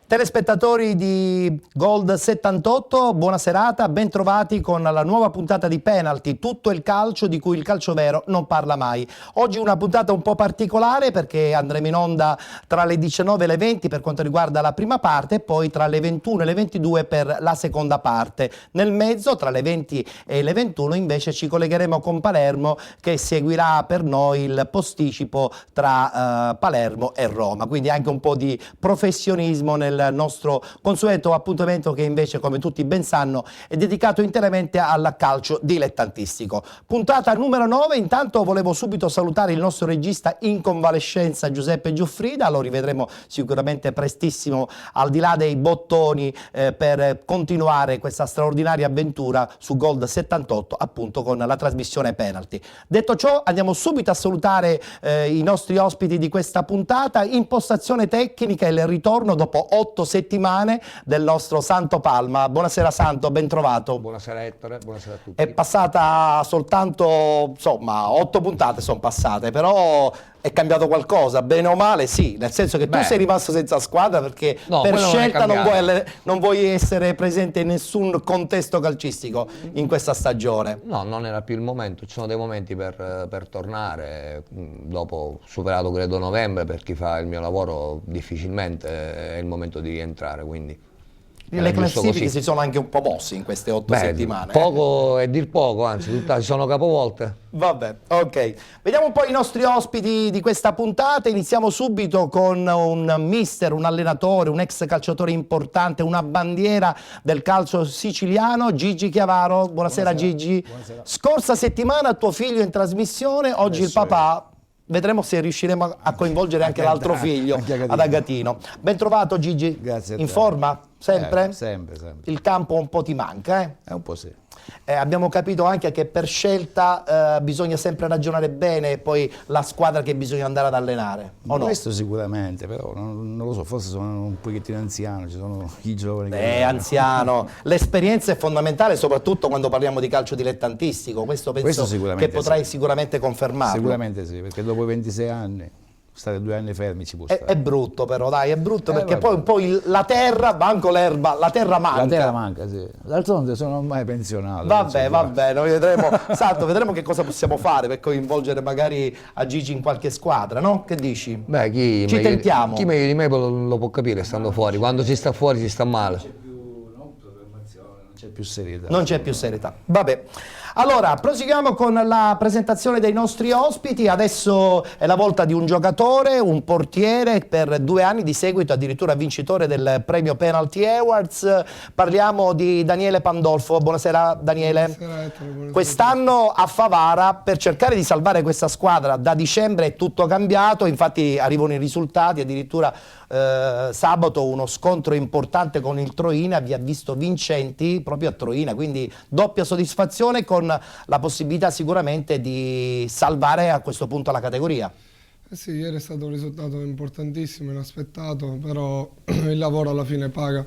Telespettatori di Gold 78, buona serata, ben trovati con la nuova puntata di Penalty, tutto il calcio di cui il calcio vero non parla mai. Oggi una puntata un po' particolare perché andremo in onda tra le 19 e le 20 per quanto riguarda la prima parte e poi tra le 21 e le 22 per la seconda parte. Nel mezzo, tra le 20 e le 21, invece ci collegheremo con Palermo che seguirà per noi il posticipo tra Palermo e Roma, quindi anche un po' di professionismo nel nostro consueto appuntamento che invece, come tutti ben sanno, è dedicato interamente al calcio dilettantistico. Puntata numero 9, intanto volevo subito salutare il nostro regista in convalescenza Giuseppe Giuffrida, lo rivedremo sicuramente prestissimo al di là dei bottoni per continuare questa straordinaria avventura su Gold 78 appunto con la trasmissione Penalty. Detto ciò, andiamo subito a salutare i nostri ospiti di questa puntata. Impostazione tecnica e il ritorno dopo 8 settimane del nostro Santo Palma. Buonasera Santo, ben trovato. Buonasera Ettore, buonasera a tutti. È passata soltanto, insomma, 8 puntate sono passate, però è cambiato qualcosa, bene o male sì, nel senso che tu sei rimasto senza squadra perché per scelta non vuoi essere presente in nessun contesto calcistico in questa stagione. No, non era più il momento, ci sono dei momenti per tornare, dopo superato credo novembre, per chi fa il mio lavoro difficilmente è il momento di rientrare, quindi... Le classifiche si sono anche un po' mosse in queste 8 settimane. Poco è dir poco, anzi, tutte si sono capovolte. Vabbè, ok. Vediamo un po' i nostri ospiti di questa puntata. Iniziamo subito con un mister, un allenatore, un ex calciatore importante, una bandiera del calcio siciliano, Gigi Chiavaro. Buonasera Gigi. Buonasera. Scorsa settimana tuo figlio in trasmissione, oggi il papà. Vedremo se riusciremo a coinvolgere anche l'altro figlio ad Agatino. Ben trovato Gigi. Grazie a te. In forma? Sempre? Sempre. Il campo un po' ti manca, eh? Un po' sì. Abbiamo capito anche che per scelta bisogna sempre ragionare bene poi la squadra che bisogna andare ad allenare, o no? Questo sicuramente, però non lo so, forse sono un pochettino anziano, ci sono i giovani che... anziano, l'esperienza è fondamentale soprattutto quando parliamo di calcio dilettantistico, questo penso che potrai sicuramente confermarlo. Sicuramente sì, perché dopo 26 anni... stare 2 anni fermi ci può stare. È brutto però, dai, è brutto perché poi la terra, banco l'erba, la terra manca. La terra manca, sì. D'altronde sono ormai pensionato. Vabbè, noi vedremo, Santo, vedremo che cosa possiamo fare per coinvolgere magari a Gigi in qualche squadra, no? Che dici? Beh, ci tentiamo. Chi meglio di me lo può capire stando fuori, quando si sta fuori si sta male. Non c'è più serietà. Non c'è più serietà. Vabbè. Allora, proseguiamo con la presentazione dei nostri ospiti. Adesso è la volta di un giocatore, un portiere, per 2 anni di seguito addirittura vincitore del premio Penalty Awards. Parliamo di Daniele Pandolfo. Buonasera Daniele. Buonasera. Quest'anno a Favara, per cercare di salvare questa squadra, da dicembre è tutto cambiato, infatti arrivano i risultati, addirittura sabato uno scontro importante con il Troina vi ha visto vincenti proprio a Troina, quindi doppia soddisfazione con la possibilità sicuramente di salvare a questo punto la categoria. Sì, ieri è stato un risultato importantissimo, inaspettato, però il lavoro alla fine paga.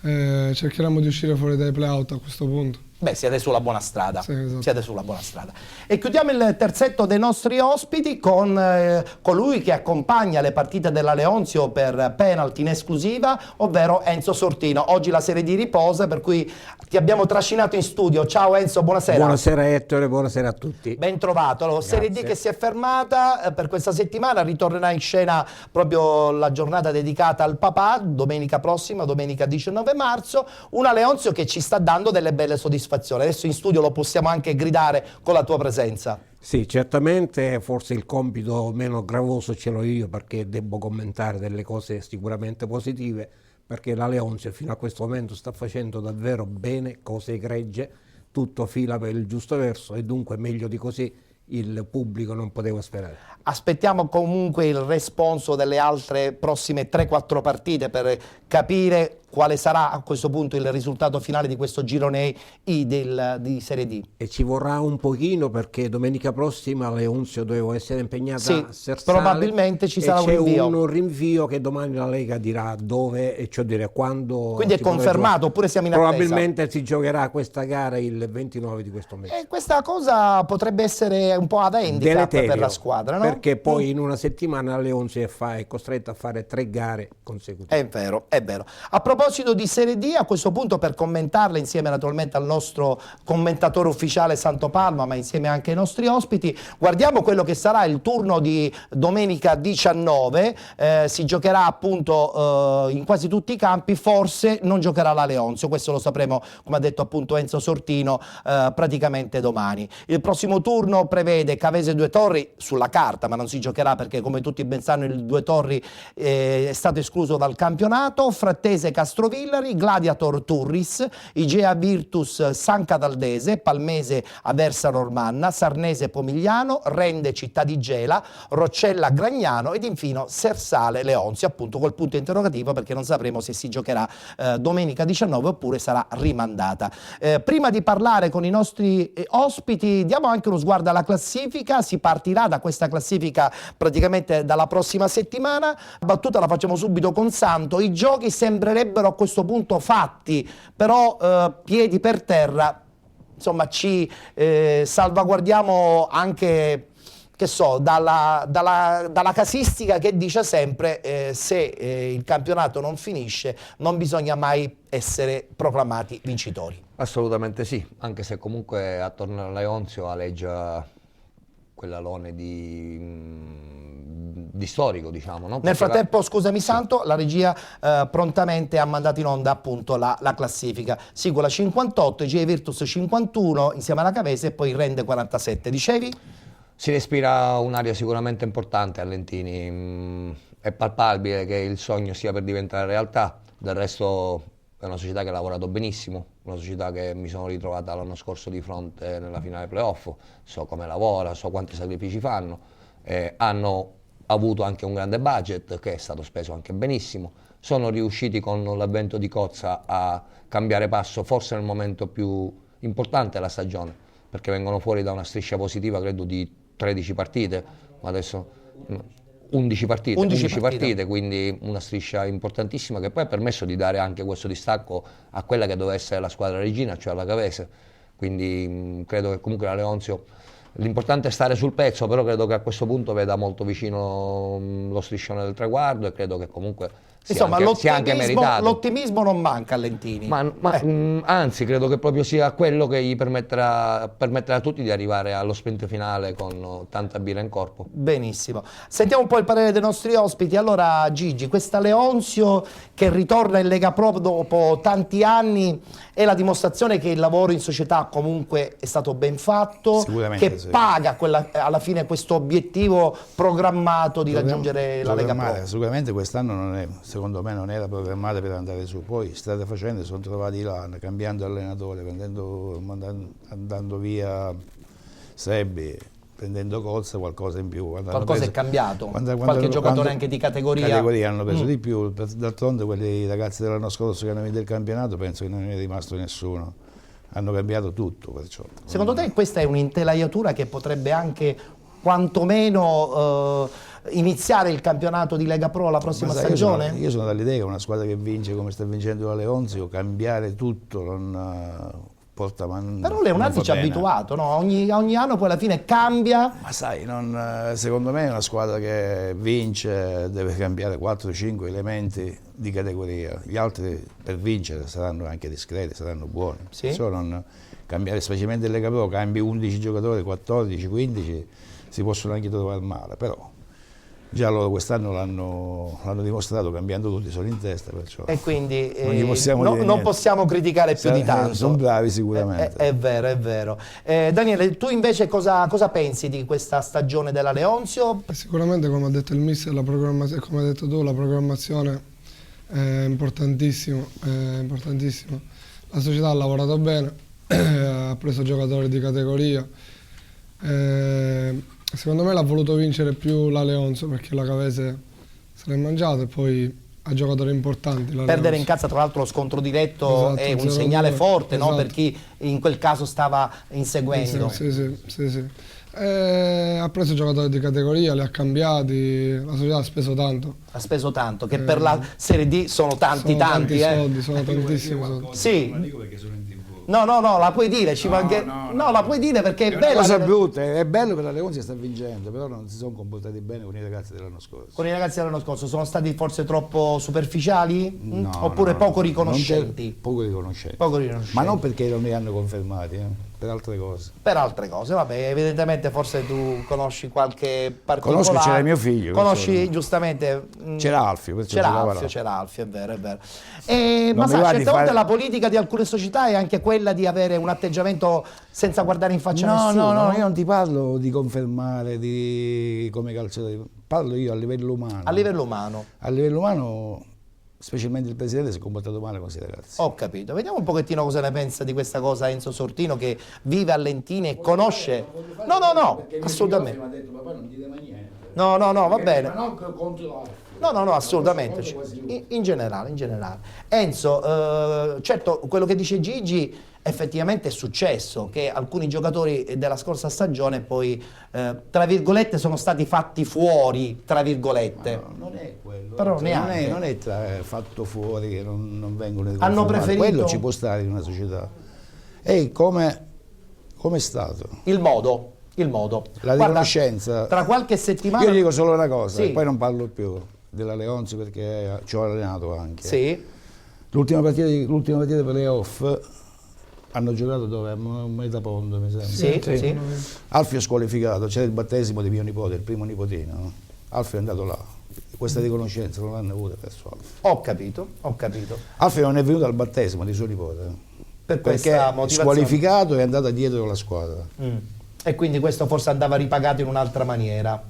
Cercheremo di uscire fuori dai play-out a questo punto. Beh, siete sulla buona strada, sì, esatto. Siete sulla buona strada. E chiudiamo il terzetto dei nostri ospiti con colui che accompagna le partite della Leonzio per Penalty in esclusiva, ovvero Enzo Sortino. Oggi la serie di riposa, per cui ti abbiamo trascinato in studio. Ciao Enzo, buonasera. Buonasera Ettore, buonasera a tutti. Ben trovato. Allora, Serie D che si è fermata per questa settimana, ritornerà in scena proprio la giornata dedicata al papà, domenica prossima, domenica 19 marzo. Una Leonzio che ci sta dando delle belle soddisfazioni. Adesso in studio lo possiamo anche gridare con la tua presenza. Sì, certamente forse il compito meno gravoso ce l'ho io perché devo commentare delle cose sicuramente positive, perché la Leonzio fino a questo momento sta facendo davvero bene, cose egregie, tutto fila per il giusto verso e dunque meglio di così il pubblico non poteva sperare. Aspettiamo comunque il responso delle altre prossime 3-4 partite per capire quale sarà a questo punto il risultato finale di questo girone I di Serie D. E ci vorrà un pochino, perché domenica prossima Leonzio doveva essere impegnata Sì, a Sersale, probabilmente ci sarà un c'è rinvio. un rinvio che domani la Lega dirà dove, e cioè dire quando. Quindi è si potrà confermato giocare. oppure siamo in attesa? Probabilmente si giocherà questa gara il 29 di questo mese. E questa cosa potrebbe essere un po' ad handicap Deleterio, per la squadra, no? perché poi in una settimana Leonzio è costretto a fare 3 gare consecutive. È vero, è vero. A proposito di Serie D, a questo punto, per commentarla insieme naturalmente al nostro commentatore ufficiale Santo Palma, ma insieme anche ai nostri ospiti, guardiamo quello che sarà il turno di domenica 19. Si giocherà appunto in quasi tutti i campi, forse non giocherà la Leonzio, questo lo sapremo, come ha detto appunto Enzo Sortino, praticamente domani. Il prossimo turno prevede Cavese Due Torri sulla carta, ma non si giocherà perché, come tutti ben sanno, il Due Torri è stato escluso dal campionato. Frattese Castrovillari, Gladiator Turris, Igea Virtus San Cataldese, Palmese Aversa Normanna, Sarnese Pomigliano, Rende Città di Gela, Roccella Gragnano ed infine Sersale Leonzio, appunto col punto interrogativo, perché non sapremo se si giocherà domenica 19 oppure sarà rimandata. Prima di parlare con i nostri ospiti diamo anche uno sguardo alla classifica. Si partirà da questa classifica praticamente dalla prossima settimana. La battuta la facciamo subito con Santo: i giochi sembrerebbero a questo punto fatti, però piedi per terra, insomma ci salvaguardiamo anche, che so, dalla casistica che dice sempre se il campionato non finisce non bisogna mai essere proclamati vincitori. Assolutamente sì, anche se comunque attorno a Leonzio aleggia quell'alone di storico, diciamo. No? Nel frattempo, scusami Santo, la regia prontamente ha mandato in onda appunto la classifica. Sigola 58, Igea Virtus 51 insieme alla Cavese e poi Rende 47. Dicevi? Si respira un'aria sicuramente importante a Lentini, è palpabile che il sogno stia per diventare realtà, del resto è una società che ha lavorato benissimo, una società che mi sono ritrovata l'anno scorso di fronte nella finale playoff, so come lavora, so quanti sacrifici fanno, hanno avuto anche un grande budget che è stato speso anche benissimo, sono riusciti con l'avvento di Cozza a cambiare passo forse nel momento più importante della stagione, perché vengono fuori da una striscia positiva credo di 13 partite, ma adesso 11 partite, quindi una striscia importantissima che poi ha permesso di dare anche questo distacco a quella che doveva essere la squadra regina, cioè la Cavese, quindi credo che comunque la Leonzio, l'importante è stare sul pezzo, però credo che a questo punto veda molto vicino lo striscione del traguardo e credo che comunque sia anche meritato. L'ottimismo non manca a Lentini. Anzi, credo che proprio sia quello che gli permetterà a tutti di arrivare allo sprint finale con tanta birra in corpo. Benissimo. Sentiamo un po' il parere dei nostri ospiti. Allora Gigi, questa Leonzio che ritorna in Lega Pro dopo tanti anni è la dimostrazione che il lavoro in società comunque è stato ben fatto, che sì, paga alla fine questo obiettivo programmato di raggiungere la Lega Pro. Sicuramente quest'anno secondo me non era programmata per andare su, poi strada facendo sono trovati là, cambiando allenatore, andando via Sebbi, prendendo Cozza, qualcosa in più. Qualcosa è cambiato, qualche giocatore anche di categoria hanno preso di più, d'altronde quelli ragazzi dell'anno scorso che hanno vinto il campionato penso che non è rimasto nessuno, hanno cambiato tutto. Perciò. Secondo te questa è un'intelaiatura che potrebbe anche quantomeno iniziare il campionato di Lega Pro la prossima stagione? Io sono dall'idea che una squadra che vince come sta vincendo la Leonzio, cambiare tutto non porta Però Leonardi ci ha abituato, no? Ogni anno poi alla fine cambia. Ma sai, secondo me una squadra che vince deve cambiare 4-5 elementi di categoria, gli altri per vincere saranno anche discreti, saranno buoni. Sì. Perciò non cambiare, specialmente in Lega Pro, cambi 11 giocatori, 14, 15, si possono anche trovare male, però già loro quest'anno l'hanno dimostrato, cambiando tutti, sono in testa, perciò e quindi non possiamo criticare più di tanto. Sono bravi sicuramente. È vero, è vero. Daniele, tu invece cosa pensi di questa stagione della Leonzio? Sicuramente, come ha detto il mister, come hai detto tu, la programmazione è importantissima. La società ha lavorato bene, ha preso giocatori di categoria. Secondo me l'ha voluto vincere più la Leonzio perché la Cavese se l'è mangiata e poi a giocatori importanti. Perdere in casa tra l'altro lo scontro diretto Esatto, è un 0-2, segnale forte, no? esatto. Per chi in quel caso stava inseguendo. Sì. Ha preso giocatori di categoria, li ha cambiati, la società ha speso tanto. Ha speso tanto, che per la Serie D sono tanti Sono tanti. soldi, sono tantissimi soldi. Sì. Non dico perché sono in TV. No, la puoi dire, no, la puoi dire perché è È una bella. cosa brutta, è bello per la Leonzi sta vincendo, però non si sono comportati bene con i ragazzi dell'anno scorso. Con i ragazzi dell'anno scorso sono stati forse troppo superficiali? No, Oppure no, poco no. riconoscenti? Poco riconoscenti. Poco riconoscenti. Ma non perché non li hanno confermati, per altre cose. Per altre cose, vabbè, evidentemente forse tu conosci qualche particolare. Conosco, c'era mio figlio. Conosci questo- giustamente. C'era Alfio, perciò giocava là. C'era Alfio, è vero, è vero. Non Ma mi sai, guardi certe volte fare- la politica di alcune società è anche quella di avere un atteggiamento senza guardare in faccia a nessuno. No, io non ti parlo di confermare di come calciatore, parlo io a livello umano. A livello umano. A livello umano, specialmente il presidente si è comportato male con questi ragazzi. Ho capito. Vediamo un pochettino cosa ne pensa di questa cosa Enzo Sortino, che vive a Lentini e conosce. No, assolutamente. Mi ha detto papà non dite mai niente. No, va bene. Ma non contro No, assolutamente. In generale. Enzo, certo, quello che dice Gigi effettivamente è successo, che alcuni giocatori della scorsa stagione poi, tra virgolette, sono stati fatti fuori, tra virgolette. No, non è quello. Però Cioè, neanche. non è fatto fuori che non vengono Hanno riconfermati. preferito- Quello ci può stare in una società. E come è stato? Il modo. La Guarda, riconoscenza. tra qualche settimana. Io dico solo una cosa, Sì. e poi non parlo più della Leonzi perché ci ho allenato anche. Sì, L'ultima partita di playoff hanno giocato dove? A Metapondo, mi sembra. sì. Alfio è squalificato, c'era il battesimo di mio nipote, il primo nipotino. No? Alfio è andato là. Questa riconoscenza non l'hanno avuta verso Alfio. Ho capito. Alfio non è venuto al battesimo di suo nipote. Per Perché questa è motivazione. squalificato e è andato dietro la squadra. E quindi questo forse andava ripagato in un'altra maniera.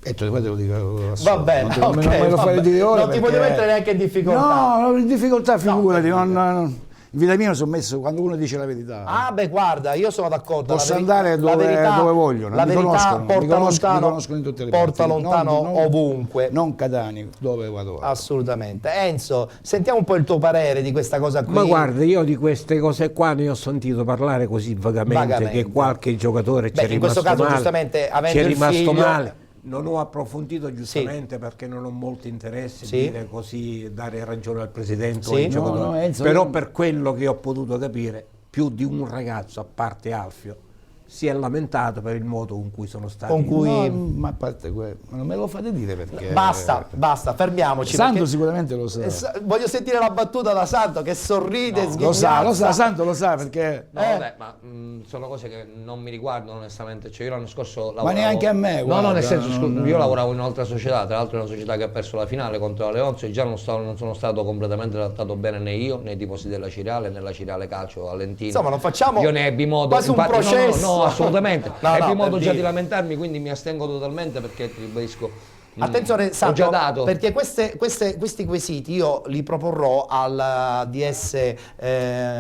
E poi te lo dico Va bene, non me lo fai dire ora non ti puoi perché- mettere neanche in difficoltà. No, in difficoltà figurati, perché- in vita mia mi sono messo quando uno dice la verità. Ah beh, guarda, io sono d'accordo. Posso andare dove vogliono, La mi verità conoscono, mi porta lontano, conoscono in tutte le porta parti. lontano Non- ovunque. Non Catani, dove vado. Assolutamente. Enzo, sentiamo un po' il tuo parere di questa cosa qui. Ma guarda, io di queste cose qua ne ho sentito parlare così vagamente, che qualche giocatore Beh, c'è in rimasto questo caso, male, giustamente, avendo c'è il rimasto figlio- male. Non ho approfondito giustamente perché non ho molto interesse Sì. di dire così, dare ragione al presidente o Sì. ai giocatori. No, Enzo, Però io- per quello che ho potuto capire, più di un ragazzo, a parte Alfio, si è lamentato per il modo con cui sono stati. Con cui- No, ma a parte quello, non me lo fate dire perché... Basta, fermiamoci. Santo perché- sicuramente lo sa. Voglio sentire la battuta da Santo che sorride, Lo sa, sghignazza. Santo lo sa perché... No, vabbè, ma sono cose che non mi riguardano onestamente. Cioè, io l'anno scorso lavoravo... neanche a me, No, guarda, no, nel senso, non- io lavoravo in un'altra società, tra l'altro è una società che ha perso la finale contro la Leonzio, e già non sono stato completamente trattato bene né io, né i tifosi della Cireale, né la Cireale Calcio a Lentini. Insomma, non facciamo Io ne ebbi modo... quasi un infatti, processo. No, assolutamente. No, ebbi per modo già dire. di lamentarmi, quindi mi astengo totalmente perché ti ribadisco... Attenzione ho Santo, già dato. perché questi quesiti io li proporrò al DS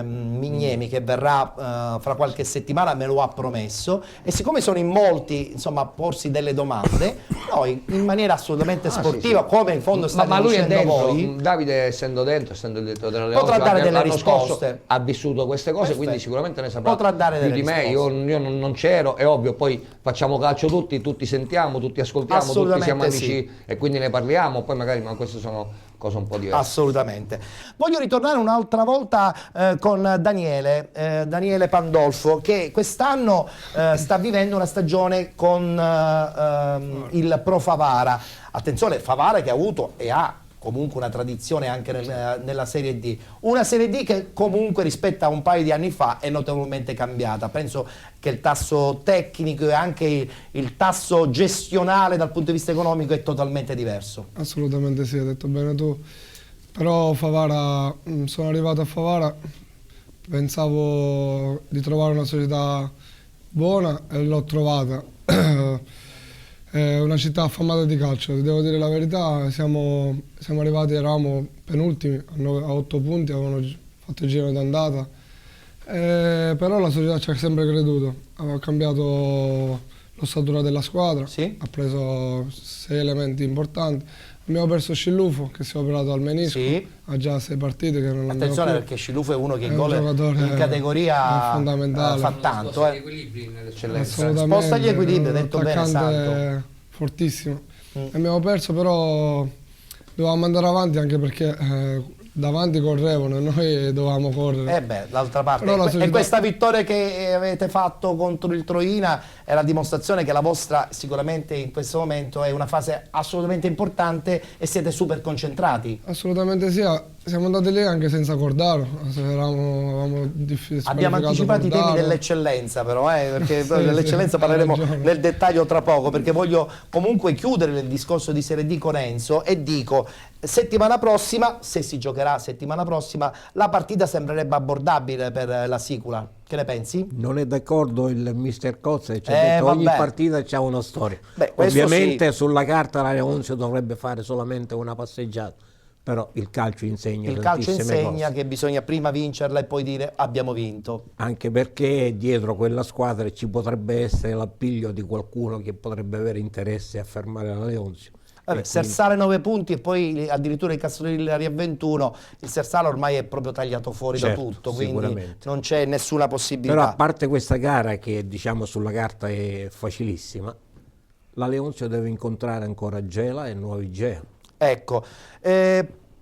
Mignemi che verrà fra qualche settimana, me lo ha promesso, e siccome sono in molti insomma a porsi delle domande, noi in maniera assolutamente sportiva, come in fondo state ma lui è dicendo dentro, voi, Davide essendo il direttore della Potrà Leonzio, dare anche delle l'anno scorso risposte. ha vissuto queste cose, Perfetto. quindi sicuramente ne saprà Potrà dare più delle di me. Io non c'ero, è ovvio, poi facciamo calcio tutti sentiamo, tutti ascoltiamo, tutti siamo Assolutamente amici sì. e quindi ne parliamo, poi magari, ma queste sono cose un po' diverse. assolutamente. Voglio ritornare un'altra volta con Daniele Pandolfo, che quest'anno sta vivendo una stagione con il Pro Favara. Attenzione, Favara che ha avuto e ha comunque una tradizione anche nella Serie D. Una Serie D che comunque rispetto a un paio di anni fa è notevolmente cambiata. Penso che il tasso tecnico e anche il tasso gestionale dal punto di vista economico è totalmente diverso. Assolutamente sì, hai detto bene tu. Però Favara, sono arrivato a Favara, pensavo di trovare una società buona e l'ho trovata. È una città affamata di calcio, ti devo dire la verità, siamo arrivati, eravamo penultimi a 8 punti, avevano fatto il giro d'andata, però la società ci ha sempre creduto, aveva cambiato l'ossatura della squadra, Sì. ha preso 6 elementi importanti, Abbiamo perso Scillufo che si è operato al menisco, Sì. ha già 6 partite che non andiamo Attenzione più. perché Scilufo è uno che È il un gol giocatore in categoria fondamentale. fa tanto. equilibri nell'eccellenza. Assolutamente, Sposta gli equilibri, un detto bene, attaccante Santo. fortissimo. Abbiamo perso, però dovevamo andare avanti anche perché davanti correvano e noi dovevamo correre. D'altra parte. Però la E società- questa vittoria che avete fatto contro il Troina è la dimostrazione che la vostra sicuramente in questo momento è una fase assolutamente importante e siete super concentrati. Assolutamente sì, siamo andati lì anche senza Cordaro, avevamo Abbiamo anticipato i temi dell'eccellenza però, perché Sì, dell'eccellenza sì, parleremo hai ragione. nel dettaglio tra poco, perché voglio comunque chiudere il discorso di Serie D con Enzo e dico, settimana prossima, se si giocherà settimana prossima, la partita sembrerebbe abbordabile per la Sicula. Che ne pensi? Non è d'accordo il mister Cozza, ci ha detto ogni vabbè. partita c'ha una storia. Beh, questo Ovviamente sì. sulla carta la Leonzio dovrebbe fare solamente una passeggiata, però il calcio insegna Il calcio tantissime insegna cose. che bisogna prima vincerla e poi dire abbiamo vinto. Anche perché dietro quella squadra ci potrebbe essere l'appiglio di qualcuno che potrebbe avere interesse a fermare la Leonzio. Vabbè, E quindi- Sersale 9 punti e poi addirittura il Castelli a 21, il Sersale ormai è proprio tagliato fuori da Certo, tutto, quindi sicuramente. non c'è nessuna possibilità. Però a parte questa gara che diciamo sulla carta è facilissima, la Leonzio deve incontrare ancora Gela e Nuovi Gela. Ecco,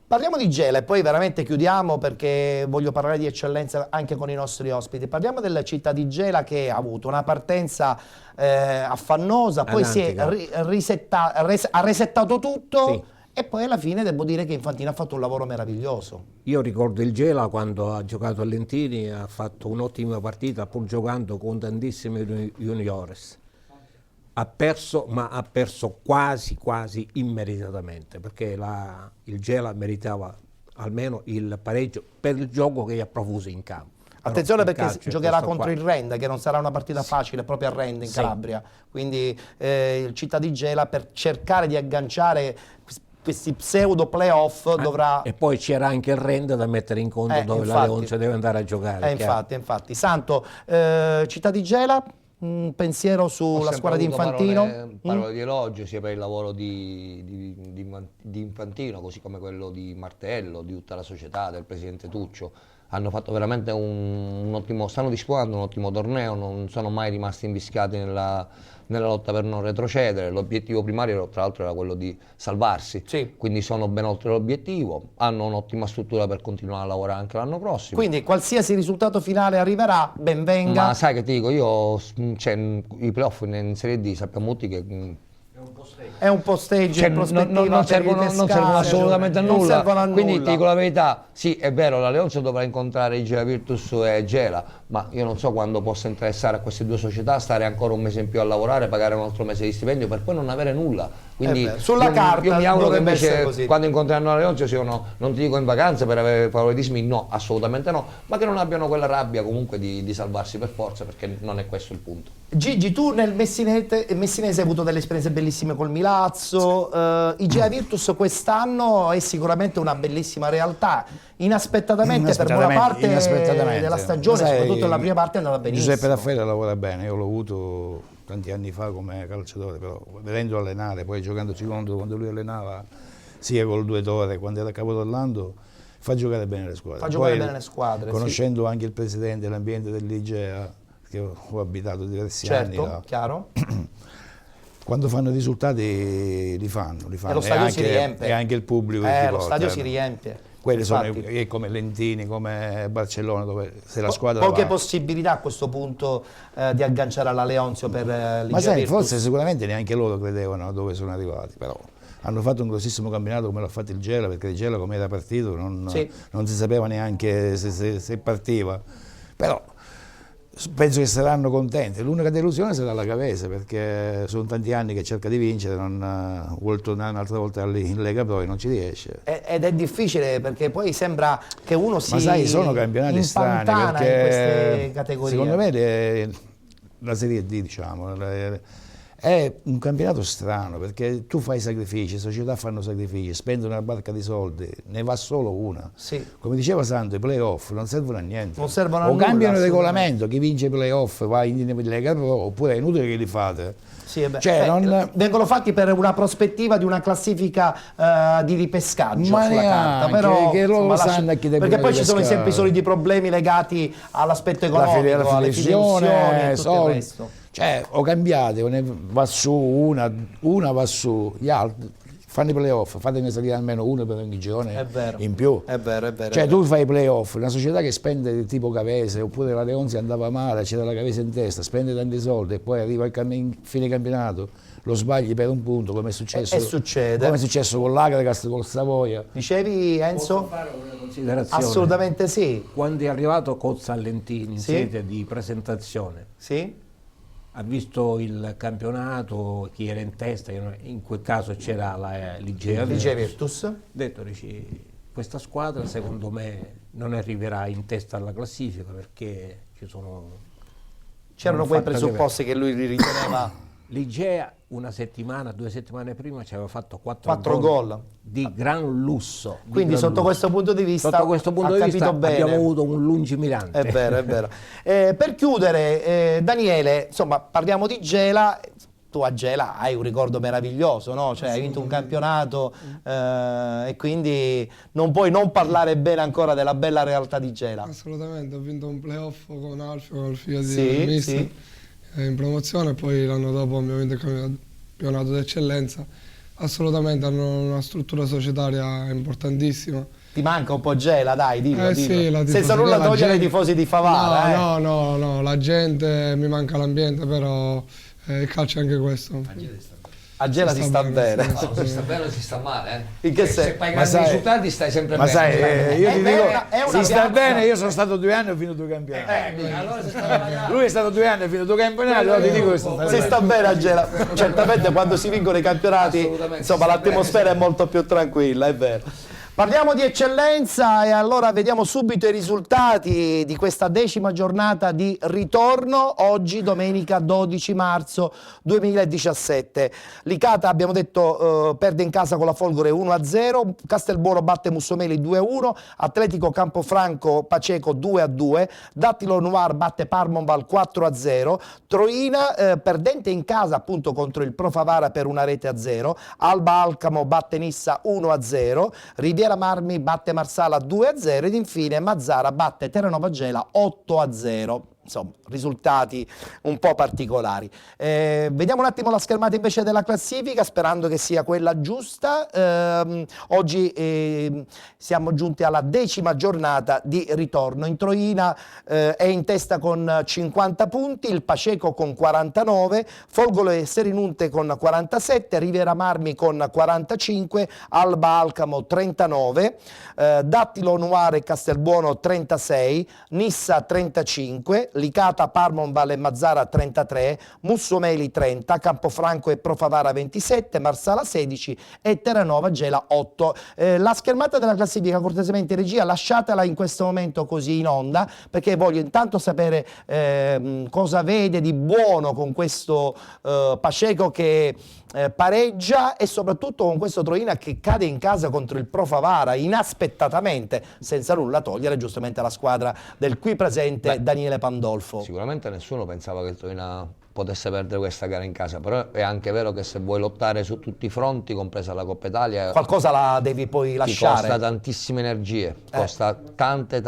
parliamo di Gela e poi veramente chiudiamo perché voglio parlare di eccellenza anche con i nostri ospiti. Parliamo della città di Gela che ha avuto una partenza affannosa, poi si è ha resettato tutto Sì. e poi alla fine devo dire che Infantino ha fatto un lavoro meraviglioso. Io ricordo il Gela quando ha giocato a Lentini, ha fatto un'ottima partita pur giocando con tantissimi juniores. Ha perso, ma ha perso quasi immeritatamente, perché il Gela meritava almeno il pareggio per il gioco che gli ha profuso in campo. Però Attenzione il perché calcio è giocherà questo contro qua. il Renda, che non sarà una partita facile proprio a Renda in Sì. Calabria, quindi il città di Gela per cercare di agganciare questi pseudo playoff dovrà... E poi c'era anche il Renda da mettere in conto dove la infatti. Leonzio deve andare a giocare. chiaro. infatti. Santo, città di Gela, un pensiero Ho sulla sempre squadra di avuto Infantino? parole di elogio sia per il lavoro di Infantino, così come quello di Martello, di tutta la società, del presidente Tuccio. Hanno fatto veramente un ottimo, stanno disputando un ottimo torneo, non sono mai rimasti invischiati nella lotta per non retrocedere. L'obiettivo primario tra l'altro era quello di salvarsi, Sì. quindi sono ben oltre l'obiettivo, hanno un'ottima struttura per continuare a lavorare anche l'anno prossimo. Quindi qualsiasi risultato finale arriverà, ben venga. Ma sai che ti dico, io, cioè, i playoff in Serie D sappiamo tutti che È un posteggio cioè, in prospettiva non per il servono assolutamente a non nulla. servono a Quindi nulla. ti dico la verità, sì è vero, la Leonzio dovrà incontrare i Gela Virtus e Gela, ma io non so quando possa interessare a queste due società stare ancora un mese in più a lavorare, pagare un altro mese di stipendio per poi non avere nulla. Quindi Sulla carta io mi auguro che dovrebbe essere invece così. quando incontreranno la Leonzio siano, non ti dico in vacanza per avere favoritismi, no, assolutamente no, ma che non abbiano quella rabbia comunque di salvarsi per forza, perché non è questo il punto. Gigi, tu nel Messinese hai avuto delle esperienze bellissime col Milazzo, i Gela Virtus quest'anno è sicuramente una bellissima realtà, inaspettatamente per buona parte della stagione, Sai, soprattutto nella prima parte è andata benissimo. Giuseppe Raffaele lavora bene, io l'ho avuto tanti anni fa come calciatore, però vedendo allenare, poi giocandoci contro quando lui allenava sia col Due Torre, quando era a Capodorlando, fa giocare bene le squadre. Fa giocare Poi, bene le squadre, conoscendo anche il presidente, l'ambiente dell'Igea, che ho abitato diversi anni Certo, là, chiaro. quando fanno i risultati li fanno. E lo stadio si riempie. E anche il pubblico che ti Lo stadio porta. si riempie. Quelli sono Infatti. come Lentini, come Barcellona, dove se la squadra Poche va. possibilità a questo punto di agganciare alla Leonzio per l'Igea Ma sai, Virtus. forse sicuramente neanche loro credevano dove sono arrivati, però hanno fatto un grossissimo campionato come l'ha fatto il Gela, perché il Gela come era partito non si sapeva neanche se partiva, però penso che saranno contenti. L'unica delusione sarà la Gavese, perché sono tanti anni che cerca di vincere, non vuol tornare un'altra volta in Lega Pro e non ci riesce. Ed è difficile perché poi sembra che uno si Ma sai, sono campionati strani, impantana perché in queste categorie. secondo me la Serie D, diciamo, È un campionato strano perché tu fai sacrifici, le società fanno sacrifici, spendono una barca di soldi, ne va solo una. Sì. Come diceva Sandro, i playoff non servono a niente. Non servono a o nulla, cambiano il assolutamente. regolamento, chi vince i playoff va in Lega Pro, oppure è inutile che li fate. Sì, Cioè, vengono fatti per una prospettiva di una classifica di ripescaggio Ma sulla carta, neanche, però che loro insomma, sanno a chi devono perché poi ci sono ripescare. sempre i soliti problemi legati all'aspetto economico, la alle filiazione, fideiussioni e tutto il soldi. resto. Cioè, o cambiate, o ne va su una va su, gli altri fanno i playoff, fatene salire almeno uno per ogni giorno È vero. in più. È vero, è vero. Cioè è vero. tu fai i playoff, una società che spende tipo Cavese, oppure la Leonzi andava male, c'era la Cavese in testa, spende tanti soldi e poi arriva il fine campionato, lo sbagli per un punto come è successo, E succede. come è successo con l'Agracast, con il Savoia. Dicevi Posso Enzo? fare una considerazione? Assolutamente sì. Quando è arrivato Cozza Allentini in Sì. sede di presentazione, Sì? ha visto il campionato, chi era in testa, in quel caso c'era la Ligea Ligia Virtus. Virtus? Ha detto, dici, questa squadra secondo me non arriverà in testa alla classifica perché ci sono... C'erano non quei fatta presupposti che lui riteneva Ligea una settimana, 2 settimane prima ci aveva fatto 4 gol. di gran lusso. di Quindi gran sotto lusso. questo punto di vista Sotto questo punto ha di capito vista bene. abbiamo avuto un lungimirante. È vero, è vero. Per chiudere, Daniele, insomma, parliamo di Gela. Tu a Gela hai un ricordo meraviglioso, no? Cioè, hai vinto un campionato e quindi non puoi non parlare bene ancora della bella realtà di Gela. Assolutamente, ho vinto un playoff con Alfio, col figlio di Sì, mister, sì. in promozione, poi l'anno dopo abbiamo vinto il campionato d'eccellenza. Assolutamente hanno una struttura societaria importantissima. Ti manca un po' Gela, dai, dillo, Sì, dillo. la Senza tifoseria, nulla la togliere ai gente- tifosi di Favara. No, la gente, mi manca l'ambiente, però il calcio è anche questo. A Gela si sta bene. sì, No, si sta bene o si sta male, eh? In che Se senso? fai Ma grandi sai- risultati stai sempre Ma bene. sai, io È ti vero, dico, è una si sta piazza- bene, io sono stato 2 anni e ho finito 2 campionati. Allora si sta bene. Lui è stato 2 anni e ha finito 2 campionati, allora ti dico che sta Si sta bene a Gela. Certamente quando si vincono i campionati, Assolutamente, insomma, si sta l'atmosfera bene, è molto più tranquilla, è vero. Parliamo di eccellenza e allora vediamo subito i risultati di questa 10ª giornata di ritorno, oggi domenica 12 marzo 2017. Licata, abbiamo detto, perde in casa con la Folgore 1-0, Castelbuono batte Mussomeli 2-1, Atletico Campofranco Paceco 2-2, Dattilo Noir batte Parmonval 4-0, Troina perdente in casa appunto contro il Pro Favara per 1-0, Alba Alcamo batte Nissa 1-0, Riviera Marmi batte Marsala 2-0 ed infine Mazzara batte Terranova Gela 8-0. Insomma, risultati un po' particolari. Vediamo un attimo la schermata invece della classifica, sperando che sia quella giusta. Oggi siamo giunti alla 10ª giornata di ritorno. In Troina è in testa con 50 punti, il Paceco con 49, Folgolo e Serinunte con 47, Riviera Marmi con 45, Alba Alcamo 39, Dattilo Noir e Castelbuono 36, Nissa 35, Licata, Parmonval e Mazzara 33, Mussomeli 30, Campofranco e Profavara 27, Marsala 16 e Terranova Gela 8. La schermata della classifica, cortesemente regia, lasciatela in questo momento così in onda, perché voglio intanto sapere cosa vede di buono con questo Paceco che pareggia e soprattutto con questo Troina che cade in casa contro il Pro Favara inaspettatamente, senza nulla togliere giustamente alla squadra del qui presente Daniele Pandolfo. Sicuramente nessuno pensava che il Torino potesse perdere questa gara in casa, però è anche vero che se vuoi lottare su tutti i fronti, compresa la Coppa Italia, Qualcosa la devi poi ti lasciare. costa tantissime energie, costa tante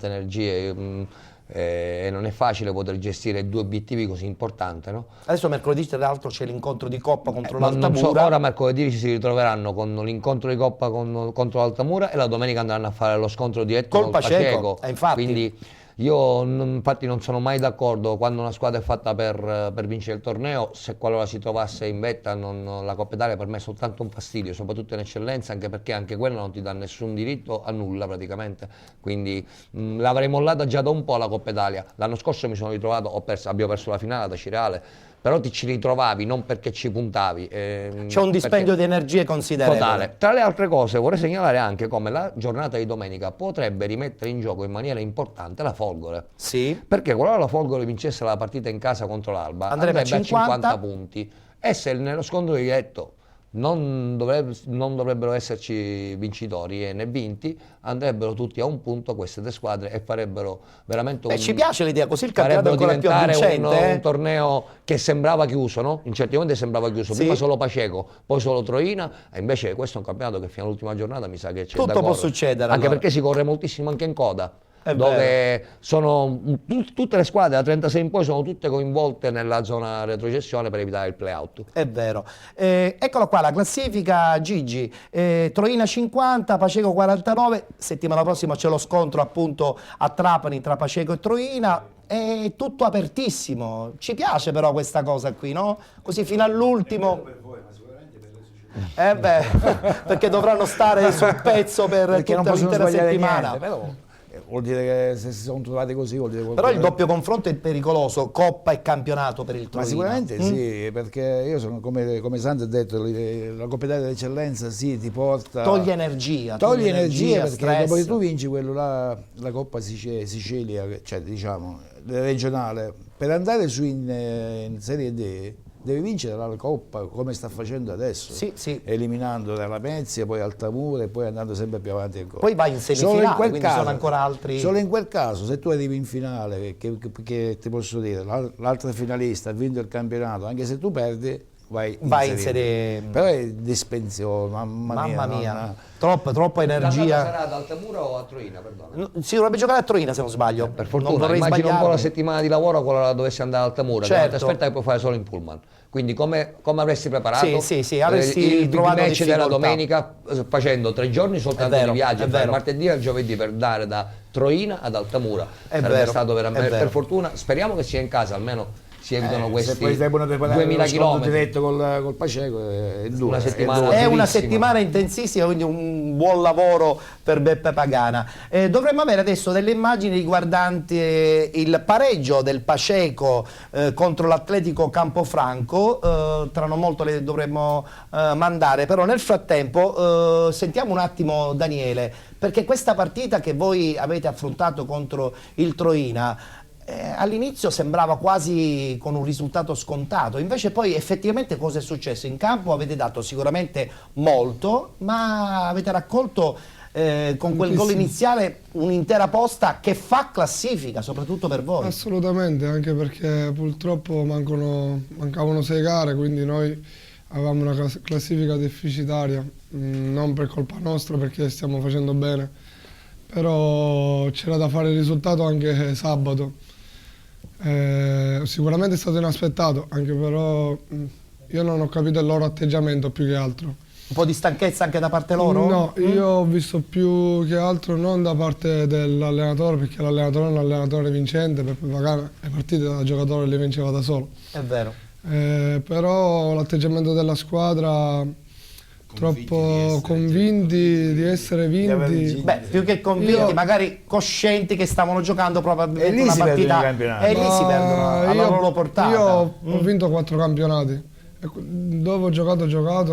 energie. E non è facile poter gestire 2 obiettivi così importanti, no? Adesso mercoledì tra l'altro c'è l'incontro di Coppa contro Non so, l'Altamura. ora mercoledì ci si ritroveranno con l'incontro di Coppa contro l'Altamura e la domenica andranno a fare lo scontro diretto Col Paceco, infatti. Quindi io infatti non sono mai d'accordo quando una squadra è fatta per vincere il torneo, se qualora si trovasse in vetta la Coppa Italia per me è soltanto un fastidio, soprattutto in eccellenza, anche perché anche quella non ti dà nessun diritto a nulla praticamente, quindi l'avrei mollata già da un po' la Coppa Italia. L'anno scorso mi sono ritrovato, abbiamo perso la finale da Cireale, però ti ci ritrovavi non perché ci puntavi. C'è un dispendio di energie considerevole. Totale. Tra le altre cose vorrei segnalare anche come la giornata di domenica potrebbe rimettere in gioco in maniera importante la Folgore. Sì. Perché qualora la Folgore vincesse la partita in casa contro l'Alba Andrebbe a 50 punti e se nello scontro diretto non dovrebbero esserci vincitori né vinti, andrebbero tutti a un punto queste tre squadre e farebbero veramente ci piace l'idea, così il campionato è ancora più diventare avvincente. un torneo che sembrava chiuso, no? In certi momenti sembrava chiuso, Sì. prima solo Paceco, poi solo Troina, e invece questo è un campionato che fino all'ultima giornata mi sa che c'è Tutto da può correre. succedere, Anche allora. perché si corre moltissimo anche in coda, È dove sono tutte le squadre da 36 in poi sono tutte coinvolte nella zona retrocessione per evitare il play-out. È vero. Eccolo qua la classifica, Gigi. Troina 50, Paceco 49. Settimana prossima c'è lo scontro appunto a Trapani tra Paceco e Troina. È tutto apertissimo. Ci piace però questa cosa qui, no? Così fino all'ultimo. Perché dovranno stare sul pezzo per Perché non tutta possono l'intera sbagliare settimana. niente, però vuol dire che se si sono trovati così vuol dire Però il doppio confronto è pericoloso, Coppa e campionato per il Troina. Ma sicuramente sì, perché io sono come Sandro ha detto, la Coppa Italia dell'Eccellenza sì, ti porta... Toglie energia. Toglie energia perché stress. dopo che tu vinci quello là, la Coppa Sicilia, cioè diciamo, regionale, per andare su in Serie D devi vincere la Coppa come sta facendo adesso, Sì, sì. eliminando dalla Pezia, poi Altamura e poi andando sempre più avanti ancora. Poi vai in semifinale, quindi sono ancora altri... Solo in quel caso, se tu arrivi in finale, che ti posso dire, l'altra finalista ha vinto il campionato, anche se tu perdi, vai in serie. Però è dispensioso, Mamma mia, non- troppa energia. Sarà ad Altamura o a Troina, perdono? Si dovrebbe giocare a Troina se non sbaglio. Per Non fortuna, vorrei immagino un po' la sbagliarmi. settimana di lavoro qualora dovessi andare ad Altamura, che è Certo. una trasferta che puoi fare solo in pullman. Quindi come avresti preparato? Sì, avresti il trovato match della difficoltà. domenica facendo 3 giorni soltanto È vero, di viaggio, è fare il vero. martedì al giovedì per dare da Troina ad Altamura. È Sarebbe vero, stato è veramente, vero. per fortuna, speriamo che sia in casa, almeno si evitano questi se poi devono preparare 2000 lo scontro km. diretto col Paceco è dura. Una settimana. dura. È una durissima. settimana intensissima, quindi un buon lavoro per Beppe Pagana. Dovremmo avere adesso delle immagini riguardanti il pareggio del Paceco contro l'Atletico Campofranco. Tra non molto le dovremmo mandare, però nel frattempo sentiamo un attimo Daniele, perché questa partita che voi avete affrontato contro il Troina all'inizio sembrava quasi con un risultato scontato, invece poi effettivamente cosa è successo? In campo avete dato sicuramente molto, ma avete raccolto con quel gol iniziale un'intera posta che fa classifica, soprattutto per voi. Assolutamente, anche perché purtroppo mancavano 6 gare, quindi noi avevamo una classifica deficitaria, non per colpa nostra perché stiamo facendo bene, però c'era da fare il risultato anche sabato. Sicuramente è stato inaspettato, anche però io non ho capito il loro atteggiamento più che altro. Un po' di stanchezza anche da parte loro? No, io ho visto più che altro non da parte dell'allenatore, perché l'allenatore è un allenatore vincente, Beppe Pagana le partite da giocatore le vinceva da solo. È vero. Però l'atteggiamento della squadra, troppo convinti di essere vinti. Beh, più che convinti, Io- magari coscienti che stavano giocando E probabilmente lì una si perdono partita i campionati. e lì si perdono alla loro portata. Io ho vinto 4 campionati. E dove ho giocato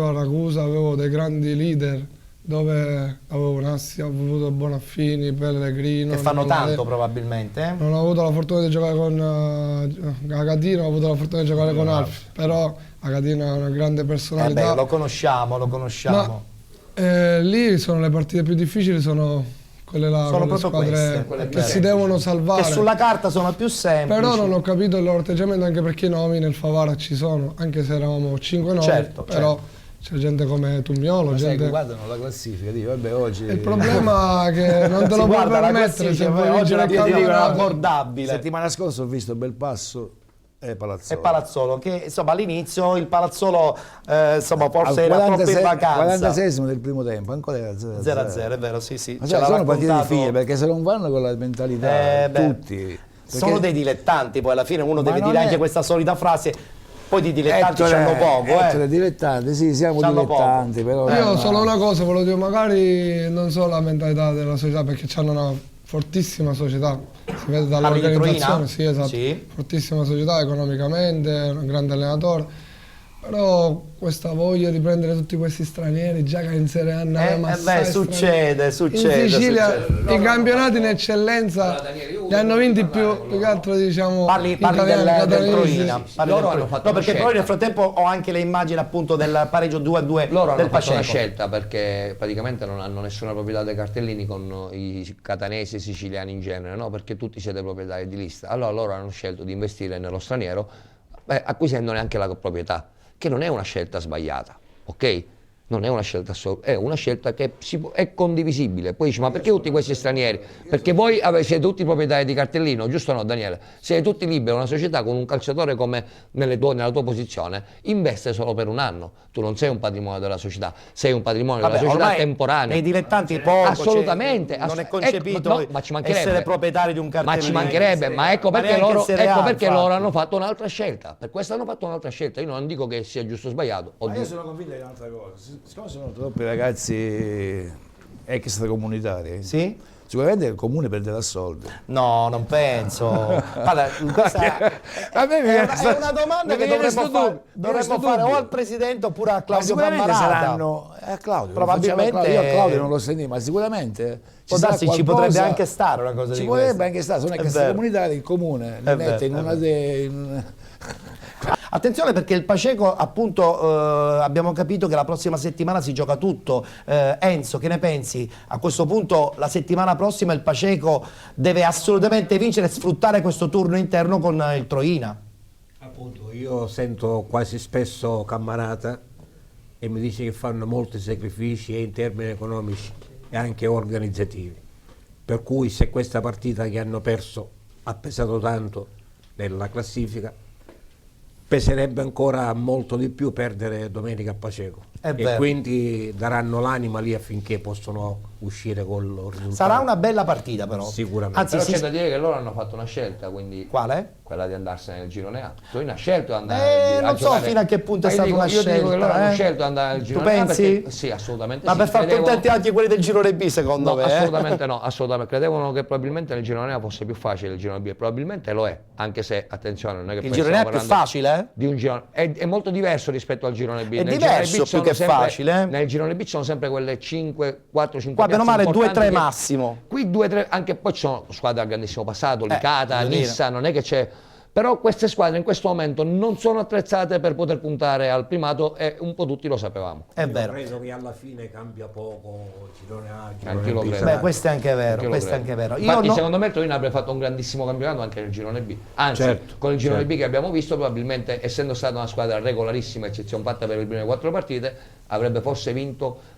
a Ragusa avevo dei grandi leader, dove avevo Nassi, ho avuto Bonaffini, Pellegrino. Che fanno non tanto avevo- probabilmente. Non ho avuto la fortuna di giocare con Agatino, ho avuto la fortuna di giocare con Alfi, però Agatino è una grande personalità. Lo conosciamo. Ma lì sono le partite più difficili, sono quelle là, Sono con le proprio squadre queste, quelle che vere. si devono salvare. Che sulla carta sono più semplici. Però non ho capito il loro atteggiamento, anche perché i nomi nel Favara ci sono, anche se eravamo 5 nomi, Certo, però c'è gente come Tummiolo, Ma sai che gente... guardano la classifica, dico, vabbè oggi... Il problema è che non te Si lo puoi guarda la permettere se classifica, vuoi oggi vincere la il classifica è campionato. abbordabile. Settimana scorsa ho visto Belpasso e Palazzolo. E Palazzolo, che insomma all'inizio il Palazzolo insomma forse era proprio in vacanza. 46esimo del primo tempo, ancora era 0-0. 0-0, è vero, sì. Ma Ce l'ha sono partite raccontato- di figlie, perché se non vanno con la mentalità tutti... Sono perché- dei dilettanti, poi alla fine uno Ma deve non dire è- anche questa solita frase, poi di dilettanti c'hanno poco, Ettore, dilettanti, sì, siamo C'hanno dilettanti, però... Io solo una cosa volevo dire, magari non so la mentalità della società, perché hanno una fortissima società, si vede Parli di dall'organizzazione, Troina? sì esatto, Sì. fortissima società economicamente, un grande allenatore, Però questa voglia di prendere tutti questi stranieri, già che in Serie A ne avevamo assai succede, stranieri. In Sicilia i campionati in eccellenza li hanno vinti più che altro, diciamo, Parli italiani, del catalanisti. Troina. Loro hanno fatto una perché poi scelta. nel frattempo ho anche le immagini appunto del pareggio 2-2 Loro hanno del fatto una Paceco. scelta perché praticamente non hanno nessuna proprietà dei cartellini con i catanesi e i siciliani in genere, no? Perché tutti siete proprietari di lista. Allora loro hanno scelto di investire nello straniero, acquisendone anche la proprietà, che non è una scelta sbagliata, ok? Non è una scelta è una scelta che è condivisibile. Poi dici, ma perché tutti questi stranieri? Perché voi siete tutti proprietari di cartellino, giusto o no, Daniele? Siete tutti liberi, una società con un calciatore come nella tua posizione investe solo per un anno. Tu non sei un patrimonio della società, sei un patrimonio della società ormai temporanea. nei dilettanti poco, Assolutamente, non è concepito ma ci mancherebbe. essere proprietari di un cartellino. Ma ci mancherebbe, ma ecco perché, neanche loro, in Serie A, ecco perché infatti. loro hanno fatto un'altra scelta. Per questo hanno fatto un'altra scelta. Io non dico che sia giusto o sbagliato. Ma io sono convinto di un'altra cosa, siccome sono troppi ragazzi extracomunitari, Sì? sicuramente il comune perderà soldi. No, non penso. Guarda, questa A me mi è viene una, sto- è una domanda mi che viene dovremmo, sto dubbio, dovremmo fare o al presidente oppure a Ma Claudio sicuramente Cammarata. saranno a Claudio, Probabilmente- lo facciamo a Claudio. Io a Claudio non lo sentito, ma sicuramente Può sarà darsi, ci qualcosa- potrebbe anche stare una cosa ci di potrebbe questa. anche stare, sono È che vero. comunitari, il comune È li mette vero, in è una vero. Attenzione perché il Paceco appunto abbiamo capito che la prossima settimana si gioca tutto. Enzo, che ne pensi? A questo punto la settimana prossima il Paceco deve assolutamente vincere e sfruttare questo turno interno con il Troina. Appunto, io sento quasi spesso Cammarata e mi dice che fanno molti sacrifici e in termini economici e anche organizzativi. Per cui se questa partita che hanno perso ha pesato tanto nella classifica, peserebbe ancora molto di più perdere domenica a Paceco. È E vero. quindi daranno l'anima lì affinché possano uscire col risultato. Sarà una bella partita però. Sicuramente. Anzi, Però si- c'è da dire che loro hanno fatto una scelta, quindi Quale? quella di andarsene nel girone A. Torino ha scelto di andare Non so fino a che punto è stata una Io dico che loro scelta, hanno scelto di andare nel Tu girone A pensi? perché sì, assolutamente Ma sì. per far Credevano- contenti anche quelli del girone B secondo No, me. assolutamente no, assolutamente. Credevano che probabilmente nel girone A fosse più facile il girone B, e probabilmente lo è, anche se, attenzione, non è che Il poi girone A è stiamo più parlando facile? di un girone, è molto diverso rispetto al girone B. È Nel diverso, girone B più sono che sempre- facile. Nel girone B ci sono sempre quelle 4-5 Qua bene o piazze male 2-3 importanti che- massimo. Qui 2-3, anche poi ci sono squadre a grandissimo passato, Licata, voglio dire. Nissa, non è che c'è. Però queste squadre in questo momento non sono attrezzate per poter puntare al primato e un po' tutti lo sapevamo. È Io vero. credo che alla fine cambia poco girone A, Anche girone lo B. credo. Beh, questo è anche Anche vero, lo questo è credo. anche vero. Io Infatti, no- secondo me il Torino avrebbe fatto un grandissimo campionato anche nel girone B. Anzi, Certo, con il girone certo. B che abbiamo visto, probabilmente, essendo stata una squadra regolarissima, eccezione fatta per le prime 4 partite, avrebbe forse vinto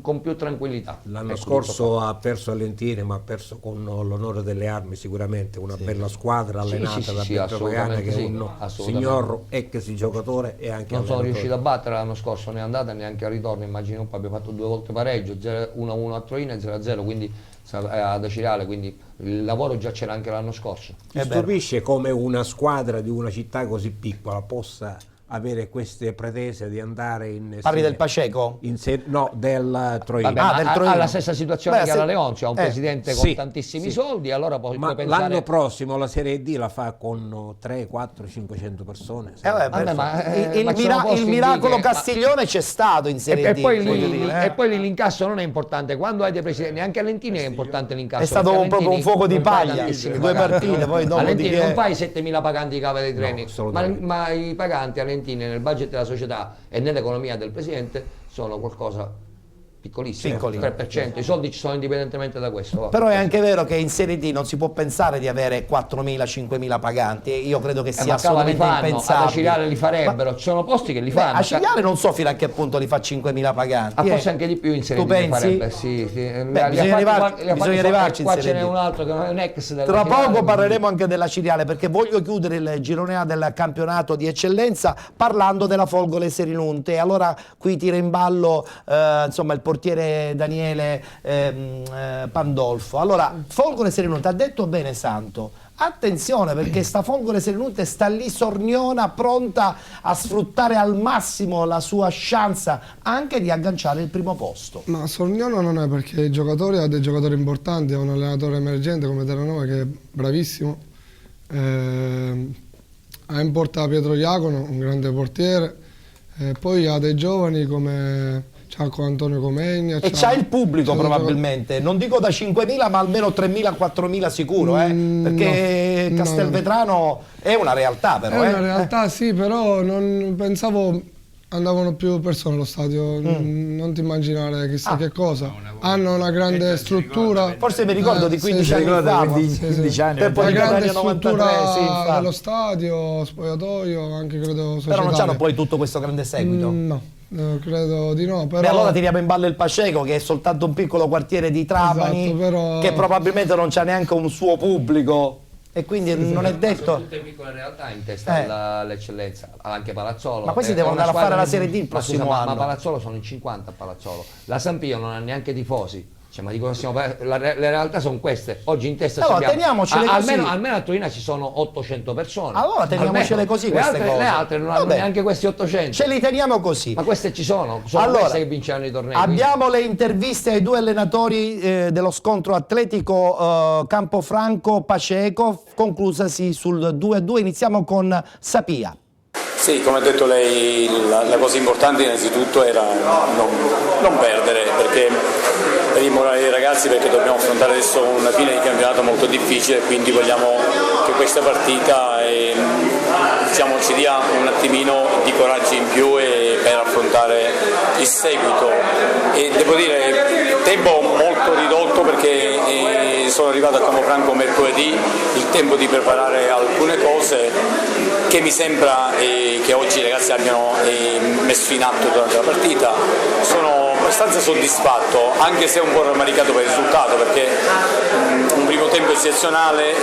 con più tranquillità. L'anno Ecco, scorso ha perso a Lentini, ma ha perso con l'onore delle armi sicuramente, una bella squadra Sì, allenata sì, da sì, Pietro Pagani, che è assolutamente un sì, assolutamente. signor ex giocatore e anche Non sono allenatore. riuscito a battere l'anno scorso, né andata neanche a ritorno, immagino un po', abbiamo fatto 2 volte pareggio, 1-1 a Troina e 0-0, quindi ad Acireale, quindi il lavoro già c'era anche l'anno scorso. Mi stupisce come una squadra di una città così piccola possa avere queste pretese di andare in Parli del Paceco? no, del Troino. Vabbè, Ah, ma del ha Troino. la stessa situazione Beh, che la Leonzio, ha un presidente con sì, tantissimi sì. soldi, allora puoi Ma pensare. l'anno prossimo la Serie D la fa con 3, 4, 500 persone. Vabbè, Vabbè, ma, il, ma ci sono posti il in miracolo B che- Castiglione c'è stato in Serie E D, poi, voglio lì, dire, e poi lì l'incasso non è importante, quando hai dei presidenti, neanche a Lentini è importante l'incasso. È stato perché a proprio un Lentini fuoco di non fai paglia, tantissimi due paganti, partite, no? poi dopo a Lentini di che- non fai 7.000 paganti di cava dei treni, ma, assolutamente. ma i paganti a Lentini nel budget della società e nell'economia del presidente sono qualcosa piccolissimo, Piccoli. 3%, i soldi ci sono indipendentemente da questo. va. Però è anche vero che in Serie D non si può pensare di avere 4.000-5.000 paganti, e io credo che sia ma cava li assolutamente fanno, ad impensabile. Acireale li farebbero, ci sono posti che li Beh, fanno. a Cigliare non so fino a che punto li fa 5.000 paganti. Forse anche di più in Serie Tu D ne pensi? farebbe, sì, sì. bisogna arrivarci in Qua Serie ce n'è D. un altro che è un ex della Tra Cireale, poco parleremo anche della Ciriale, perché voglio chiudere il girone A del campionato di eccellenza parlando della Folgore Selinunte. Allora qui tira in ballo insomma il portiere Daniele Pandolfo. Allora, Folgore Selinunte, ha detto bene Santo, attenzione perché sta Folgore Selinunte sta lì sorniona, pronta a sfruttare al massimo la sua chance anche di agganciare il primo posto. Ma Sorniano non è, perché i giocatori ha dei giocatori importanti, ha un allenatore emergente come Terranova che è bravissimo, ha in porta Pietro Iacono, un grande portiere, Poi ha dei giovani come Ciacco Antonio Comegna. E c'ha il pubblico c'ha probabilmente, non dico da 5.000 ma almeno 3.000-4.000 sicuro, perché no, Castelvetrano è una realtà però. È una realtà sì, però non pensavo andavano più persone allo stadio, non ti immaginare chissà che cosa. Hanno una grande struttura. Forse mi ricordo di 15 anni ricorda, fa. 15 anni. Tempo Una di grande Catania 93, struttura sì, infatti. allo stadio, spogliatoio, anche credo societario. Però non c'hanno poi tutto questo grande seguito. No, credo di no. Però... Beh, allora tiriamo in ballo il Paceco, che è soltanto un piccolo quartiere di Trapani, Esatto, però... che probabilmente non c'ha neanche un suo pubblico. E quindi non è detto. Sono tutte piccole realtà in testa all'eccellenza, anche Palazzolo. Ma questi devono andare a fare la Serie D il prossimo anno. Ma Palazzolo sono in 50 a Palazzolo. La Sampio non ha neanche tifosi. Cioè, ma di cosa stiamo parlando? Le realtà sono queste. Oggi in testa Allora, abbiamo, teniamocele così. almeno a Torino ci sono 800 persone. Allora teniamocele così queste cose. Le altre non hanno neanche questi 800. Ce li teniamo così. Ma queste ci sono Allora, queste che vinceranno i tornei. Abbiamo le interviste ai due allenatori dello scontro atletico Campofranco-Paceco, conclusasi sul 2-2. Iniziamo con Sapia. Sì, come ha detto lei, la cosa importante innanzitutto era non perdere, perché per il morale dei ragazzi, perché dobbiamo affrontare adesso una fine di campionato molto difficile, quindi vogliamo che questa partita ci dia un attimino di coraggio in più per affrontare il seguito. E devo dire, tempo molto ridotto perché sono arrivato a Campofranco mercoledì, il tempo di preparare alcune cose che mi sembra che oggi i ragazzi abbiano messo in atto durante la partita. Sono abbastanza soddisfatto, anche se un po' rammaricato per il risultato, perché un primo tempo eccezionale,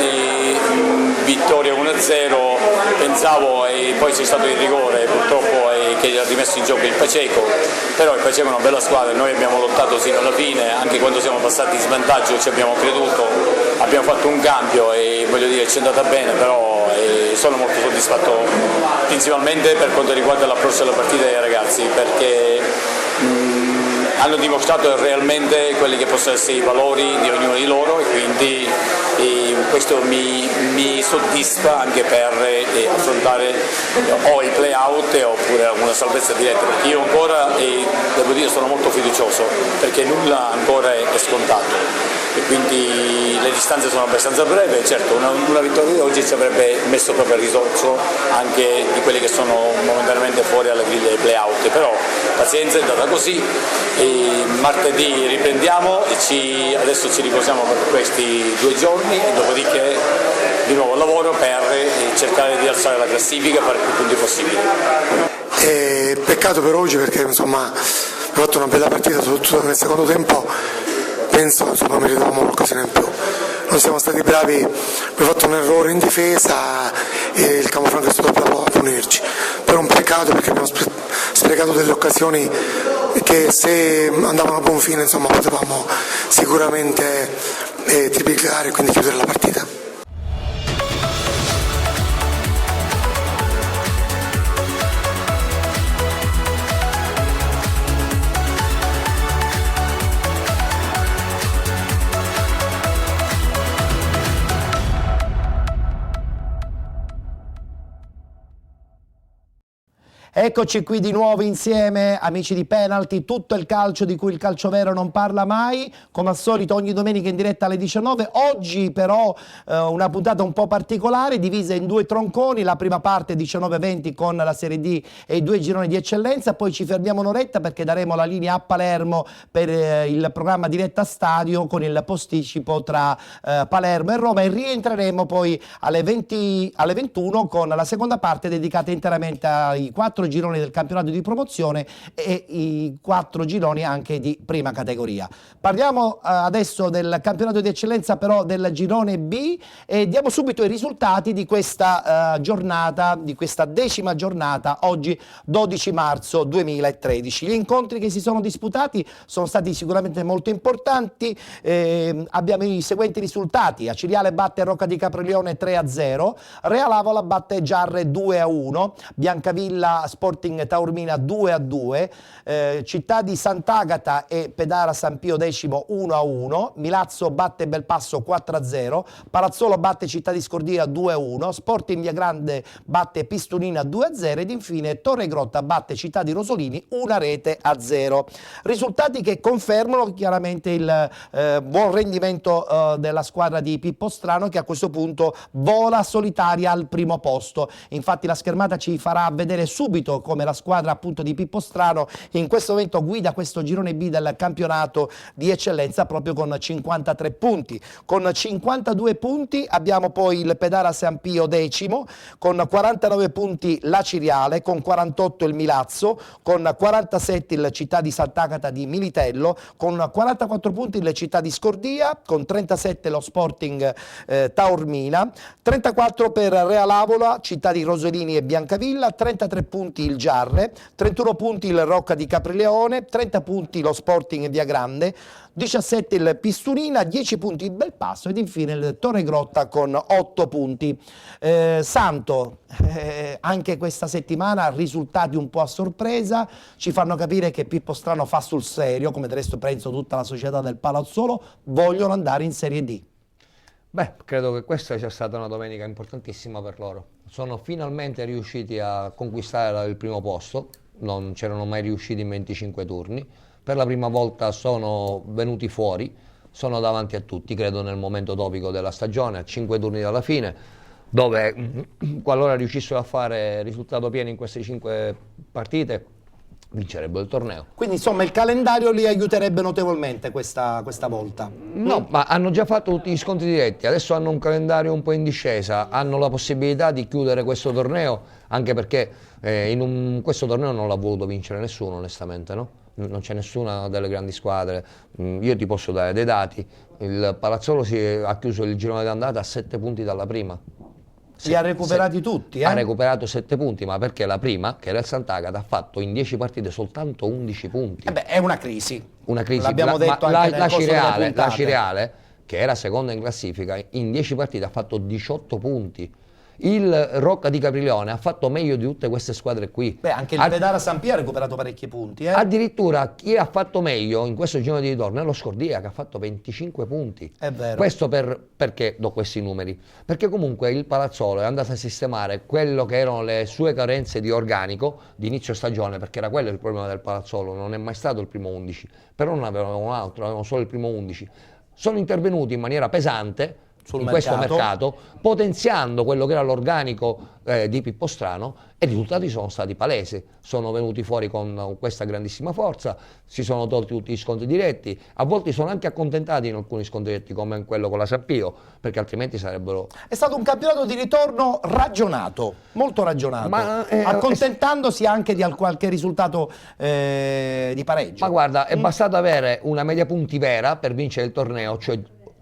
vittoria 1-0, pensavo, e poi c'è stato il rigore purtroppo che ha rimesso in gioco il Paceco, però il Paceco è una bella squadra, noi abbiamo lottato sino alla fine, anche quando siamo passati in svantaggio ci abbiamo creduto, abbiamo fatto un cambio e voglio dire ci è andata bene, però sono molto soddisfatto principalmente per quanto riguarda l'approccio alla partita dei ragazzi, perché hanno dimostrato realmente quelli che possono essere i valori di ognuno di loro e quindi questo mi soddisfa anche per affrontare o i play-out oppure una salvezza diretta, perché io ancora, devo dire, sono molto fiducioso, perché nulla ancora è scontato. E quindi le distanze sono abbastanza brevi, certo una vittoria di oggi ci avrebbe messo proprio a risorso anche di quelli che sono momentaneamente fuori alla griglia dei play-out, però pazienza, è andata così, e martedì riprendiamo e adesso ci riposiamo per questi 2 giorni e dopodiché di nuovo lavoro per cercare di alzare la classifica e fare più punti possibili. Peccato per oggi perché insomma abbiamo fatto una bella partita, soprattutto nel secondo tempo. Penso meritavamo l'occasione in più, non siamo stati bravi, abbiamo fatto un errore in difesa e il Campofranco è stato bravo a punirci, però è un peccato perché abbiamo sprecato delle occasioni che se andavano a buon fine insomma potevamo sicuramente triplicare e quindi chiudere la partita. Eccoci qui di nuovo insieme, amici di Penalty, tutto il calcio di cui il calcio vero non parla mai, come al solito ogni domenica in diretta alle 19. Oggi però una puntata un po' particolare, divisa in 2 tronconi, la prima parte 19-20 con la Serie D e i 2 gironi di eccellenza, poi ci fermiamo un'oretta perché daremo la linea a Palermo per il programma Diretta Stadio con il posticipo tra Palermo e Roma, e rientreremo poi alle 21 con la seconda parte dedicata interamente ai 4 gironi del campionato di promozione e i 4 gironi anche di prima categoria. Parliamo adesso del campionato di eccellenza, però del girone B, e diamo subito i risultati di questa giornata, di questa 10ª giornata, oggi 12 marzo 2013. Gli incontri che si sono disputati sono stati sicuramente molto importanti, abbiamo i seguenti risultati: Aciriale batte Rocca di Capriglione 3-0, Real Avola batte Giarre 2-1, Biancavilla Sporting Taormina 2-2, Città di Sant'Agata e Pedara San Pio X 1-1, Milazzo batte Belpasso 4-0, Palazzolo batte Città di Scordina 2-1, Sporting Viagrande batte Pistonina 2-0 ed infine Torregrotta batte Città di Rosolini 1-0. Risultati che confermano chiaramente il buon rendimento della squadra di Pippo Strano, che a questo punto vola solitaria al primo posto. Infatti la schermata ci farà vedere subito come la squadra appunto di Pippo Strano in questo momento guida questo girone B del campionato di eccellenza proprio con 53 punti. Con 52 punti abbiamo poi il Pedara San Pio X, con 49 punti la Ciriale, con 48 il Milazzo, con 47 il Città di Sant'Agata di Militello, con 44 punti il Città di Scordia, con 37 lo Sporting Taormina, 34 per Real Avola, Città di Rosolini e Biancavilla, 33 punti il Giarre, 31 punti il Rocca di Caprileone, 30 punti lo Sporting Viagrande, 17 il Pistunina, 10 punti il Belpasso ed infine il Torregrotta con 8 punti. Santo, anche questa settimana risultati un po' a sorpresa, ci fanno capire che Pippo Strano fa sul serio, come del resto penso tutta la società del Palazzolo, vogliono andare in Serie D. Beh, credo che questa sia stata una domenica importantissima per loro. Sono finalmente riusciti a conquistare il primo posto, non c'erano mai riusciti in 25 turni. Per la prima volta sono venuti fuori, sono davanti a tutti, credo nel momento topico della stagione, a 5 turni dalla fine, dove qualora riuscissero a fare risultato pieno in queste 5 partite, vincerebbero il torneo. Quindi insomma il calendario li aiuterebbe notevolmente questa volta. No, ma hanno già fatto tutti gli scontri diretti, adesso hanno un calendario un po' in discesa, hanno la possibilità di chiudere questo torneo, anche perché questo torneo non l'ha voluto vincere nessuno onestamente, no? Non c'è nessuna delle grandi squadre. Io ti posso dare dei dati, il Palazzolo ha chiuso il girone d'andata a 7 punti dalla prima. Li ha recuperati tutti, Ha recuperato 7 punti, ma perché la prima, che era il Sant'Agata, ha fatto in 10 partite soltanto 11 punti. Beh, è una crisi. Una crisi. L'abbiamo detto anche nel corso delle puntate. La Cireale, che era seconda in classifica, in 10 partite ha fatto 18 punti. Il Rocca di Caprileone ha fatto meglio di tutte queste squadre qui. Beh, anche il Pedara San Pio ha recuperato parecchi punti. Addirittura chi ha fatto meglio in questo girone di ritorno è lo Scordia, che ha fatto 25 punti. È vero. Questo perché do questi numeri? Perché comunque il Palazzolo è andato a sistemare quello che erano le sue carenze di organico di inizio stagione, perché era quello il problema del Palazzolo, non è mai stato il primo 11, però non avevano un altro, avevano solo il primo 11. Sono intervenuti in maniera pesante in questo mercato, potenziando quello che era l'organico di Pippo Strano, e i risultati sono stati palesi, sono venuti fuori con questa grandissima forza, si sono tolti tutti gli scontri diretti, a volte sono anche accontentati in alcuni scontri diretti come quello con la San Pio, perché altrimenti sarebbero... È stato un campionato di ritorno ragionato, molto ragionato, accontentandosi anche di qualche risultato di pareggio. Ma guarda, è bastato avere una media punti vera per vincere il torneo, cioè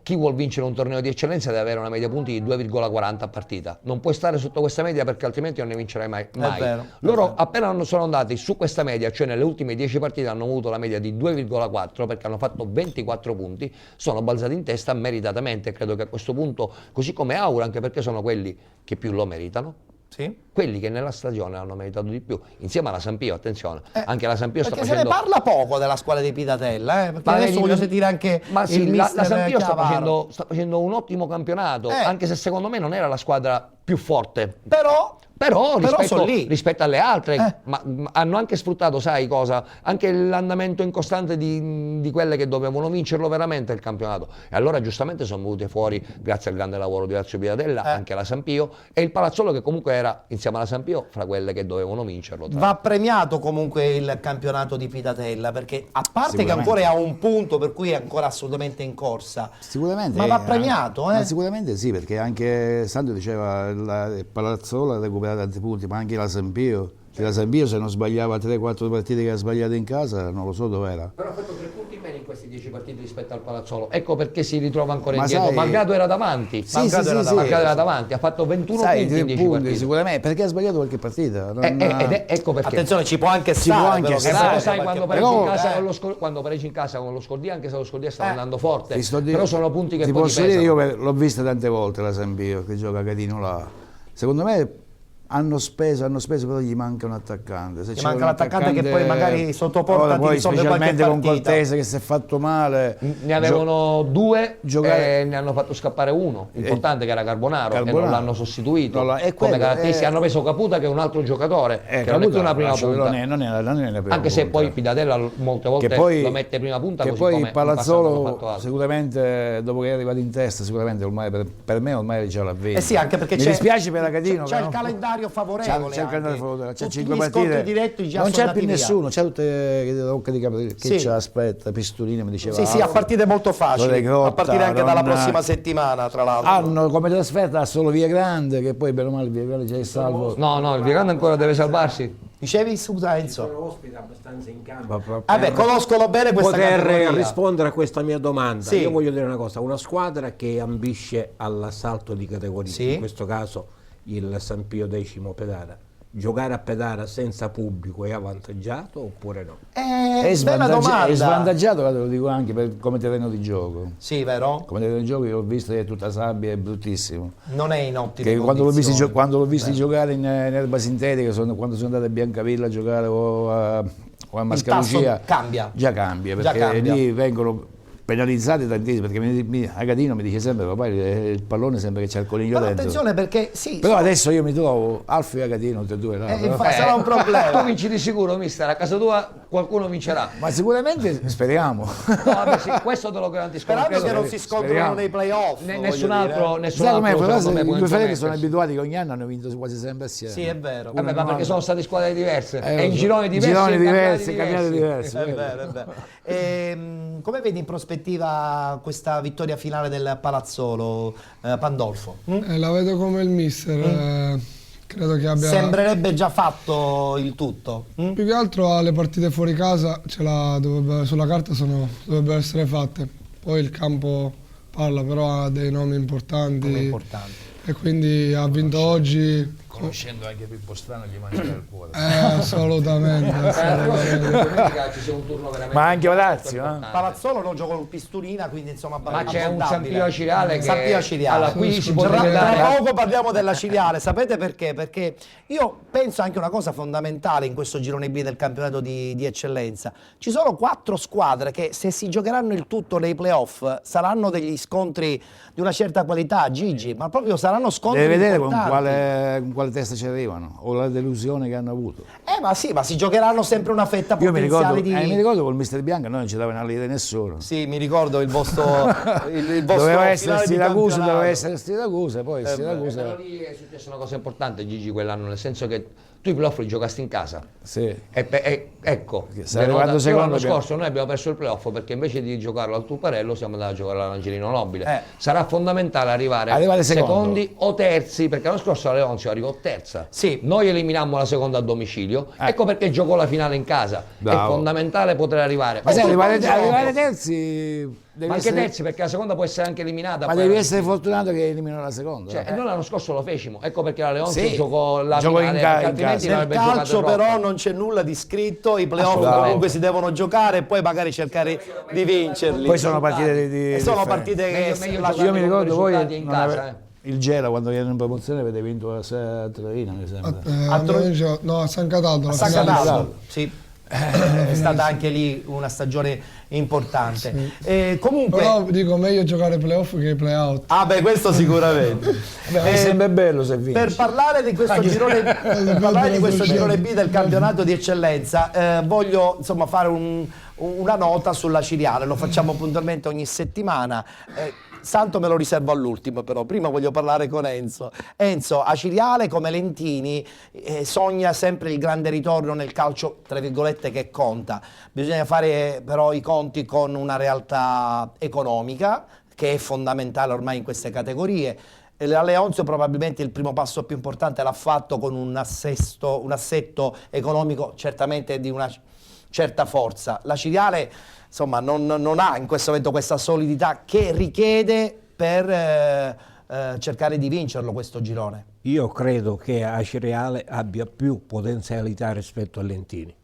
chi vuol vincere un torneo di eccellenza deve avere una media punti di 2,40 a partita. Non puoi stare sotto questa media perché altrimenti non ne vincerai mai. Vero, loro appena sono andati su questa media, cioè nelle ultime 10 partite hanno avuto la media di 2,4 perché hanno fatto 24 punti, sono balzati in testa meritatamente. Credo che a questo punto, così come Aura, anche perché sono quelli che più lo meritano, sì, quelli che nella stagione hanno meritato di più, insieme alla San Pio, attenzione, anche la San Pio sta perché facendo... se ne parla poco della squadra di Pitatella, perché adesso voglio sentire anche sì, il la mister San Pio Chiavaro. sta facendo un ottimo campionato, anche se secondo me non era la squadra più forte. Però rispetto alle altre, ma hanno anche sfruttato, sai cosa? Anche l'andamento incostante di quelle che dovevano vincerlo veramente il campionato. E allora giustamente sono venute fuori, grazie al grande lavoro di Lazio Piatella, anche la San Pio e il Palazzolo, che comunque era insieme alla San Pio fra quelle che dovevano vincerlo. Va premiato comunque il campionato di Pitatella, perché a parte che ancora ha un punto per cui è ancora assolutamente in corsa, sicuramente, ma va premiato. Ma sicuramente sì, perché anche Santo diceva il Palazzolo ha recuperato tanti punti, ma anche la San Pio. La San Pio, se non sbagliava 3-4 partite che ha sbagliato in casa, non lo so dov'era. Però ha fatto 3 punti in meno in questi 10 partite rispetto al Palazzolo. Ecco perché si ritrova ancora indietro. Malgrado era davanti. Malgrado era davanti, ha fatto 21 punti in 10 partite. Sicuramente, perché ha sbagliato qualche partita. Ecco perché. Attenzione, ci può anche stare. Sai, quando pareggi in casa con lo Scordia, anche se lo Scordia sta andando forte, però sono punti che poi ti pesano. Io l'ho vista tante volte la San Pio, che gioca a Catino là. Secondo me hanno speso, però gli manca un attaccante. Se Gli c'è manca un l'attaccante che poi magari sotto porta ora ti poi risolve qualche specialmente con partita. Cortese che si è fatto male. Ne avevano due giocare- e ne hanno fatto scappare uno, importante che era Carbonaro, e non l'hanno sostituito. No, è come quello, caratteristiche hanno preso Caputa che è un altro giocatore, che non è più una prima punta. non è la prima Anche se punta. poi Pidatella molte volte Che poi- lo mette prima punta, che così poi come in passato hanno Palazzolo fatto altro. sicuramente dopo che è arrivato in testa, sicuramente ormai per me ormai già l'ha vinto. Sì, anche perché mi dispiace per Acadino. c'è che il calendario favorevole. C'è il calendario anche. favorevole, c'è Tutti 5 gli partite. scontri diretti già Non sono c'è più andati via. nessuno, c'è tutte Rocca di Capri che Sì. ci aspetta, Pistolini mi diceva. Sì, sì, a partite molto facili, Grotta, a partire anche dalla non- prossima settimana, tra l'altro. Hanno come trasferta solo Via Grande, che poi bene o male Via Grande già è salvo. No, il Vigano ancora deve salvarsi. Dicevi, scusa Enzo? Sono ospite abbastanza in campo. Vabbè, conoscono bene questa Poter categoria. rispondere a questa mia domanda, Sì. io voglio dire una cosa: una squadra che ambisce all'assalto di categoria, Sì. in questo caso il San Pio X Pedara, giocare a Pedara senza pubblico è avvantaggiato oppure no? È Bella domanda. è svantaggiato, guarda, lo dico anche come terreno di gioco. Sì, vero? Come terreno di gioco io l'ho visto che è tutta sabbia, è bruttissimo. Non è in ottime Che quando l'ho visto, condizioni. quando l'ho visto giocare in erba sintetica, quando sono andato a Biancavilla a giocare o a Mascalucia, tasso cambia. già cambia, Già perché cambia. lì vengono penalizzati tantissimo, perché Agadino mi dice sempre, papà, il pallone sembra che c'è il coniglio Però dentro. attenzione perché sì, Però adesso io mi trovo Alfio e Agadino tutti e due là, però. infatti sarà un Tu problema. vinci di sicuro, mister, a casa tua qualcuno vincerà. Ma sicuramente speriamo. No, vabbè, sì, questo te lo garantisco. Sperando credo che non che- si scontrino speriamo. nei playoff. nessun voglio altro, dire. nessun Sai com'è? altro Però secondo me può i due fratelli sono intromettersi. abituati che ogni anno hanno vinto quasi sempre assieme. Sì, è vero. Vabbè, ma perché sono state squadre diverse lo e in so. gironi diversi, Gironi e diversi, campionati campionati diversi. diversi. È vero, è vero. Come vedi in prospettiva questa vittoria finale del Palazzolo, Pandolfo? La vedo come il mister, credo che abbia... Sembrerebbe già fatto il tutto. Più che altro alle partite fuori casa sulla carta dovrebbero essere fatte, poi il campo parla, però ha dei nomi importanti, Come importante. e quindi ha vinto oggi. Conoscendo anche Pippo Strano gli mangia il cuore. Assolutamente, assolutamente. Domenica ci sia un turno veramente Ma anche importante. Orazio, Palazzolo non gioca con Pistolina, quindi insomma Ma c'è un abbordabile. San Pio Aciriale che San Pio Aciriale. alla qui si può Tra dare. poco parliamo della Ciriale, sapete perché? Perché io penso anche una cosa fondamentale in questo girone B del campionato di eccellenza. Ci sono 4 squadre che se si giocheranno il tutto nei playoff saranno degli scontri di una certa qualità, Gigi, ma proprio saranno scontri Deve vedere con importanti. quale testa ci arrivano o la delusione che hanno avuto. Ma sì, ma si giocheranno sempre una fetta Io mi potenziale ricordo, di... mi ricordo col mister Bianca noi non ci dava una lire nessuno. Sì, mi ricordo il vostro il vostro Doveva essere finale di Siracusa, campionato. doveva essere Siracusa, poi Però Siracusa. lì è successa una cosa importante, Gigi, quell'anno, nel senso che tu i playoff li giocasti in casa. Sì. Ecco, Sei arrivato l'anno secondo, scorso noi abbiamo perso il playoff perché invece di giocarlo al Tuparello siamo andati a giocare all'Angelino Nobile. Sarà fondamentale arrivare secondi o terzi, perché l'anno scorso la Leonzio arrivò terza. Sì. Noi eliminammo la seconda a domicilio, ecco perché giocò la finale in casa. Bravo. È fondamentale poter arrivare. Ma sai, tutto il arrivare gioco. terzi devi Ma anche essere, terzi, perché la seconda può essere anche eliminata. ma poi devi alla essere fine. fortunato che eliminano la seconda. Cioè, e noi l'anno scorso lo fecimo, ecco perché la Leonzio Sì, giocò la giocò finale, in perché in altrimenti casa. non Nel avrebbe calcio giocato in però Rocca. non c'è nulla di scritto, i playoff Assolutamente. comunque si devono giocare e poi magari cercare di vincerli. Poi sono partite di E sono differenti. partite che Meglio la- giocare Io mi ricordo voi risultati in non casa, ave- il Gela quando viene in promozione avete vinto a Torino, mi sembra. No, a San Cataldo, la San finale. Cataldo, sì. È stata anche lì una stagione importante. Comunque, Però dico meglio giocare playoff che play-out. ah beh, questo sicuramente. È sempre bello se vinci. Per parlare di questo girone, per parlare di questo girone B del campionato di eccellenza, voglio insomma fare una nota sulla Ciriale, lo facciamo puntualmente ogni settimana. Santo me lo riservo all'ultimo, però prima voglio parlare con Enzo. Enzo, a Ciriale come Lentini sogna sempre il grande ritorno nel calcio, tra virgolette, che conta. Bisogna fare però i conti con una realtà economica che è fondamentale ormai in queste categorie. La Leonzio probabilmente il primo passo più importante l'ha fatto con un assetto economico certamente di una certa forza. La Ciriale insomma non ha in questo momento questa solidità che richiede per cercare di vincerlo questo girone. Io credo che Aciriale abbia più potenzialità rispetto a Lentini.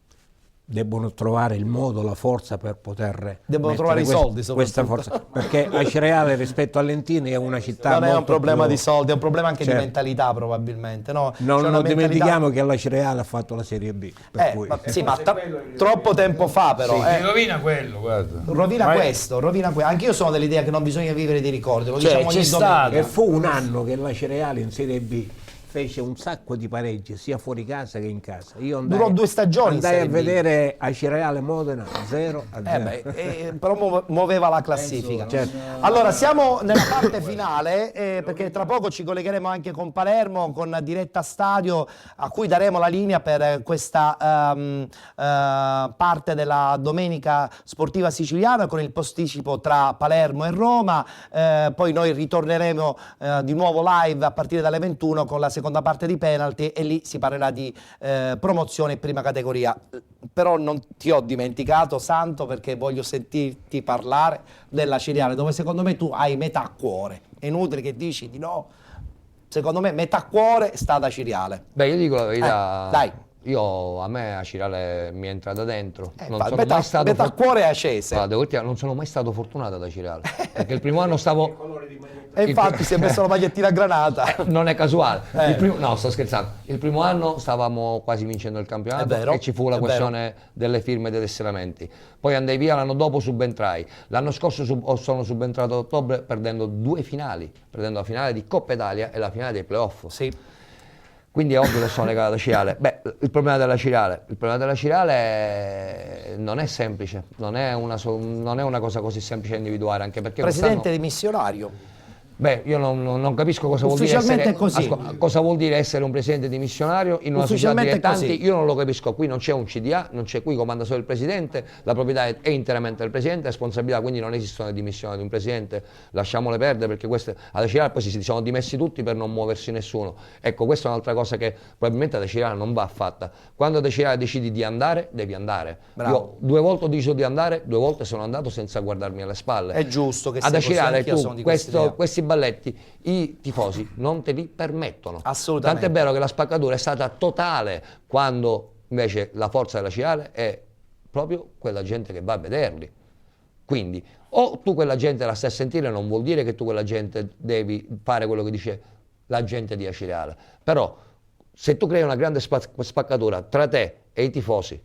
debbono trovare il modo, la forza per poter Devono mettere trovare i soldi, questa soprattutto. forza, perché Acireale rispetto a Lentini è una città Non è un molto problema più- di soldi, è un problema anche di Certo. mentalità probabilmente. No? Non, C'è una non mentalità- dimentichiamo che l'Acireale ha fatto la Serie B, per cui sì, ma troppo tempo fa però. Ti rovina quello, guarda. Rovina Ma- questo, rovina questo. Anch'io sono dell'idea che non bisogna vivere di ricordi, lo Cioè, diciamo ogni c'è domenica. stato. e fu un anno che l'Acireale in Serie B fece un sacco di pareggi sia fuori casa che in casa. Io Durò 2 stagioni in andai a Serie B. vedere Acireale Modena 0-0. Però muoveva la classifica. Certo. Allora, siamo nella parte finale perché tra poco ci collegheremo anche con Palermo, con Diretta Stadio, a cui daremo la linea per questa parte della domenica sportiva siciliana con il posticipo tra Palermo e Roma. Poi noi ritorneremo di nuovo live a partire dalle 21 con la seconda parte di penalty e lì si parlerà di promozione in prima categoria. Però non ti ho dimenticato, Santo, perché voglio sentirti parlare della Ciriale, dove secondo me tu hai metà cuore. È inutile che dici di no. Secondo me metà cuore sta da Ciriale. Beh, io dico la verità. Dai. A me Acireale mi è entrata dentro. Non Infatti, sono mai stato metà cuore è Acese. Guarda, devo dirti, non sono mai stato fortunato ad Acireale. Perché il primo anno stavo. E infatti si è messo la magliettina a granata. Non è casuale. No, sto scherzando. Il primo anno stavamo quasi vincendo il campionato È vero, e ci fu la è questione delle firme e dei tesseramenti. Poi andai via, l'anno dopo subentrai. L'anno scorso sono subentrato a ottobre perdendo 2 finali, perdendo la finale di Coppa Italia e la finale dei playoff. Sì. Quindi è ovvio che sono legato alla Ciriale. Beh, il problema della Ciriale non è semplice, non è una cosa così semplice da individuare, anche perché Presidente dimissionario. beh, io non capisco cosa vuol dire Ufficialmente essere, è così. cosa vuol dire essere un presidente dimissionario in una società Ufficialmente è dilettanti. così. Io non lo capisco, qui non c'è un CDA, non c'è, qui comanda solo il presidente, la proprietà è interamente del presidente, responsabilità, quindi non esistono le dimissioni di un presidente, lasciamole perdere perché queste alla Ciriale poi si sono dimessi tutti per non muoversi nessuno. Ecco, questa è un'altra cosa che probabilmente ad Ciriale non va fatta. Quando ad Ciriale decidi di andare, devi andare. Bravo. Io 2 volte ho deciso di andare, 2 volte sono andato senza guardarmi alle spalle. È giusto che ad sia così, Ciriale anch'io sono tu di quest'idea. questi balletti i tifosi non te li permettono. Assolutamente. Tant'è vero che la spaccatura è stata totale quando invece la forza della Ciriale è proprio quella gente che va a vederli. Quindi o tu quella gente la stai a sentire, non vuol dire che tu quella gente devi fare quello che dice la gente di Acireale. Però se tu crei una grande spaccatura tra te e i tifosi,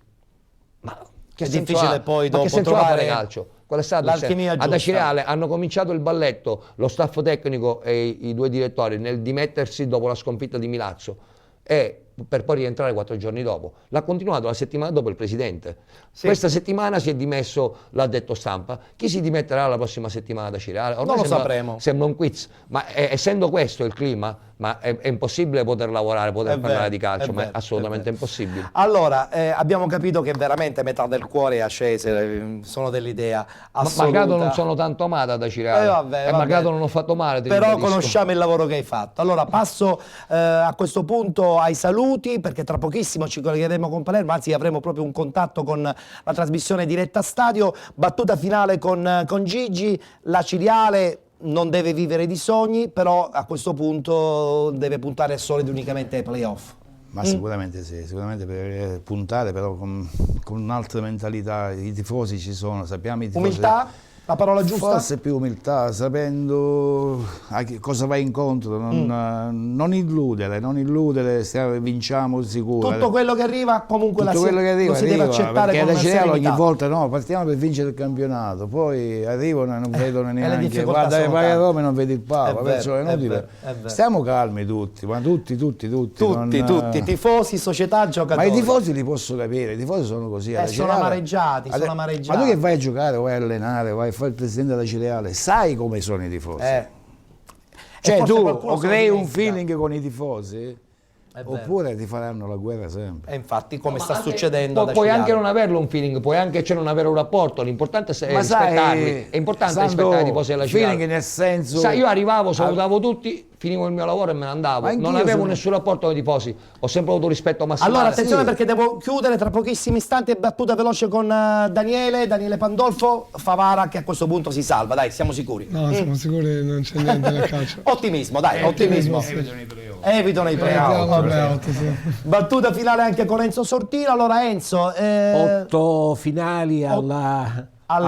ma che È senso difficile ha? poi Ma dopo che senso ha fare trovare calcio? Qual è stato l'alchimia ad giusta. Acireale hanno cominciato il balletto, lo staff tecnico e i 2 direttori nel dimettersi dopo la sconfitta di Milazzo e per poi rientrare 4 giorni dopo. L'ha continuato la settimana dopo il presidente. Sì. Questa settimana si è dimesso l'addetto stampa. Chi si dimetterà la prossima settimana da Acireale? Ormai Non lo sembra, sapremo. sembra un quiz, ma essendo questo il clima, ma è impossibile poter lavorare, poter È parlare vero, di calcio, è ma è vero, assolutamente è vero. impossibile. Allora, abbiamo capito che veramente metà del cuore è Acese, sono dell'idea Ma assoluta. malgrado non sono tanto amata da Acireale vabbè. malgrado non ho fatto male, ti Però ribadisco. conosciamo il lavoro che hai fatto. Allora passo a questo punto ai saluti, perché tra pochissimo ci collegheremo con Palermo, anzi avremo proprio un contatto con la trasmissione Diretta Stadio. Battuta finale con Gigi. La Ciriale non deve vivere di sogni, però a questo punto deve puntare solo ed unicamente ai playoff. Ma sicuramente sì, sicuramente per puntare però con un'altra mentalità, i tifosi ci sono, sappiamo i tifosi. Umiltà? La parola giusta? Forse più umiltà, sapendo a cosa vai incontro, non illudere, vinciamo sicuro. Tutto quello che arriva comunque Tutto quello che arriva, lo si deve accettare perché con da Acireale ogni serenità. volta no, partiamo per vincere il campionato, poi arrivano e non vedono le neanche, difficoltà guarda, sono vai a tante. Roma e non vedi il Papa, È vero, perciò è inutile. è vero. Stiamo calmi tutti, ma tutti. Tutti, tifosi, società, Ma giocatori. i tifosi li posso capire, i tifosi sono così. alla sono Acireale. amareggiati, sono amareggiati. Ma tu che vai a giocare, vai a allenare, vai a fare il presidente della Cireale, sai come sono i tifosi. E Cioè forse tu qualcuno o se lo crei un dimentica. feeling con i tifosi, vero. oppure ti faranno la guerra sempre. E infatti, come Ma sta anche- succedendo ad puoi Acireale. anche non averlo un feeling, puoi anche non avere un rapporto, l'importante è Ma rispettarli, sai, è importante Sandro, rispettare i tifosi della Cireale. feeling nel senso... Sai, io arrivavo, salutavo tutti, finivo il mio lavoro e me ne andavo, Ma anch'io non avevo sono- nessun rapporto con i tifosi, ho sempre avuto rispetto massimale. Allora, attenzione Sì. perché devo chiudere tra pochissimi istanti. Battuta veloce con Daniele Pandolfo. Favara che a questo punto si salva, dai, siamo sicuri. No, siamo sicuri che non c'è niente nel calcio. Ottimismo, dai, ottimismo. Ottimismo, sì. Evitano i playout. playout, sì. Battuta finale anche con Enzo Sortino. Allora Enzo, 8 finali al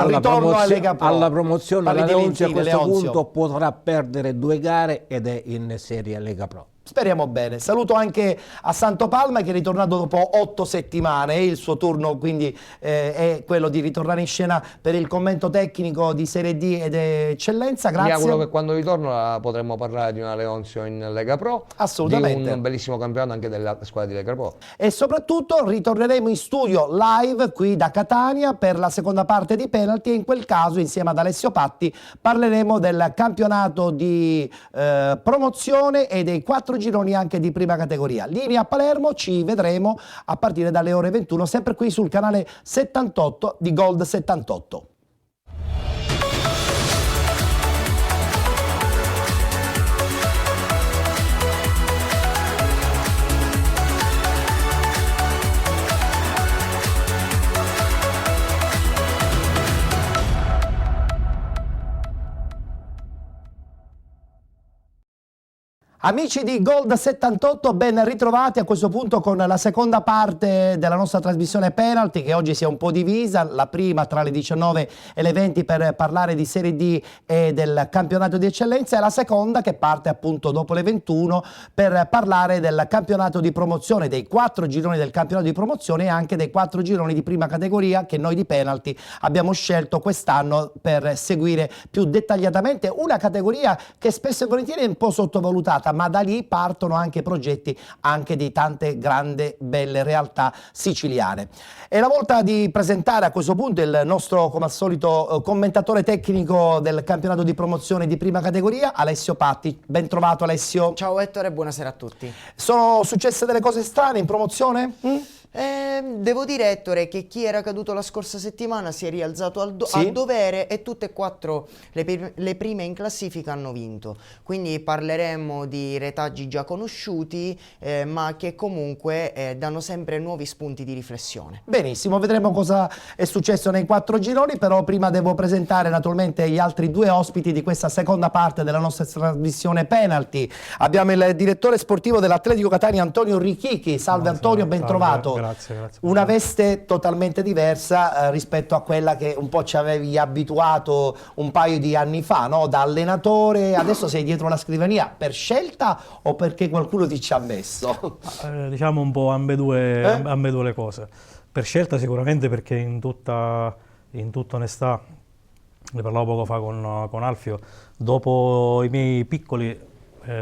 ritorno a Lega Pro. alla promozione. Parli La di Leonzio a Lentini, questo Leonzio. punto potrà perdere 2 gare ed è in serie Lega Pro. Speriamo bene. Saluto anche a Santopalma che è ritornato dopo 8 settimane. Il suo turno quindi è quello di ritornare in scena per il commento tecnico di Serie D ed Eccellenza. Mi Grazie. auguro che quando ritorno potremmo parlare di una Leonzio in Lega Pro, Assolutamente. di un bellissimo campionato anche della squadra di Lega Pro. E soprattutto ritorneremo in studio live qui da Catania per la seconda parte di penalty e in quel caso insieme ad Alessio Patti parleremo del campionato di promozione e dei 4 gironi anche di prima categoria. Linea a Palermo, ci vedremo a partire dalle ore 21 sempre qui sul canale 78 di Gold 78. Amici di Gold 78, ben ritrovati a questo punto con la seconda parte della nostra trasmissione penalty che oggi si è un po' divisa, la prima tra le 19 e le 20 per parlare di Serie D e del campionato di eccellenza e la seconda che parte appunto dopo le 21 per parlare del campionato di promozione, dei 4 gironi del campionato di promozione e anche dei 4 gironi di prima categoria che noi di penalty abbiamo scelto quest'anno per seguire più dettagliatamente una categoria che spesso e volentieri è un po' sottovalutata, ma da lì partono anche progetti anche di tante grandi belle realtà siciliane. È la volta di presentare a questo punto il nostro, come al solito, commentatore tecnico del campionato di promozione di prima categoria, Alessio Patti. Ben trovato Alessio. Ciao Ettore, buonasera a tutti. Sono successe delle cose strane in promozione? Devo dire Ettore che chi era caduto la scorsa settimana si è rialzato al dovere e tutte e 4 le prime in classifica hanno vinto, quindi parleremo di retaggi già conosciuti ma che comunque danno sempre nuovi spunti di riflessione. Benissimo, vedremo cosa è successo nei 4 gironi, però prima devo presentare naturalmente gli altri 2 ospiti di questa seconda parte della nostra trasmissione penalty. Abbiamo il direttore sportivo dell'Atletico Catania Antonio Richichi. Salve Antonio, ben trovato. Grazie. Una veste totalmente diversa rispetto a quella che un po' ci avevi abituato un paio di anni fa, no? Da allenatore, adesso sei dietro la scrivania, per scelta o perché qualcuno ti ci ha messo? Diciamo un po' ambedue le cose. Per scelta sicuramente perché in tutta onestà, ne parlavo poco fa con Alfio, dopo i miei piccoli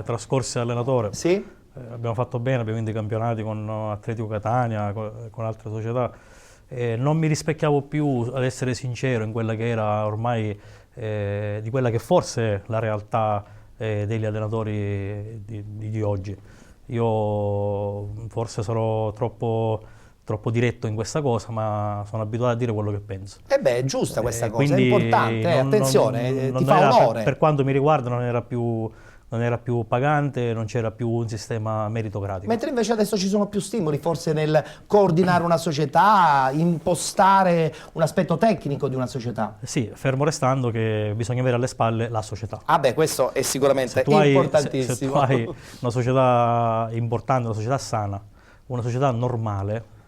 trascorsi da allenatore, Sì? Abbiamo fatto bene, abbiamo vinto i campionati con Atletico Catania, con altre società. Non mi rispecchiavo più, ad essere sincero, in quella che era ormai, di quella che forse è la realtà degli allenatori di oggi. Io forse sarò troppo diretto in questa cosa, ma sono abituato a dire quello che penso. E beh, è giusta questa cosa, è Quindi importante, attenzione, ti fa era, onore. Per quanto mi riguarda non era più pagante, non c'era più un sistema meritocratico. Mentre invece adesso ci sono più stimoli forse nel coordinare una società, impostare un aspetto tecnico di una società. Sì, fermo restando che bisogna avere alle spalle la società. Ah beh, questo è sicuramente Se tu importantissimo. hai una società importante, una società sana, una società normale,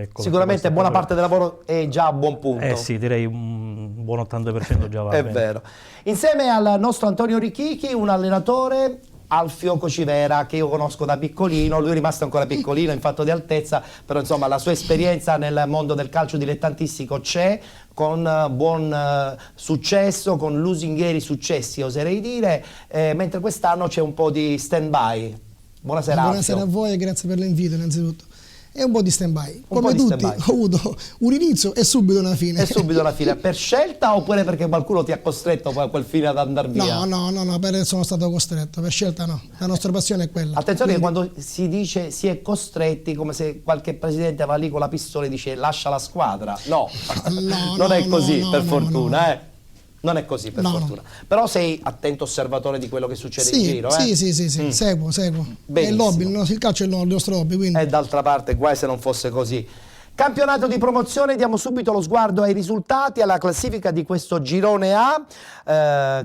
ecco, Sicuramente buona parte del lavoro è già a buon punto. sì, direi un buon 80% già va È bene. vero. Insieme al nostro Antonio Richichi, un allenatore, Alfio Cocivera, che io conosco da piccolino, lui è rimasto ancora piccolino in fatto di altezza, però insomma la sua esperienza nel mondo del calcio dilettantistico c'è, con buon successo, con lusinghieri successi oserei dire, mentre quest'anno c'è un po' di stand-by. Buonasera Alfio. Buonasera a voi e grazie per l'invito innanzitutto. È un po' di stand-by. Come di tutti stand-by. ho avuto un inizio e subito una fine. E subito la fine, per scelta oppure perché qualcuno ti ha costretto poi a quel fine ad andare via? No, sono stato costretto, per scelta no. La nostra passione è quella. Attenzione che Quindi, quando si dice si è costretti, come se qualche presidente va lì con la pistola e dice lascia la squadra. No, non è così per fortuna. Non è così per fortuna. Però sei attento osservatore di quello che succede in giro. Sì, seguo. È il Benissimo. hobby, il calcio è il nostro hobby. Quindi. E d'altra parte, guai se non fosse così. Campionato di promozione, diamo subito lo sguardo ai risultati, alla classifica di questo girone A.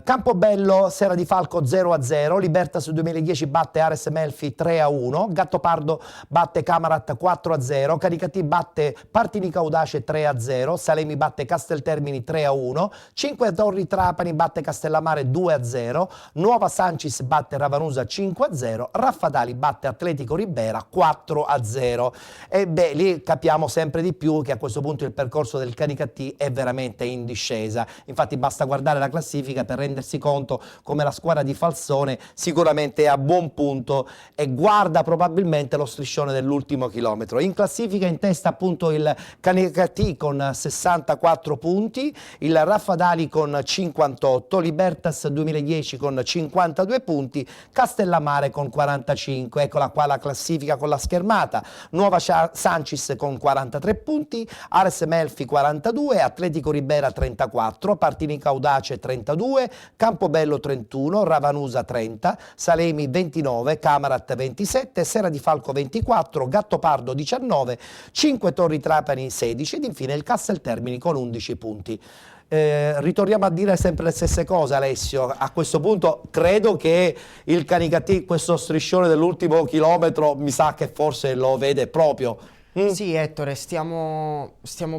Campobello Serra di Falco 0-0, Libertas 2010 batte Ares Melfi 3-1, Gattopardo batte Camarat 4-0, Caricati batte Partinico Audace 3-0, Salemi batte Casteltermini 3-1, Cinque Torri Trapani batte Castellammare 2-0, Nuova Sancis batte Ravanusa 5-0, Raffadali batte Atletico Ribera 4-0. E beh, lì capiamo sempre di più che a questo punto il percorso del Canicattì è veramente in discesa. Infatti basta guardare la classifica per rendersi conto come la squadra di Falsone sicuramente è a buon punto e guarda probabilmente lo striscione dell'ultimo chilometro. In classifica in testa appunto il Canicattì con 64 punti, il Raffadali con 58, Libertas 2010 con 52 punti, Castellammare con 45. Eccola qua la classifica con la schermata. Nuova Sancis con 43 punti, Ares Melfi 42, Atletico Ribera 34, Partinico Audace 32, Campobello 31, Ravanusa 30, Salemi 29, Camarat 27, Serra di Falco 24, Gattopardo 19, Cinque Torri Trapani 16 ed infine il Casteltermini con 11 punti. Ritorniamo a dire sempre le stesse cose, Alessio. A questo punto credo che il Canicattì, questo striscione dell'ultimo chilometro, mi sa che forse lo vede proprio. Sì, Ettore, stiamo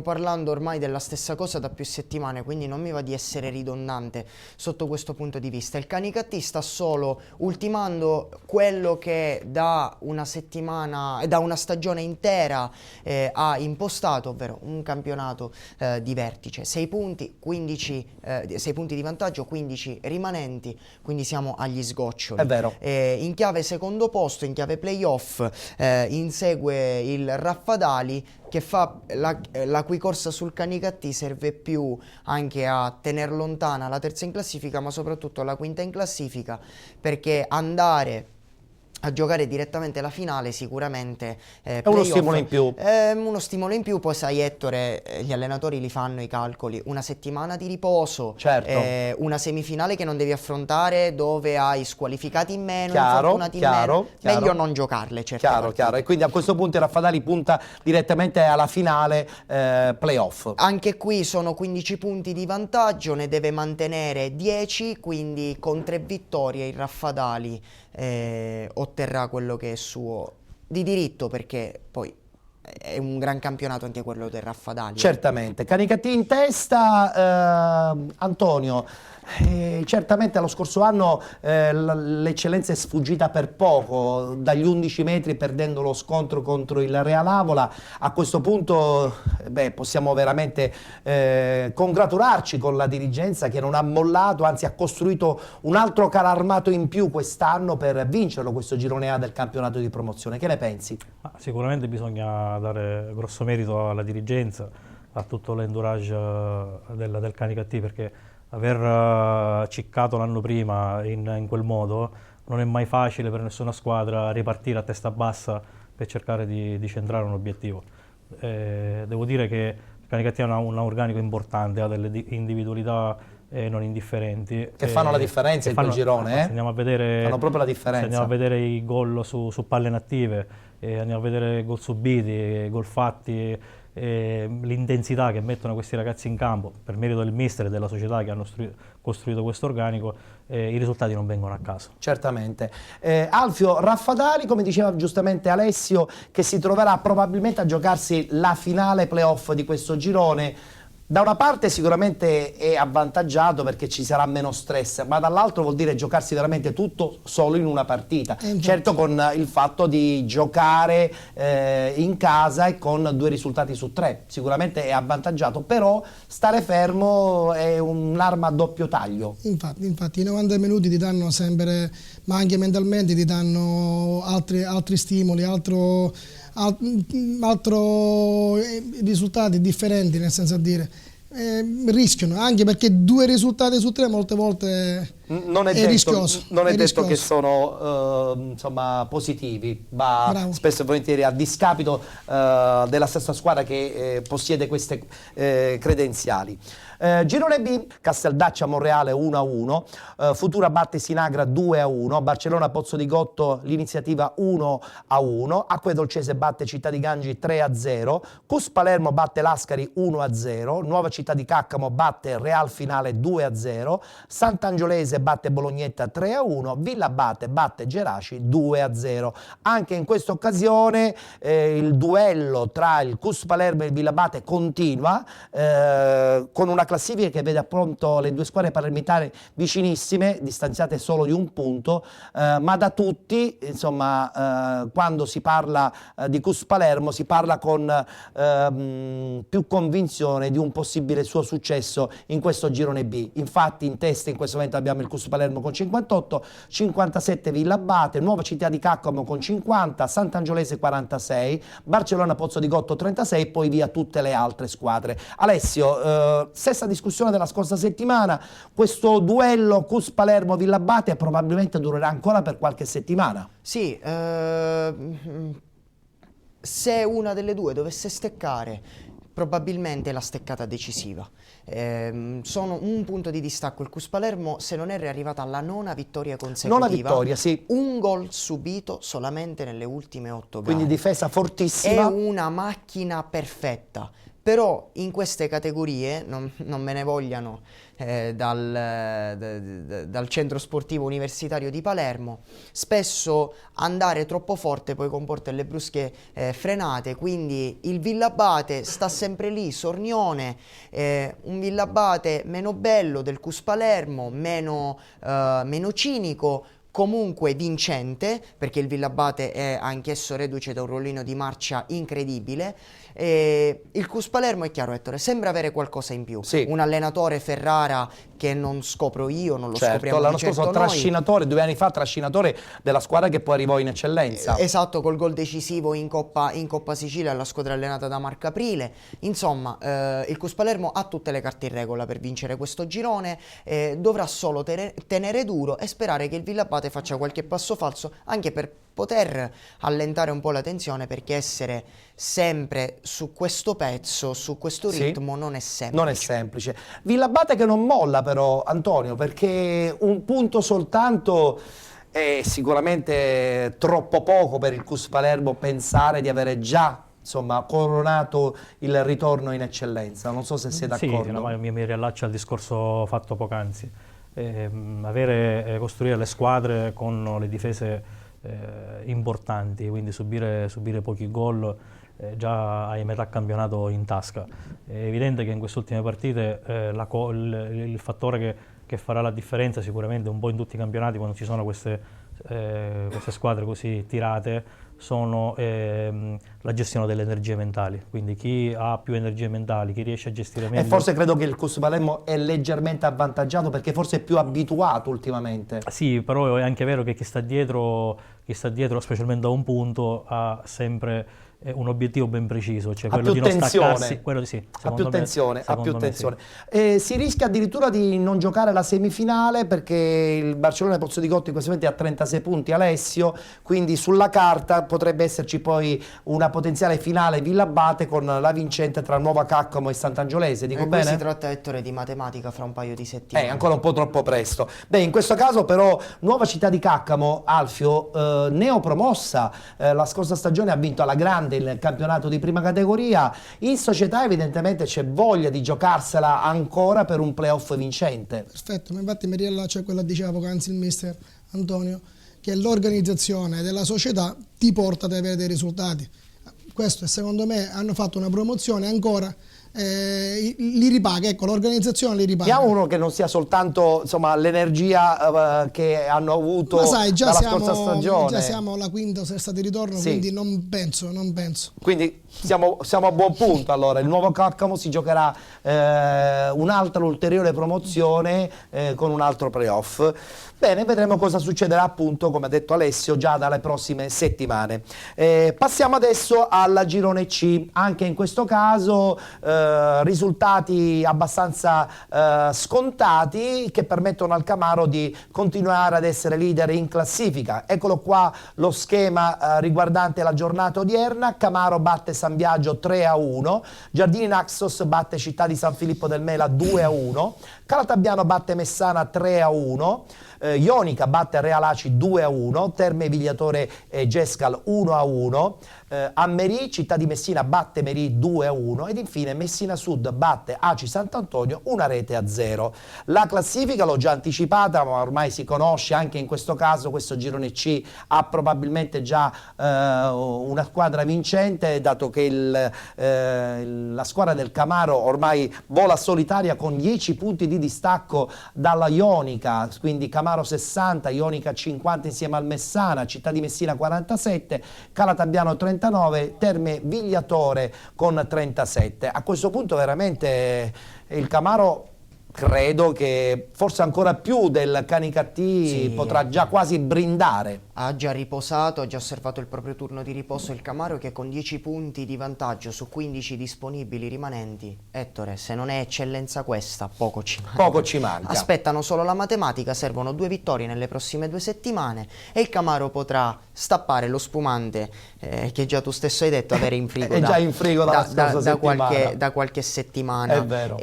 parlando ormai della stessa cosa da più settimane, quindi non mi va di essere ridondante sotto questo punto di vista. Il Canicattì sta solo ultimando quello che da una settimana, da una stagione intera ha impostato, ovvero un campionato di vertice. 6 punti, 6 punti di vantaggio, 15 rimanenti, quindi siamo agli sgoccioli. È vero. In chiave secondo posto, in chiave playoff, insegue il Raffadali, che fa la cui corsa sul Canicattì serve più anche a tenere lontana la terza in classifica, ma soprattutto la quinta in classifica, perché andare a giocare direttamente la finale sicuramente è uno stimolo in più. Uno stimolo in più. Poi sai, Ettore, gli allenatori li fanno i calcoli: una settimana di riposo, certo. Una semifinale che non devi affrontare dove hai squalificati in meno, infortunati in chiaro, meno, meglio non giocarle, chiaro. E quindi a questo punto il Raffadali punta direttamente alla finale playoff. Anche qui sono 15 punti di vantaggio, ne deve mantenere 10, quindi con 3 vittorie il Raffadali otterrà quello che è suo di diritto, perché poi è un gran campionato anche quello del Raffadali. Certamente. Canicattì in testa, Antonio. Certamente lo scorso anno l'eccellenza è sfuggita per poco, dagli 11 metri perdendo lo scontro contro il Real Avola. A questo punto possiamo veramente congratularci con la dirigenza che non ha mollato, anzi ha costruito un altro carro armato in più quest'anno per vincerlo questo girone A del campionato di promozione. Che ne pensi? Sicuramente bisogna dare grosso merito alla dirigenza, a tutto l'entourage del Canicattì, perché aver ciccato l'anno prima in quel modo non è mai facile per nessuna squadra ripartire a testa bassa per cercare di centrare un obiettivo. Devo dire che il Canicattì ha un organico importante, ha delle individualità non indifferenti. Che fanno la differenza in quel girone, andiamo a vedere, fanno proprio la differenza. Se andiamo a vedere i gol su palle inattive, andiamo a vedere gol subiti, gol fatti, l'intensità che mettono questi ragazzi in campo, per merito del mister e della società che hanno costruito questo organico, i risultati non vengono a caso. Certamente. Alfio, Raffadali, come diceva giustamente Alessio, che si troverà probabilmente a giocarsi la finale playoff di questo girone. Da una parte sicuramente è avvantaggiato perché ci sarà meno stress, ma dall'altro vuol dire giocarsi veramente tutto solo in una partita. Certo, con il fatto di giocare in casa e con 2 risultati su 3, sicuramente è avvantaggiato, però stare fermo è un'arma a doppio taglio. Infatti i 90 minuti ti danno sempre, ma anche mentalmente ti danno altri stimoli, altro risultati differenti, nel senso a dire rischiano, anche perché 2 risultati su 3 molte volte non è è detto, rischioso. non è è detto che rischioso. sono insomma, positivi, va Bravo. spesso e volentieri a discapito della stessa squadra che possiede queste credenziali. Girone B, Casteldaccia Monreale 1-1, Futura batte Sinagra 2-1, Barcellona Pozzo di Gotto l'iniziativa 1-1, Acque Dolcese batte Città di Gangi 3-0, Cus Palermo batte Lascari 1-0, Nuova Città di Caccamo batte Real Finale 2-0, Sant'Angiolese batte Bolognetta 3-1, Villabate batte Geraci 2-0. Anche in questa occasione il duello tra il Cus Palermo e il Villabate continua con una classifica che vede appunto le due squadre palermitane vicinissime, distanziate solo di un punto, ma da tutti, insomma, quando si parla di Cus Palermo si parla con più convinzione di un possibile suo successo in questo girone B. Infatti in testa in questo momento abbiamo il Cus Palermo con 58, 57 Villabate, Nuova Città di Caccamo con 50, Sant'Angiolese 46, Barcellona Pozzo di Gotto 36 e poi via tutte le altre squadre. Alessio, stessa discussione della scorsa settimana, questo duello Cus Palermo-Villabate probabilmente durerà ancora per qualche settimana. Sì, se una delle due dovesse steccare, probabilmente la steccata decisiva. Sono un punto di distacco il Cus Palermo, se non erro è arrivata alla 9ª vittoria consecutiva. 9ª vittoria, sì. Un gol subito solamente nelle ultime 8 gare. Quindi difesa fortissima. È una macchina perfetta. Però in queste categorie, non me ne vogliano dal centro sportivo universitario di Palermo, spesso andare troppo forte poi comporta le brusche frenate, quindi il Villabate sta sempre lì, sornione, un Villabate meno bello del Cus Palermo, meno cinico, comunque vincente, perché il Villabate è anch'esso reduce da un rollino di marcia incredibile. Il Cus Palermo, è chiaro Ettore, sembra avere qualcosa in più, sì. Un allenatore Ferrara che non scopro io, non lo scopriamo l'anno di certo scorso noi. trascinatore, 2 anni fa trascinatore della squadra che poi arrivò in eccellenza. Esatto, col gol decisivo in Coppa Sicilia alla squadra allenata da Marco Aprile. Insomma, il Cus Palermo ha tutte le carte in regola per vincere questo girone, dovrà solo tenere duro e sperare che il Villabate faccia qualche passo falso, anche per poter allentare un po' la tensione, perché essere sempre su questo pezzo, su questo ritmo, non è semplice. Non è semplice. Villabate che non molla però, Antonio, perché un punto soltanto è sicuramente troppo poco per il Cus Palermo pensare di avere già coronato il ritorno in eccellenza. Non so se sei d'accordo. Sì, no, mi riallaccio al discorso fatto poc'anzi. Costruire le squadre con le difese importanti, quindi subire pochi gol, già hai metà campionato in tasca. È evidente che in queste ultime partite il fattore che farà la differenza sicuramente un po' in tutti i campionati quando ci sono queste squadre così tirate sono la gestione delle energie mentali, quindi chi ha più energie mentali, chi riesce a gestire meglio. E forse credo che il Cus Palermo è leggermente avvantaggiato perché forse è più abituato ultimamente. Sì, però è anche vero che chi sta dietro specialmente a un punto ha sempre un obiettivo ben preciso, cioè quello di non staccarsi. Ha più tensione. Sì. Si rischia addirittura di non giocare la semifinale perché il Barcellona Pozzo di Gotto in questo momento è a 36 punti, Alessio, quindi sulla carta potrebbe esserci poi una potenziale finale Villabate con la vincente tra Nuova Caccamo e Sant'Angiolese, dico bene? Si tratta, Ettore, di matematica fra un paio di settimane. Ancora un po' troppo presto. Beh, in questo caso però Nuova Città di Caccamo, Alfio, neopromossa, la scorsa stagione ha vinto alla grande il campionato di prima categoria, in società evidentemente c'è voglia di giocarsela ancora per un playoff vincente. Perfetto, ma infatti mi riallaccio a quello che diceva poc'anzi il mister Antonio, che l'organizzazione della società ti porta ad avere dei risultati. Questo, secondo me, hanno fatto una promozione ancora, li ripaga, ecco, l'organizzazione li ripaga. Diamo uno che non sia soltanto l'energia che hanno avuto. Ma sai, dalla scorsa stagione. Già siamo alla quinta o sesta di ritorno, sì. Quindi non penso. Quindi siamo a buon punto allora. Il Nuovo Caccamo si giocherà un'altra ulteriore promozione con un altro playoff. Bene, vedremo cosa succederà appunto, come ha detto Alessio, già dalle prossime settimane. Passiamo adesso alla girone C. Anche in questo caso risultati abbastanza scontati che permettono al Camaro di continuare ad essere leader in classifica. Eccolo qua lo schema riguardante la giornata odierna. Camaro batte San Biagio 3-1, Giardini Naxos batte Città di San Filippo del Mela 2-1, Calatabbiano batte Messana 3-1, Ionica batte Real Aci 2-1, Terme Vigliatore e Gescal 1-1, Ammerì, Città di Messina batte Merì 2-1 ed infine Messina Sud batte Aci Sant'Antonio 1-0. La classifica l'ho già anticipata, ma ormai si conosce anche in questo caso. Questo girone C ha probabilmente già una squadra vincente, dato che la squadra del Camaro ormai vola solitaria con 10 punti di distacco dalla Ionica, quindi Camaro 60, Ionica 50 insieme al Messana, Città di Messina 47, Calatabbiano 39, Terme Vigliatore con 37. A questo punto veramente il Camaro, credo che forse ancora più del Canicattì potrà già quasi brindare. Ha già riposato, ha già osservato il proprio turno di riposo il Camaro, che con 10 punti di vantaggio su 15 disponibili rimanenti, Ettore, se non è eccellenza questa, poco ci manca. Poco ci manca. Aspettano solo la matematica, servono 2 vittorie nelle prossime 2 settimane e il Camaro potrà stappare lo spumante che già tu stesso hai detto avere in frigo. È già in frigo dalla scorsa settimana. Da qualche settimana. È vero.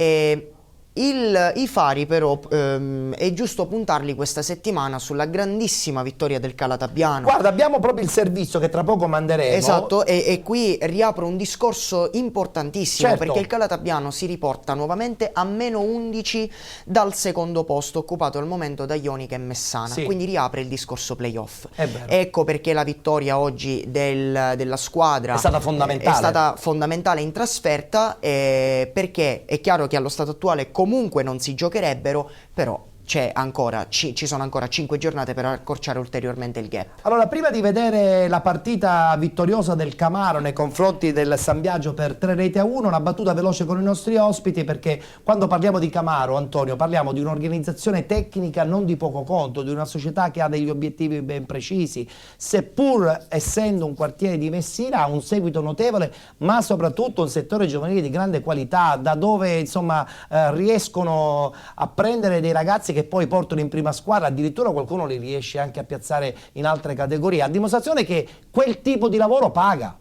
I fari però è giusto puntarli questa settimana sulla grandissima vittoria del Calatabbiano. Guarda, abbiamo proprio il servizio che tra poco manderemo. Esatto, e qui riapro un discorso importantissimo, certo, perché il Calatabbiano si riporta nuovamente a meno 11 dal secondo posto, occupato al momento da Ionica e Messana, sì, quindi riapre il discorso playoff. È vero. Ecco perché la vittoria oggi della squadra è stata fondamentale. È stata fondamentale in trasferta, perché è chiaro che allo stato attuale comunque non si giocherebbero, però ci sono ancora 5 giornate per accorciare ulteriormente il gap. Allora, prima di vedere la partita vittoriosa del Camaro nei confronti del San Biagio per 3-1, una battuta veloce con i nostri ospiti, perché quando parliamo di Camaro, Antonio, parliamo di un'organizzazione tecnica non di poco conto, di una società che ha degli obiettivi ben precisi, seppur essendo un quartiere di Messina, ha un seguito notevole, ma soprattutto un settore giovanile di grande qualità, da dove insomma riescono a prendere dei ragazzi che poi portano in prima squadra, addirittura qualcuno li riesce anche a piazzare in altre categorie, a dimostrazione che quel tipo di lavoro paga.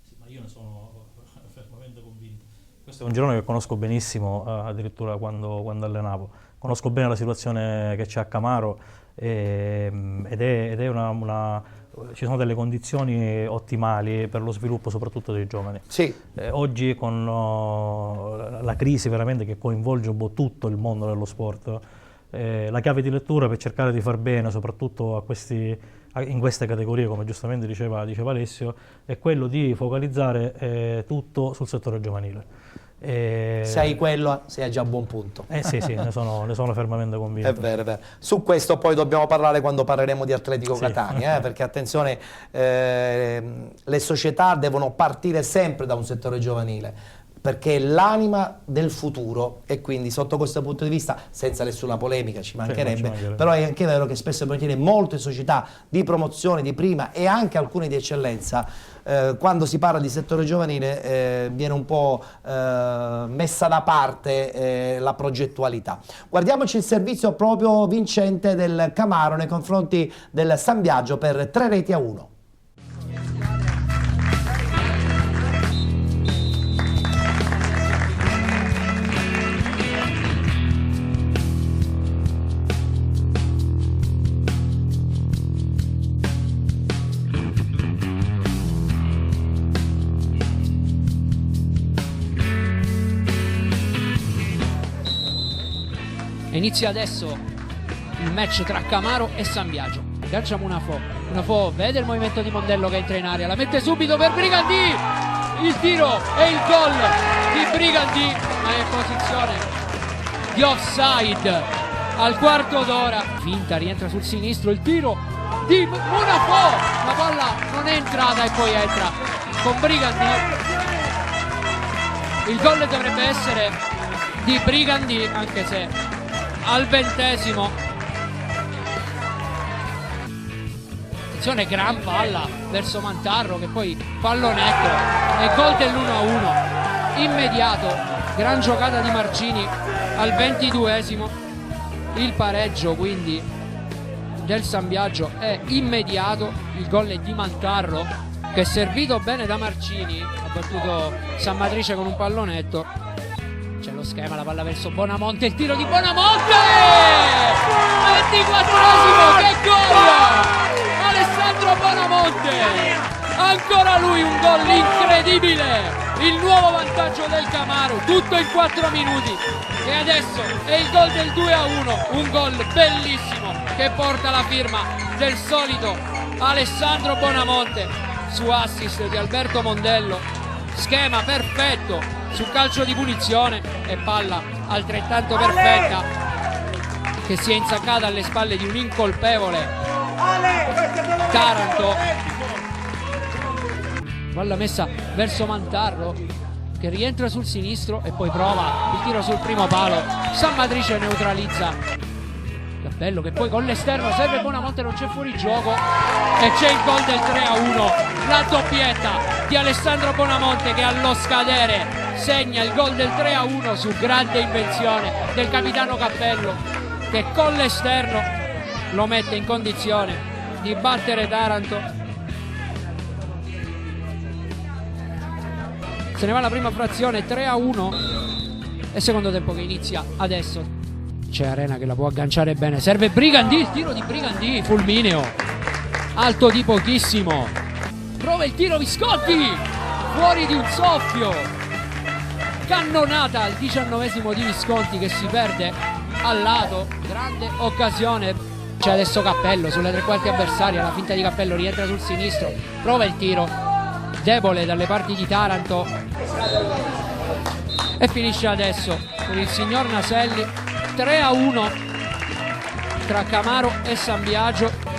Sì, ma io ne sono fermamente convinto. Questo è un girone che conosco benissimo, addirittura quando allenavo. Conosco bene la situazione che c'è a Camaro ed è ci sono delle condizioni ottimali per lo sviluppo soprattutto dei giovani. Sì. Oggi con la crisi veramente che coinvolge un po' tutto il mondo dello sport, la chiave di lettura per cercare di far bene soprattutto in queste categorie, come giustamente diceva Alessio, è quello di focalizzare tutto sul settore giovanile. Sei a già a buon punto. Sì, ne sono fermamente convinto. È vero. Su questo poi dobbiamo parlare quando parleremo di Atletico Catania, perché attenzione, le società devono partire sempre da un settore giovanile, perché è l'anima del futuro, e quindi sotto questo punto di vista, senza nessuna polemica, ci mancherebbe, però è anche vero che spesso e volentieri molte società di promozione, di prima e anche alcune di eccellenza, quando si parla di settore giovanile viene un po' messa da parte la progettualità. Guardiamoci il servizio proprio vincente del Camaro nei confronti del San Biagio per 3-1. Inizia adesso il match tra Camaro e San Biagio. Calcia Munafò vede il movimento di Mondello che entra in area, la mette subito per Brigandi, il tiro e il gol di Brigandi, ma è in posizione di offside al quarto d'ora. Finta, rientra sul sinistro, il tiro di Munafò, la palla non è entrata e poi entra con Brigandi. Il gol dovrebbe essere di Brigandi, anche se al 20°. Attenzione, gran palla verso Mantarro che poi pallonetto e gol dell'1-1 immediato gran giocata di Marcini al 22esimo, il pareggio quindi del San Biagio è immediato, il gol è di Mantarro che è servito bene da Marcini, ha battuto San Matrice con un pallonetto, c'è lo schema, la palla verso Bonamonte, il tiro di Bonamonte, 24esimo, che gol! Alessandro Bonamonte! Ancora lui un gol incredibile, il nuovo vantaggio del Camaro, tutto in 4 minuti e adesso è il gol del 2-1, un gol bellissimo che porta la firma del solito Alessandro Bonamonte su assist di Alberto Mondello, schema perfetto su calcio di punizione e palla altrettanto perfetta che si è insaccata alle spalle di un incolpevole Taranto. Palla messa verso Mantarro che rientra sul sinistro e poi prova il tiro sul primo palo. San Matrice neutralizza Cappello che poi con l'esterno serve Bonamonte, non c'è fuorigioco e c'è il gol del 3-1, la doppietta di Alessandro Bonamonte che allo scadere segna il gol del 3-1 su grande invenzione del capitano Cappello che con l'esterno lo mette in condizione di battere Taranto. Se ne va la prima frazione, 3-1 e secondo tempo che inizia adesso. C'è Arena che la può agganciare bene, serve Brigandì, il tiro di Brigandì, fulmineo, alto di pochissimo, prova il tiro Visconti, fuori di un soffio, cannonata al 19esimo di Visconti che si perde al lato, grande occasione. C'è adesso Cappello sulle tre quarti avversarie, la finta di Cappello rientra sul sinistro, prova il tiro debole dalle parti di Taranto e finisce adesso per il signor Naselli, 3-1 tra Camaro e San Biagio.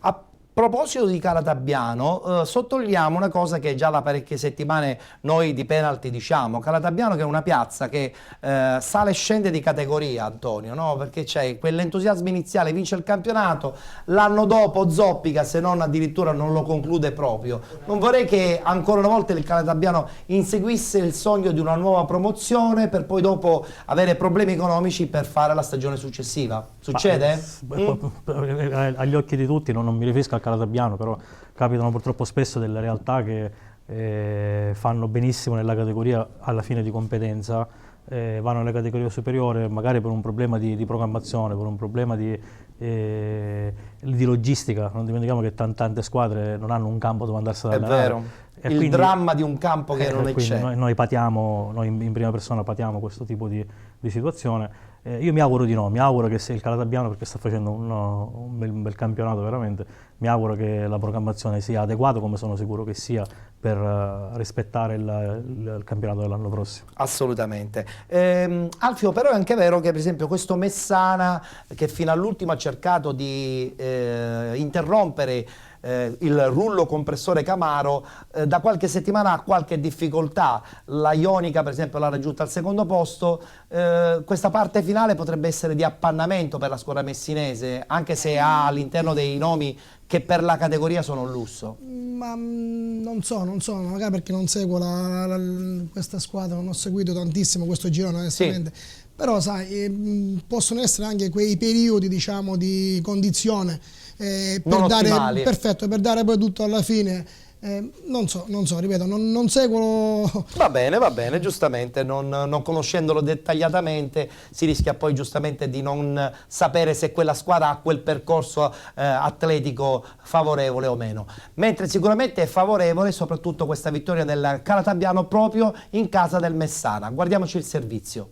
A proposito di Calatabbiano, sottolineiamo una cosa che già da parecchie settimane noi di Penalty diciamo. Calatabbiano che è una piazza che sale e scende di categoria, Antonio, no? Perché c'è quell'entusiasmo iniziale, vince il campionato, l'anno dopo zoppica, se non addirittura non lo conclude proprio. Non vorrei che ancora una volta il Calatabbiano inseguisse il sogno di una nuova promozione per poi dopo avere problemi economici per fare la stagione successiva. Succede? Agli occhi di tutti, non mi riferisco al Calatabbiano, però capitano purtroppo spesso delle realtà che fanno benissimo nella categoria alla fine di competenza, vanno nelle categorie superiori magari per un problema di programmazione, per un problema di logistica. Non dimentichiamo che tante squadre non hanno un campo dove andarsi ad allenare. È vero, il quindi, dramma di un campo che non c'è. Noi patiamo, noi in prima persona patiamo questo tipo di situazione. Io mi auguro di no, mi auguro che se il Calatabbiano, perché sta facendo un bel campionato veramente, mi auguro che la programmazione sia adeguata, come sono sicuro che sia, per rispettare il campionato dell'anno prossimo. Assolutamente. Alfio, però è anche vero che per esempio questo Messana, che fino all'ultimo ha cercato di interrompere il rullo compressore Camaro, da qualche settimana ha qualche difficoltà. La Ionica per esempio l'ha raggiunta al secondo posto. Questa parte finale potrebbe essere di appannamento per la squadra messinese, anche se ha all'interno dei nomi che per la categoria sono un lusso. Ma non so, magari perché non seguo questa squadra, non ho seguito tantissimo questo girone onestamente. Sì. Però sai, possono essere anche quei periodi, diciamo, di condizione per dare, perfetto, per dare poi tutto alla fine. Non so, ripeto, non seguo. Va bene, giustamente, non conoscendolo dettagliatamente si rischia poi giustamente di non sapere se quella squadra ha quel percorso atletico favorevole o meno. Mentre sicuramente è favorevole soprattutto questa vittoria del Calatabbiano proprio in casa del Messana. Guardiamoci il servizio.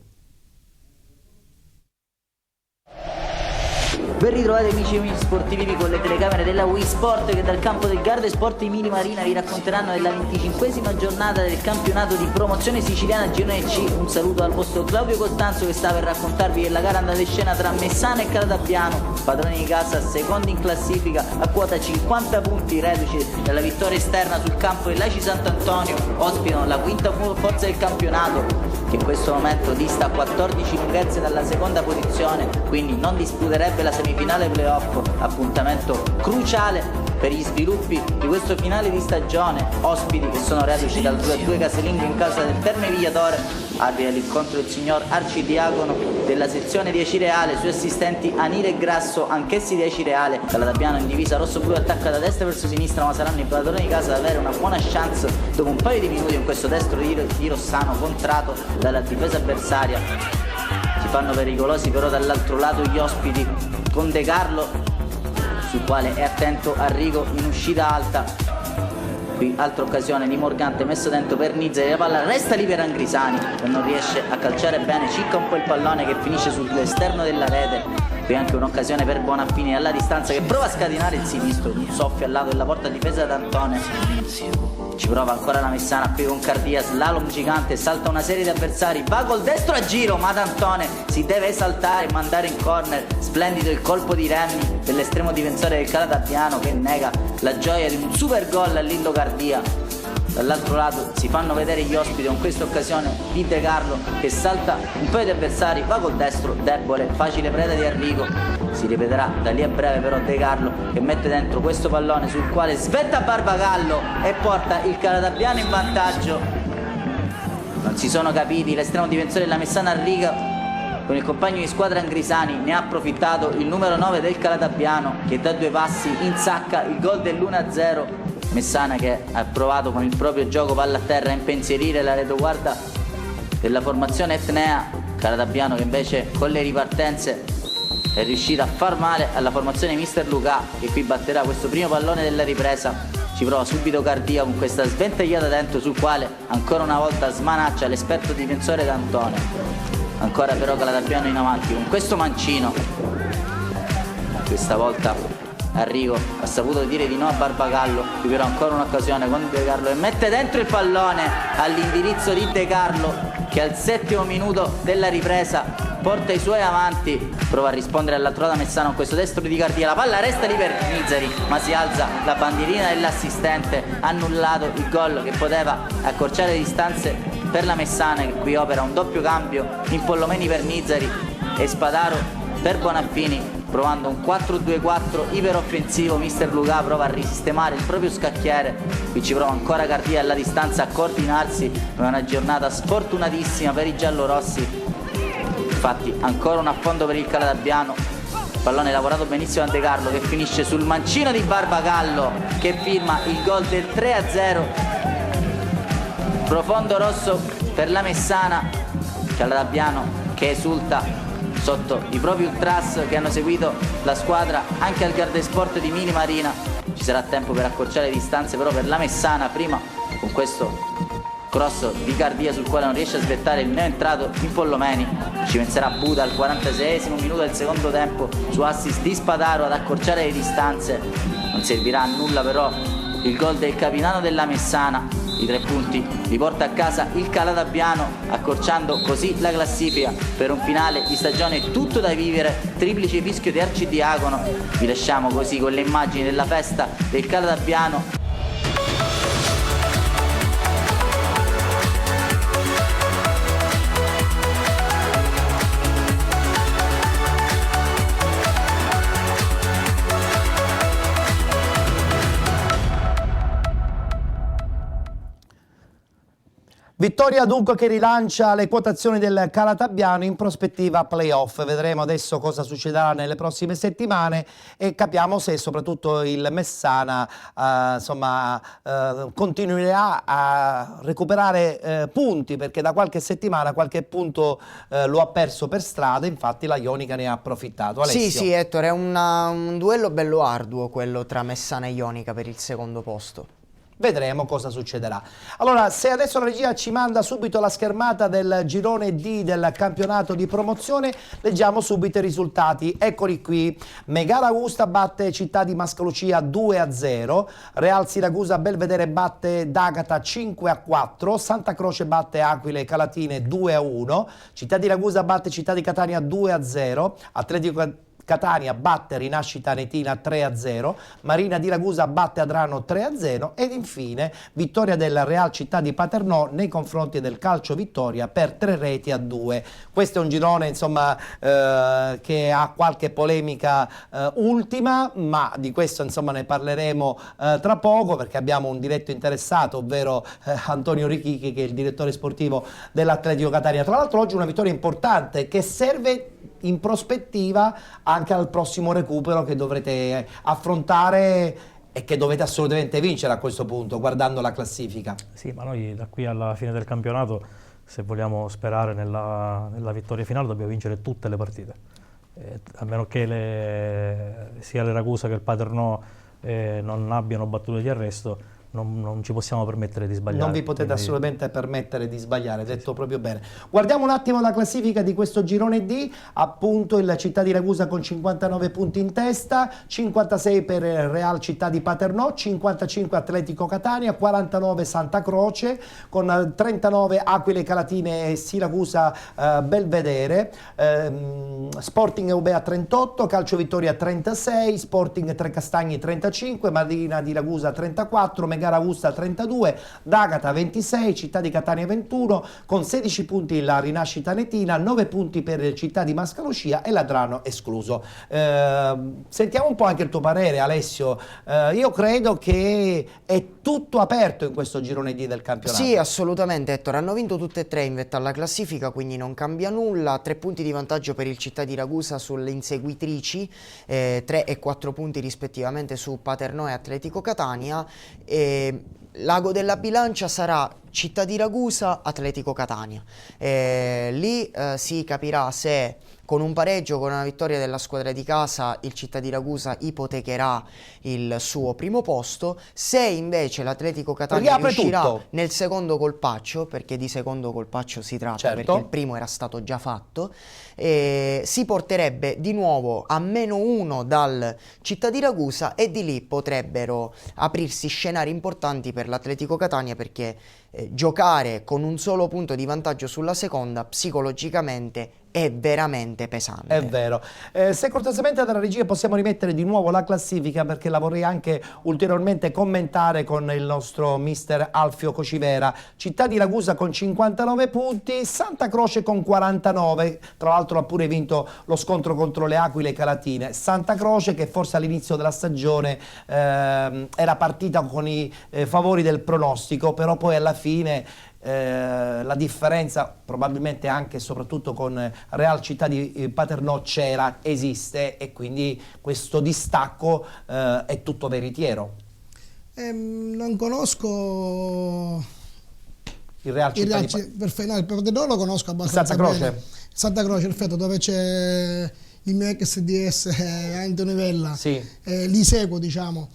Ben ritrovati amici sportivi con le telecamere della Wii Sport, che dal campo del Garda Sport di Mini Marina vi racconteranno della 25esima giornata del campionato di promozione siciliana Girone C. Un saluto al vostro Claudio Costanzo, che sta per raccontarvi della gara andata in scena tra Messana e Calatappiano, padroni di casa, secondi in classifica a quota 50 punti, reduci dalla vittoria esterna sul campo dell'Aci Sant'Antonio. Ospitano la quinta forza del campionato, che in questo momento dista a 14 lunghezze dalla seconda posizione, quindi non disputerebbe la semifinale playoff, appuntamento cruciale per gli sviluppi di questo finale di stagione. Ospiti che sono reduci dal 2-2 casalingo in casa del Terme Vigliatore. Arbitra l'incontro il signor Arcidiacono della sezione di Acireale, sui assistenti Anile e Grasso, anch'essi di Acireale. Calatappiano in divisa rosso-blu attacca da destra verso sinistra, ma saranno i padroni di casa ad avere una buona chance dopo un paio di minuti in questo destro di Rossano contrato dalla difesa avversaria. Si fanno pericolosi però dall'altro lato gli ospiti, con De Carlo sul quale è attento Arrigo in uscita alta. Qui altra occasione di Morgante, messo dentro per Nizzari, la palla resta lì per Angrisani, che non riesce a calciare bene, cicca un po' il pallone che finisce sull'esterno della rete. Qui anche un'occasione per Bonaffini alla distanza, che prova a scatenare il sinistro, un soffio al lato della porta difesa da Antone. Ci prova ancora la Messana qui con Cardia, slalom gigante, salta una serie di avversari, va col destro a giro, ma D'Antone si deve esaltare e mandare in corner. Splendido il colpo di Remmi dell'estremo difensore del Calatappiano, che nega la gioia di un super gol all'Indo Cardia. Dall'altro lato si fanno vedere gli ospiti con questa occasione di De Carlo, che salta un paio di avversari, va col destro, debole, facile preda di Arrigo. Si ripeterà da lì a breve però De Carlo, che mette dentro questo pallone sul quale svetta Barbagallo e porta il Calatappiano in vantaggio. Non si sono capiti, l'estremo difensore della Messana Arrigo con il compagno di squadra Angrisani ne ha approfittato il numero 9 del Calatappiano, che da due passi insacca il gol dell'1-0. Messana che ha provato con il proprio gioco palla a terra a impensierire la retaguardia della formazione etnea. Calatappiano che invece con le ripartenze è riuscita a far male alla formazione Mister Luca, che qui batterà questo primo pallone della ripresa. Ci prova subito Cardia con questa sventagliata dentro, sul quale ancora una volta smanaccia l'esperto difensore D'Antone. Ancora però Calatappiano in avanti con questo mancino. Questa volta Arrigo ha saputo dire di no a Barbagallo. Qui però ancora un'occasione con De Carlo, e mette dentro il pallone all'indirizzo di De Carlo, che al 7° minuto della ripresa porta i suoi avanti. Prova a rispondere all'altro lato Messana con questo destro di Cardia, la palla resta lì per Nizzari, ma si alza la bandierina dell'assistente, annullato il gol che poteva accorciare le distanze per la Messana, che qui opera un doppio cambio, Impollomeni per Nizzari e Spadaro per Bonaffini. Provando un 4-2-4 iperoffensivo, Mister Luca prova a risistemare il proprio scacchiere. Qui ci prova ancora Cardia alla distanza a coordinarsi. È una giornata sfortunatissima per i giallorossi. Infatti ancora un affondo per il Calatappiano. Pallone lavorato benissimo da De Carlo, che finisce sul mancino di Barbagallo, che firma il gol del 3-0. Profondo rosso per la Messana. Calatappiano che esulta sotto i propri ultras che hanno seguito la squadra anche al Garda Sport di Mini Marina. Ci sarà tempo per accorciare le distanze però per la Messana, prima con questo cross di Cardia sul quale non riesce a svettare il neoentrato Impollomeni. Ci penserà Buda al 46° minuto del secondo tempo su assist di Spadaro ad accorciare le distanze. Non servirà a nulla però il gol del capitano della Messana. I 3 punti li porta a casa il Calatappiano, accorciando così la classifica per un finale di stagione tutto da vivere. Triplice fischio di Arcidiacono. Vi lasciamo così con le immagini della festa del Calatappiano. Vittoria dunque che rilancia le quotazioni del Calatappiano in prospettiva playoff. Vedremo adesso cosa succederà nelle prossime settimane e capiamo se soprattutto il Messana continuerà a recuperare punti, perché da qualche settimana qualche punto lo ha perso per strada, infatti la Ionica ne ha approfittato. Alessio. Sì, Ettore, è un duello bello arduo quello tra Messana e Ionica per il secondo posto. vedremo cosa succederà. Allora, se adesso la regia ci manda subito la schermata del girone D del campionato di promozione, leggiamo subito i risultati. Eccoli qui: Megara Augusta batte Città di Mascalucia 2-0, Real Siracusa Belvedere batte D'Agata 5-4, Santa Croce batte Aquile Calatine 2-1, Città di Ragusa batte Città di Catania 2-0, Atletico Catania batte Rinascita Anetina 3-0, Marina di Ragusa batte Adrano 3-0 ed infine vittoria della Real Città di Paternò nei confronti del Calcio Vittoria per 3-2. Questo è un girone, insomma, che ha qualche polemica ultima, ma di questo, insomma, ne parleremo tra poco, perché abbiamo un diretto interessato, ovvero Antonio Richichi, che è il direttore sportivo dell'Atletico Catania. Tra l'altro oggi una vittoria importante che serve in prospettiva anche al prossimo recupero che dovrete affrontare e che dovete assolutamente vincere a questo punto, guardando la classifica. Sì, ma noi da qui alla fine del campionato, se vogliamo sperare nella vittoria finale, dobbiamo vincere tutte le partite, a meno che sia le Ragusa che il Paternò non abbiano battute di arresto. Non ci possiamo permettere di sbagliare. Non vi potete assolutamente permettere di sbagliare, detto proprio bene. Guardiamo un attimo la classifica di questo girone D. Appunto il Città di Ragusa con 59 punti in testa, 56 per Real Città di Paternò, 55 Atletico Catania, 49 Santa Croce, con 39 Aquile Calatine e Siracusa Belvedere, Sporting Eubea 38, Calcio Vittoria 36, Sporting Trecastagni 35, Marina di Ragusa 34, Megara Augusta 32, D'Agata 26, Città di Catania 21, con 16 punti la Rinascita Anetina, 9 punti per Città di Mascalucia e l'Adrano escluso. Sentiamo un po' anche il tuo parere, Alessio. Io credo che è tutto aperto in questo girone D del campionato. Sì, assolutamente, Ettore. Hanno vinto tutte e tre in vetta alla classifica, quindi non cambia nulla. 3 punti di vantaggio per il Città di Ragusa sulle inseguitrici, 3 e 4 punti rispettivamente su Paternò e Atletico Catania. L'ago della bilancia sarà Città di Ragusa, Atletico Catania. Lì si capirà se con un pareggio, con una vittoria della squadra di casa, il Città di Ragusa ipotecherà il suo primo posto. Se invece l'Atletico Catania riuscirà tutto nel secondo colpaccio, perché di secondo colpaccio si tratta, certo, perché il primo era stato già fatto, si porterebbe di nuovo a -1 dal Città di Ragusa e di lì potrebbero aprirsi scenari importanti per l'Atletico Catania, perché giocare con un solo punto di vantaggio sulla seconda psicologicamente è veramente pesante. È vero. Se cortesemente dalla regia possiamo rimettere di nuovo la classifica, perché la vorrei anche ulteriormente commentare con il nostro mister Alfio Cocivera. Città di Ragusa con 59 punti, Santa Croce con 49, tra l'altro ha pure vinto lo scontro contro le Aquile Calatine. Santa Croce che forse all'inizio della stagione era partita con i favori del pronostico, però poi alla fine la differenza probabilmente anche e soprattutto con Real Città di Paternò esiste, e quindi questo distacco è tutto veritiero. Non conosco il Real Città il Paternò lo conosco abbastanza bene. Santa Croce, perfetto, dove c'è il mio ex DS Antonio Vella, sì. Li seguo, diciamo,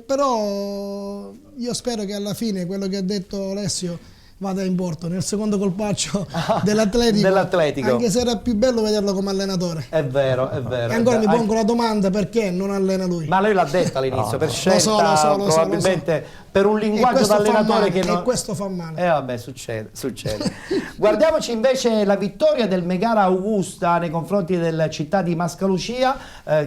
però io spero che alla fine quello che ha detto Alessio vada in porto nel secondo colpaccio dell'Atletico, anche se era più bello vederlo come allenatore. È vero, è vero. E ancora mi pongo la domanda: perché non allena lui? Ma lui l'ha detto all'inizio, per scelta, probabilmente per un linguaggio da allenatore che non... E questo fa male. Vabbè, succede. Guardiamoci invece la vittoria del Megara Augusta nei confronti del Città di Mascalucia,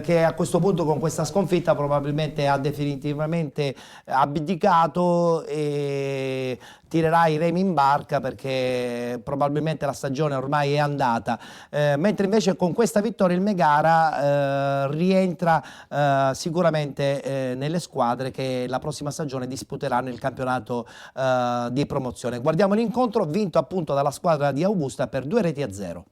che a questo punto con questa sconfitta probabilmente ha definitivamente abdicato e tirerà i remi in barca, perché probabilmente la stagione ormai è andata, mentre invece con questa vittoria il Megara rientra sicuramente nelle squadre che la prossima stagione disputeranno il campionato di promozione. Guardiamo l'incontro vinto appunto dalla squadra di Augusta per 2-0.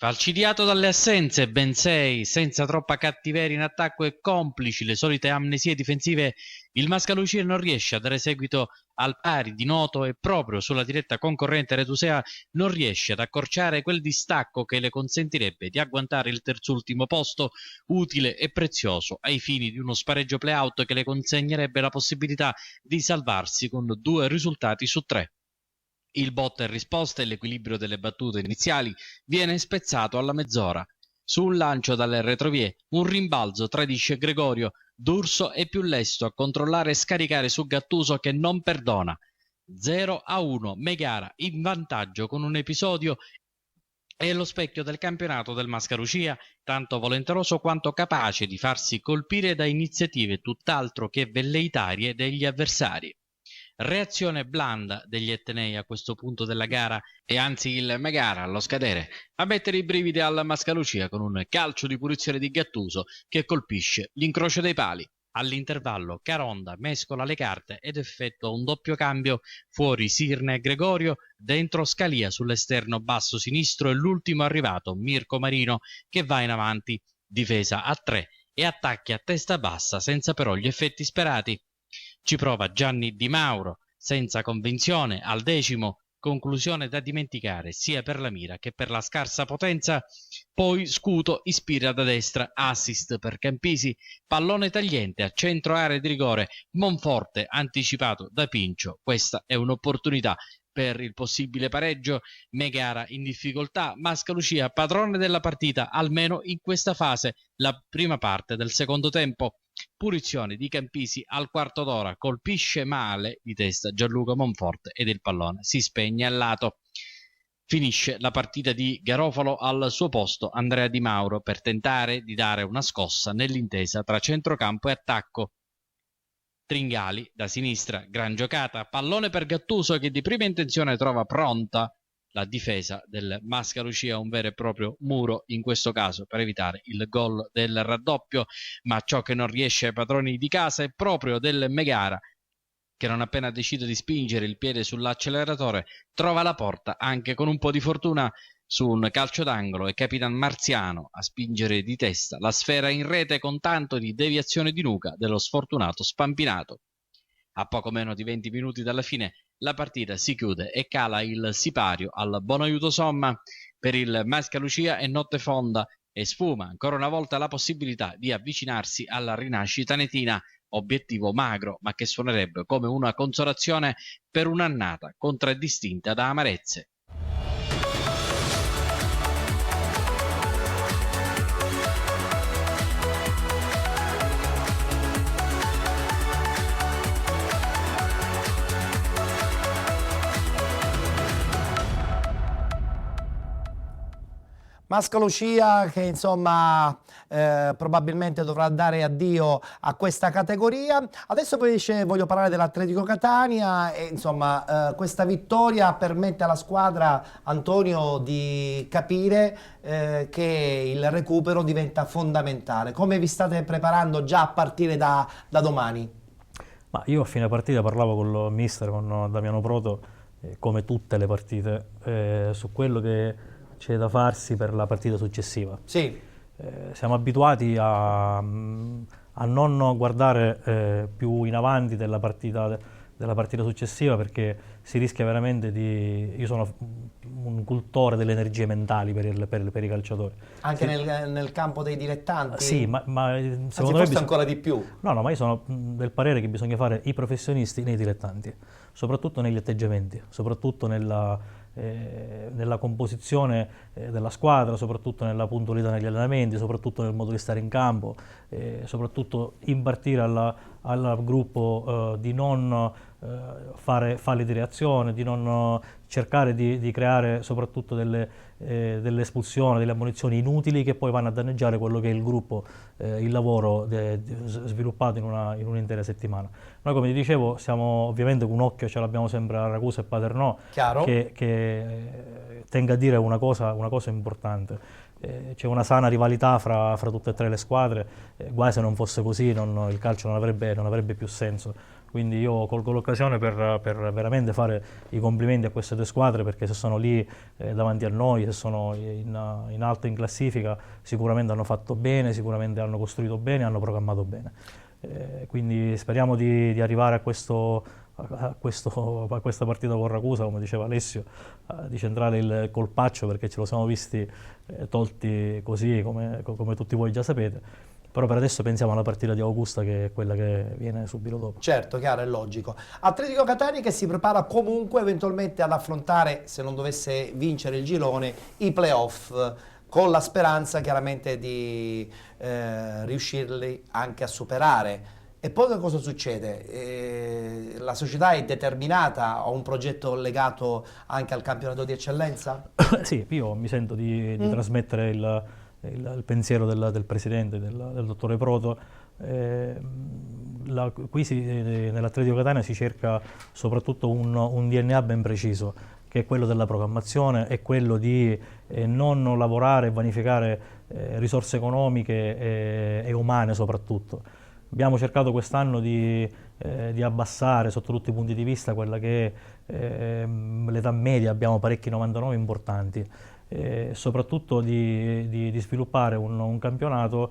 Falcidiato dalle assenze, ben 6, senza troppa cattiveria in attacco e complici le solite amnesie difensive, il Mascalucia non riesce a dare seguito al pari di Noto e proprio sulla diretta concorrente Retusea non riesce ad accorciare quel distacco che le consentirebbe di agguantare il terzultimo posto, utile e prezioso ai fini di uno spareggio play-out che le consegnerebbe la possibilità di salvarsi con 2 risultati su 3. Il botta e risposta e l'equilibrio delle battute iniziali viene spezzato alla mezz'ora. Su un lancio dalle retrovie, un rimbalzo tradisce Gregorio. D'Urso è più lesto a controllare e scaricare su Gattuso che non perdona. 0-1, Megara in vantaggio con un episodio è lo specchio del campionato del Mascalucia, tanto volenteroso quanto capace di farsi colpire da iniziative tutt'altro che velleitarie degli avversari. Reazione blanda degli etnei a questo punto della gara e anzi il Megara allo scadere a mettere i brividi al Mascalucia con un calcio di punizione di Gattuso che colpisce l'incrocio dei pali. All'intervallo Caronda mescola le carte ed effettua un doppio cambio, fuori Sirne e Gregorio, dentro Scalia sull'esterno basso sinistro e l'ultimo arrivato Mirko Marino che va in avanti, difesa a 3 e attacchi a testa bassa senza però gli effetti sperati. Ci prova Gianni Di Mauro, senza convinzione, al 10°, conclusione da dimenticare sia per la mira che per la scarsa potenza. Poi Scuto ispira da destra, assist per Campisi, pallone tagliente a centro area di rigore, Monforte anticipato da Pincio. Questa è un'opportunità per il possibile pareggio. Megara in difficoltà, Mascalucia padrone della partita, almeno in questa fase, la prima parte del secondo tempo. Punizione di Campisi al quarto d'ora, colpisce male di testa Gianluca Monforte ed il pallone si spegne al lato. Finisce la partita di Garofalo, al suo posto Andrea Di Mauro per tentare di dare una scossa nell'intesa tra centrocampo e attacco. Tringali da sinistra, gran giocata, pallone per Gattuso che di prima intenzione trova pronta la difesa del Mascalucia, un vero e proprio muro in questo caso per evitare il gol del raddoppio, ma ciò che non riesce ai padroni di casa è proprio del Megara che non appena decide di spingere il piede sull'acceleratore trova la porta anche con un po' di fortuna su un calcio d'angolo e Capitan Marziano a spingere di testa la sfera in rete con tanto di deviazione di nuca dello sfortunato Spampinato. A poco meno di 20 minuti dalla fine la partita si chiude e cala il sipario al buon aiuto somma. Per il Mascalucia è notte fonda e sfuma ancora una volta la possibilità di avvicinarsi alla rinascita netina, obiettivo magro ma che suonerebbe come una consolazione per un'annata contraddistinta da amarezze. Mascalucia che insomma probabilmente dovrà dare addio a questa categoria. Adesso poi voglio parlare dell'Atletico Catania e insomma questa vittoria permette alla squadra, Antonio, di capire che il recupero diventa fondamentale. Come vi state preparando già a partire da domani? Ma io a fine partita parlavo con il mister, con Damiano Proto, come tutte le partite, su quello che c'è da farsi per la partita successiva. Sì. Siamo abituati a non guardare più in avanti della partita successiva perché si rischia veramente di... Io sono un cultore delle energie mentali per i calciatori. Anche nel campo dei dilettanti? Sì, ma secondo me forse ancora di più. No, ma io sono del parere che bisogna fare i professionisti nei dilettanti, soprattutto negli atteggiamenti, soprattutto nella composizione della squadra, soprattutto nella puntualità negli allenamenti, soprattutto nel modo di stare in campo, soprattutto impartire al gruppo di non fare falli di reazione, di non cercare di creare soprattutto delle espulsioni, delle ammonizioni inutili che poi vanno a danneggiare quello che è il gruppo, il lavoro sviluppato in un'intera settimana. Noi, come ti dicevo, siamo ovviamente con un occhio ce l'abbiamo sempre a Ragusa e Paternò, che tenga a dire una cosa importante. C'è una sana rivalità fra tutte e tre le squadre, guai se non fosse così il calcio non avrebbe più senso. quindi io colgo l'occasione per veramente fare i complimenti a queste due squadre, perché se sono lì davanti a noi, se sono in alto in classifica, sicuramente hanno fatto bene, sicuramente hanno costruito bene, hanno programmato bene. Quindi speriamo di arrivare a questa partita con Ragusa, come diceva Alessio, di centrare il colpaccio, perché ce lo siamo visti tolti così, come tutti voi già sapete. Però per adesso pensiamo alla partita di Augusta, che è quella che viene subito dopo. Certo, chiaro, è logico. Atletico Catania che si prepara comunque eventualmente ad affrontare, se non dovesse vincere il girone, i playoff, con la speranza chiaramente di riuscirli anche a superare. E poi che cosa succede? La società è determinata a un progetto legato anche al campionato di eccellenza? Sì, io mi sento di trasmettere il pensiero del presidente, del dottore Proto. Qui nell'Atletico Catania si cerca soprattutto un DNA ben preciso, che è quello della programmazione, è quello di non lavorare e vanificare risorse economiche e umane soprattutto. Abbiamo cercato quest'anno di abbassare sotto tutti i punti di vista quella che è l'età media, abbiamo parecchi 99 importanti, soprattutto di sviluppare un campionato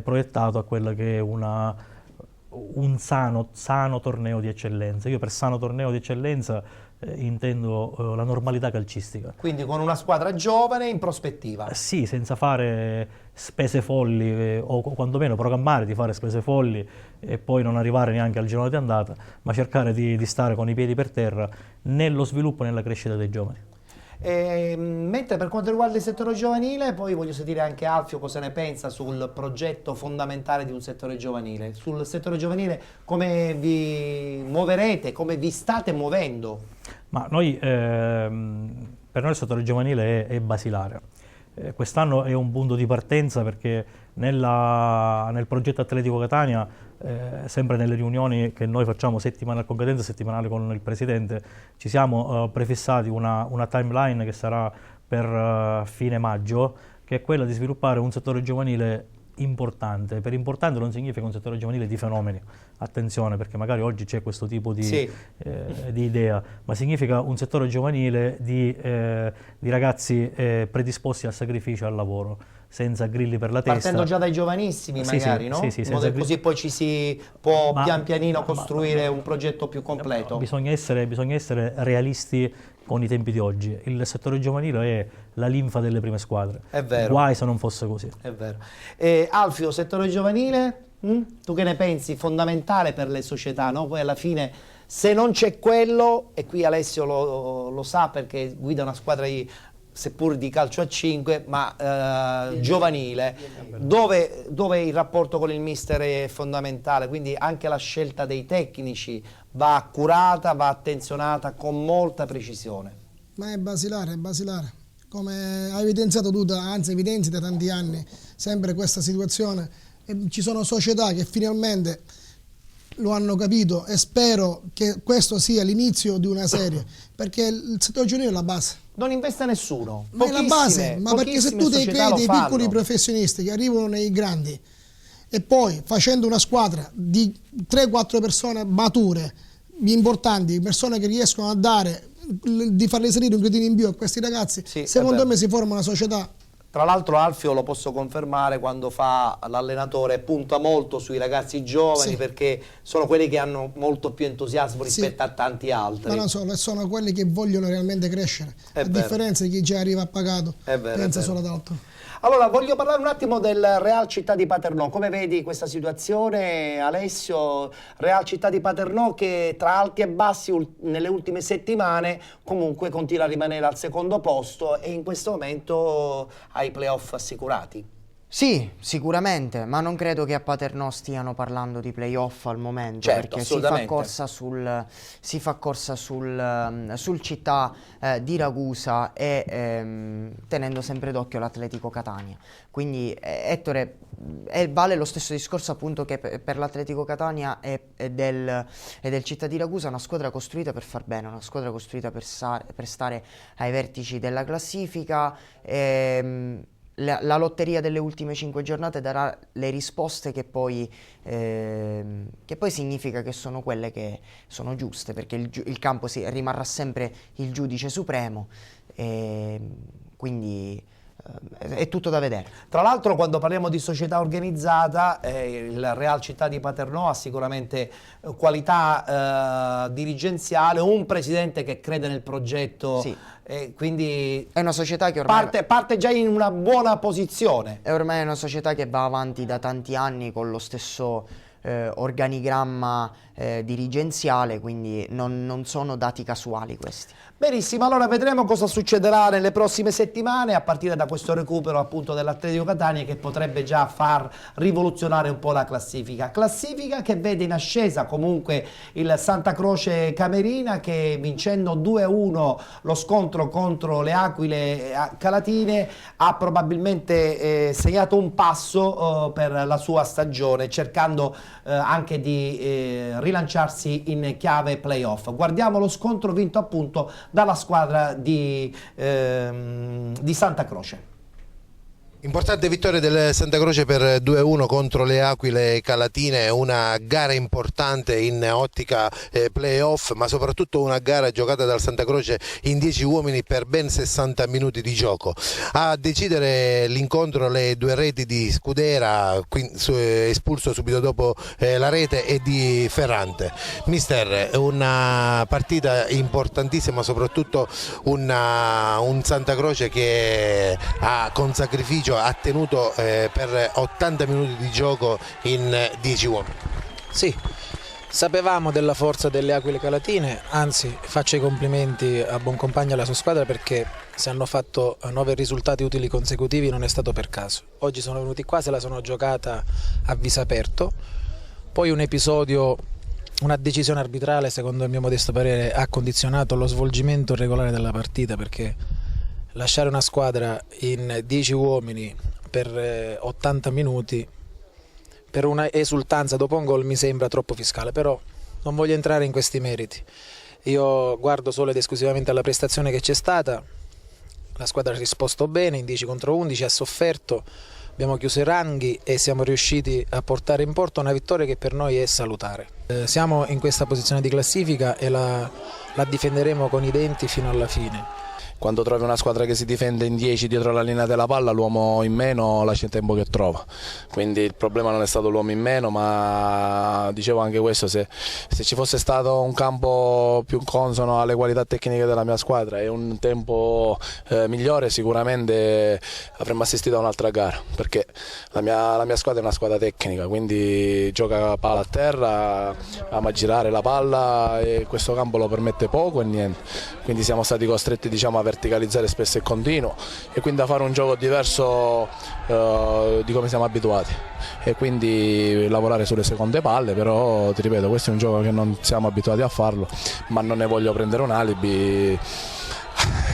proiettato a quello che è un sano torneo di eccellenza. Io per sano torneo di eccellenza intendo la normalità calcistica. Quindi con una squadra giovane in prospettiva. Sì, senza fare spese folli o quantomeno programmare di fare spese folli e poi non arrivare neanche al girone di andata, ma cercare di stare con i piedi per terra nello sviluppo e nella crescita dei giovani. Mentre per quanto riguarda il settore giovanile, poi voglio sentire anche Alfio cosa ne pensa sul progetto fondamentale di un settore giovanile. Sul settore giovanile come vi muoverete, come vi state muovendo? Ma noi, per noi il settore giovanile è basilare. Quest'anno è un punto di partenza, perché nel progetto Atletico Catania, sempre nelle riunioni che noi facciamo con cadenza settimanale con il Presidente, ci siamo prefissati una timeline che sarà per fine maggio, che è quella di sviluppare un settore giovanile importante. Per importante non significa un settore giovanile di fenomeni, attenzione, perché magari oggi c'è questo tipo di idea, ma significa un settore giovanile di ragazzi predisposti al sacrificio e al lavoro, senza grilli per la testa. Partendo già dai giovanissimi magari, no? Sì, in modo che così poi ci si può pian pianino costruire un progetto più completo. Bisogna essere realisti con i tempi di oggi. Il settore giovanile è la linfa delle prime squadre. È vero. Guai se non fosse così. È vero. Alfio, settore giovanile, tu che ne pensi? Fondamentale per le società, no? Poi alla fine, se non c'è quello, e qui Alessio lo sa perché guida una squadra seppur di calcio a 5, ma giovanile, dove il rapporto con il mister è fondamentale, quindi anche la scelta dei tecnici va accurata, va attenzionata con molta precisione. Ma è basilare, è basilare. Come hai evidenziato tu, anzi evidenzi da tanti anni, sempre questa situazione, e ci sono società che finalmente lo hanno capito, e spero che questo sia l'inizio di una serie, perché il settore giovanile è la base. Non investe nessuno. Ma è la base, ma perché se tu crei dei piccoli professionisti che arrivano nei grandi e poi facendo una squadra di 3-4 persone mature, importanti, persone che riescono a dare, di farle salire un gradino in più a questi ragazzi, secondo me si forma una società. Tra l'altro Alfio lo posso confermare, quando fa l'allenatore punta molto sui ragazzi giovani, perché sono quelli che hanno molto più entusiasmo rispetto a tanti altri. Ma non solo, sono quelli che vogliono realmente crescere, differenza di chi già arriva appagato, pensa solo ad altro. Allora, voglio parlare un attimo del Real Città di Paternò. Come vedi questa situazione, Alessio? Real Città di Paternò che tra alti e bassi nelle ultime settimane comunque continua a rimanere al secondo posto e in questo momento ha i playoff assicurati. Sì, sicuramente, ma non credo che a Paternò stiano parlando di playoff al momento, perché si fa corsa sul Città di Ragusa e tenendo sempre d'occhio l'Atletico Catania. Quindi Ettore, vale lo stesso discorso appunto che per l'Atletico Catania e del Città di Ragusa, una squadra costruita per far bene, una squadra costruita per stare ai vertici della classifica. la lotteria delle ultime 5 giornate darà le risposte che poi significa che sono quelle che sono giuste, perché il campo rimarrà sempre il giudice supremo, quindi è tutto da vedere. Tra l'altro, quando parliamo di società organizzata, il Real Città di Paternò ha sicuramente qualità dirigenziale, un presidente che crede nel progetto, sì. Quindi è una società che ormai parte già in una buona posizione. È ormai una società che va avanti da tanti anni con lo stesso organigramma dirigenziale, quindi non sono dati casuali questi. Benissimo, allora vedremo cosa succederà nelle prossime settimane a partire da questo recupero appunto dell'Atletico Catania, che potrebbe già far rivoluzionare un po' la classifica che vede in ascesa comunque il Santa Croce Camerina, che vincendo 2-1 lo scontro contro le Aquile Calatine ha probabilmente segnato un passo per la sua stagione, cercando anche di rilanciarsi in chiave playoff. Guardiamo lo scontro vinto appunto dalla squadra di Santa Croce. Importante vittoria del Santa Croce per 2-1 contro le Aquile Calatine, una gara importante in ottica playoff, ma soprattutto una gara giocata dal Santa Croce in 10 uomini per ben 60 minuti di gioco. A decidere l'incontro le due reti di Scudera, espulso subito dopo la rete, e di Ferrante. Mister, una partita importantissima, soprattutto un Santa Croce che con sacrificio ha tenuto per 80 minuti di gioco in 10 uomini. Sì, sapevamo della forza delle Aquile Calatine, anzi faccio i complimenti a Boncompagni e alla sua squadra, perché se hanno fatto 9 risultati utili consecutivi non è stato per caso. Oggi sono venuti qua, se la sono giocata a viso aperto, poi un episodio, una decisione arbitrale secondo il mio modesto parere ha condizionato lo svolgimento regolare della partita, perché lasciare una squadra in 10 uomini per 80 minuti per una esultanza dopo un gol mi sembra troppo fiscale, però non voglio entrare in questi meriti. Io guardo solo ed esclusivamente alla prestazione che c'è stata. La squadra ha risposto bene, in 10 contro 11 ha sofferto, abbiamo chiuso i ranghi e siamo riusciti a portare in porto una vittoria che per noi è salutare. Siamo in questa posizione di classifica e la difenderemo con i denti fino alla fine. Quando trovi una squadra che si difende in 10 dietro la linea della palla, l'uomo in meno lascia il tempo che trova, quindi il problema non è stato l'uomo in meno, ma dicevo anche questo, se ci fosse stato un campo più consono alle qualità tecniche della mia squadra e un tempo migliore, sicuramente avremmo assistito a un'altra gara, perché la mia squadra è una squadra tecnica, quindi gioca palla a terra, ama girare la palla, e questo campo lo permette poco e niente, quindi siamo stati costretti, diciamo, a verticalizzare spesso e continuo, e quindi a fare un gioco diverso di come siamo abituati, e quindi lavorare sulle seconde palle. Però ti ripeto, questo è un gioco che non siamo abituati a farlo, ma non ne voglio prendere un alibi.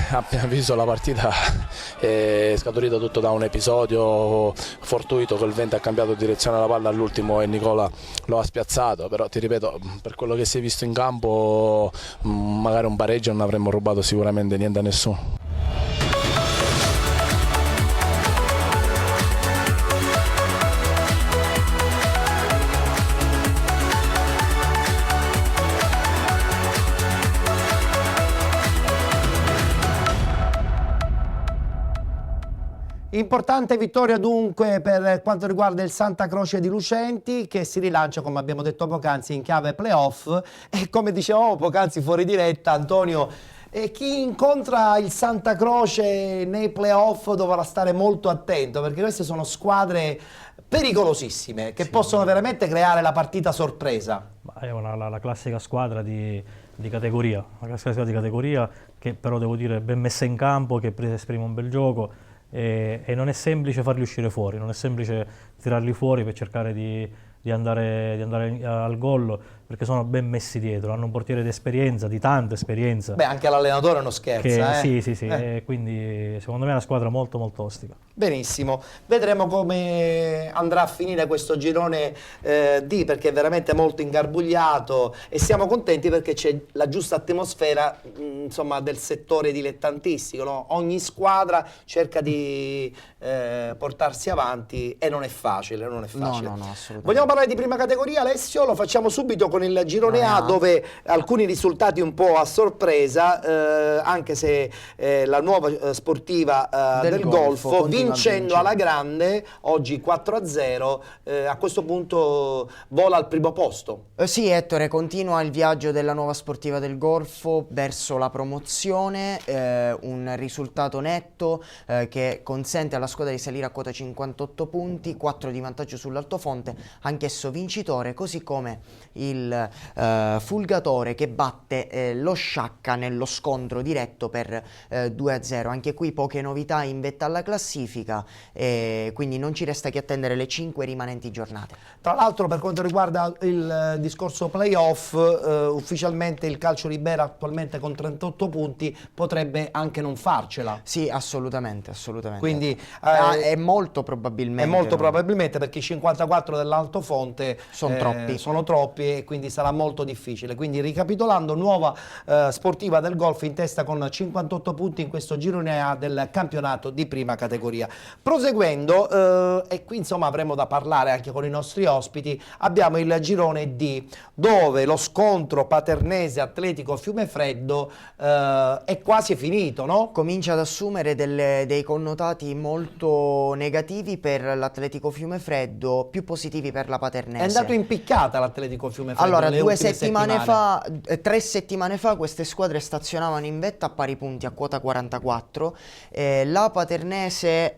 Abbiamo visto la partita è scaturito tutto da un episodio fortuito, che il vento ha cambiato direzione alla palla all'ultimo e Nicola lo ha spiazzato, però ti ripeto, per quello che si è visto in campo magari un pareggio non avremmo rubato sicuramente niente a nessuno. Importante vittoria dunque per quanto riguarda il Santa Croce di Lucenti, che si rilancia, come abbiamo detto poc'anzi, in chiave playoff. E come dicevamo poc'anzi fuori diretta, Antonio, chi incontra il Santa Croce nei playoff dovrà stare molto attento, perché queste sono squadre pericolosissime che possono veramente creare la partita sorpresa. È la classica squadra di categoria, che però devo dire ben messa in campo, che esprime un bel gioco. E non è semplice farli uscire fuori, non è semplice tirarli fuori per cercare di di andare al gol, perché sono ben messi dietro, hanno un portiere di esperienza, di tanta esperienza. Beh, anche l'allenatore non scherza. Sì, e quindi secondo me è una squadra molto molto ostica. Benissimo, vedremo come andrà a finire questo girone D, perché è veramente molto ingarbugliato e siamo contenti perché c'è la giusta atmosfera insomma, del settore dilettantistico, no? Ogni squadra cerca di portarsi avanti e non è facile, non è facile. No, assolutamente. Vogliamo parlare di prima categoria, Alessio? Lo facciamo subito con il girone A, dove alcuni risultati un po' a sorpresa, anche se la nuova sportiva del Golfo vincendo alla grande oggi 4-0, a questo punto vola al primo posto. Sì, Ettore, continua il viaggio della nuova sportiva del Golfo verso la promozione, un risultato netto che consente alla squadra di salire a quota 58 punti, 4 di vantaggio sull'Altofonte, anch'esso vincitore, così come il Fulgatore che batte lo Sciacca nello scontro diretto per 2-0. Anche qui poche novità in vetta alla classifica, quindi non ci resta che attendere le 5 rimanenti giornate. Tra l'altro, per quanto riguarda il discorso playoff, ufficialmente il Calcio Libera attualmente con 38 punti potrebbe anche non farcela. Sì, assolutamente. Quindi è molto probabilmente. È molto probabilmente, perché i 54 dell'Altofonte sono troppi e quindi sarà molto difficile. Quindi, ricapitolando, nuova sportiva del Golfo in testa con 58 punti in questo girone A del campionato di prima categoria. Proseguendo, e qui insomma avremo da parlare anche con i nostri ospiti, abbiamo il girone D, dove lo scontro Paternese-Atletico Fiumefreddo è quasi finito, no? Comincia ad assumere dei connotati molto negativi per l'Atletico Fiumefreddo, più positivi per la Paternese. È andato in piccata l'Atletico Fiumefreddo. Allora, 3 settimane fa queste squadre stazionavano in vetta a pari punti a quota 44. La Paternese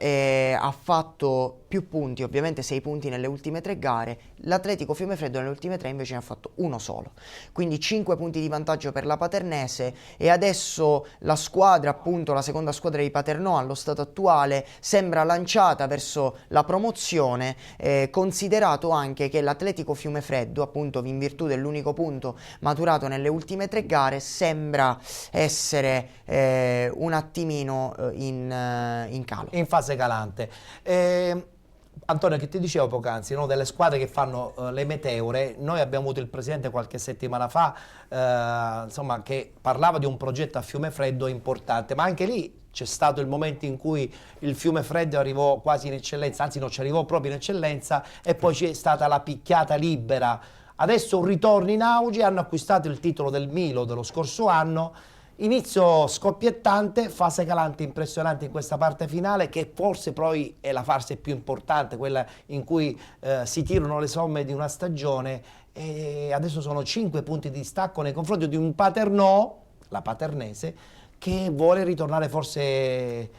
ha fatto più punti, ovviamente 6 punti nelle ultime 3 gare. L'Atletico Fiumefreddo nelle ultime 3 invece ne ha fatto uno solo. Quindi 5 punti di vantaggio per la Paternese, e adesso la squadra, appunto la seconda squadra di Paternò allo stato attuale, sembra lanciata verso la promozione, considerato anche che l'Atletico Fiumefreddo, appunto in virtù dell'unico punto maturato nelle ultime 3 gare, sembra essere un attimino in calo. In fase calante. Antonio, che ti dicevo poc'anzi, no? Delle squadre che fanno le meteore. Noi abbiamo avuto il presidente qualche settimana fa, insomma, che parlava di un progetto a Fiumefreddo importante, ma anche lì c'è stato il momento in cui il Fiumefreddo arrivò quasi in eccellenza, anzi non ci arrivò proprio in eccellenza, e poi c'è stata la picchiata libera. Adesso un ritorno in auge, hanno acquistato il titolo del Milo dello scorso anno. Inizio scoppiettante, fase calante impressionante in questa parte finale, che forse poi è la fase più importante, quella in cui si tirano le somme di una stagione, e adesso sono 5 punti di distacco nei confronti di un Paternò, la Paternese, che vuole ritornare forse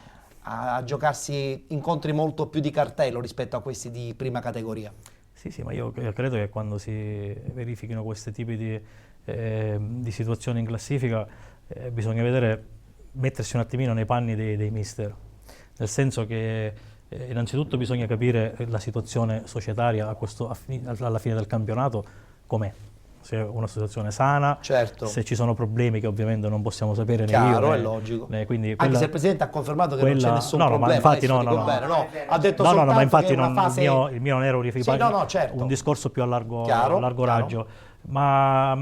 a giocarsi incontri molto più di cartello rispetto a questi di prima categoria. Sì, ma io credo che quando si verifichino questi tipi di situazioni in classifica bisogna mettersi un attimino nei panni dei mister, nel senso che innanzitutto bisogna capire la situazione societaria alla fine del campionato com'è. Se è una situazione sana, certo, se ci sono problemi che ovviamente non possiamo sapere chiaro, è logico. Quindi anche se il Presidente ha confermato che non c'è nessun problema. Ma infatti ha detto soltanto ma infatti che è una fase... il mio non era certo, un discorso più a largo raggio, ma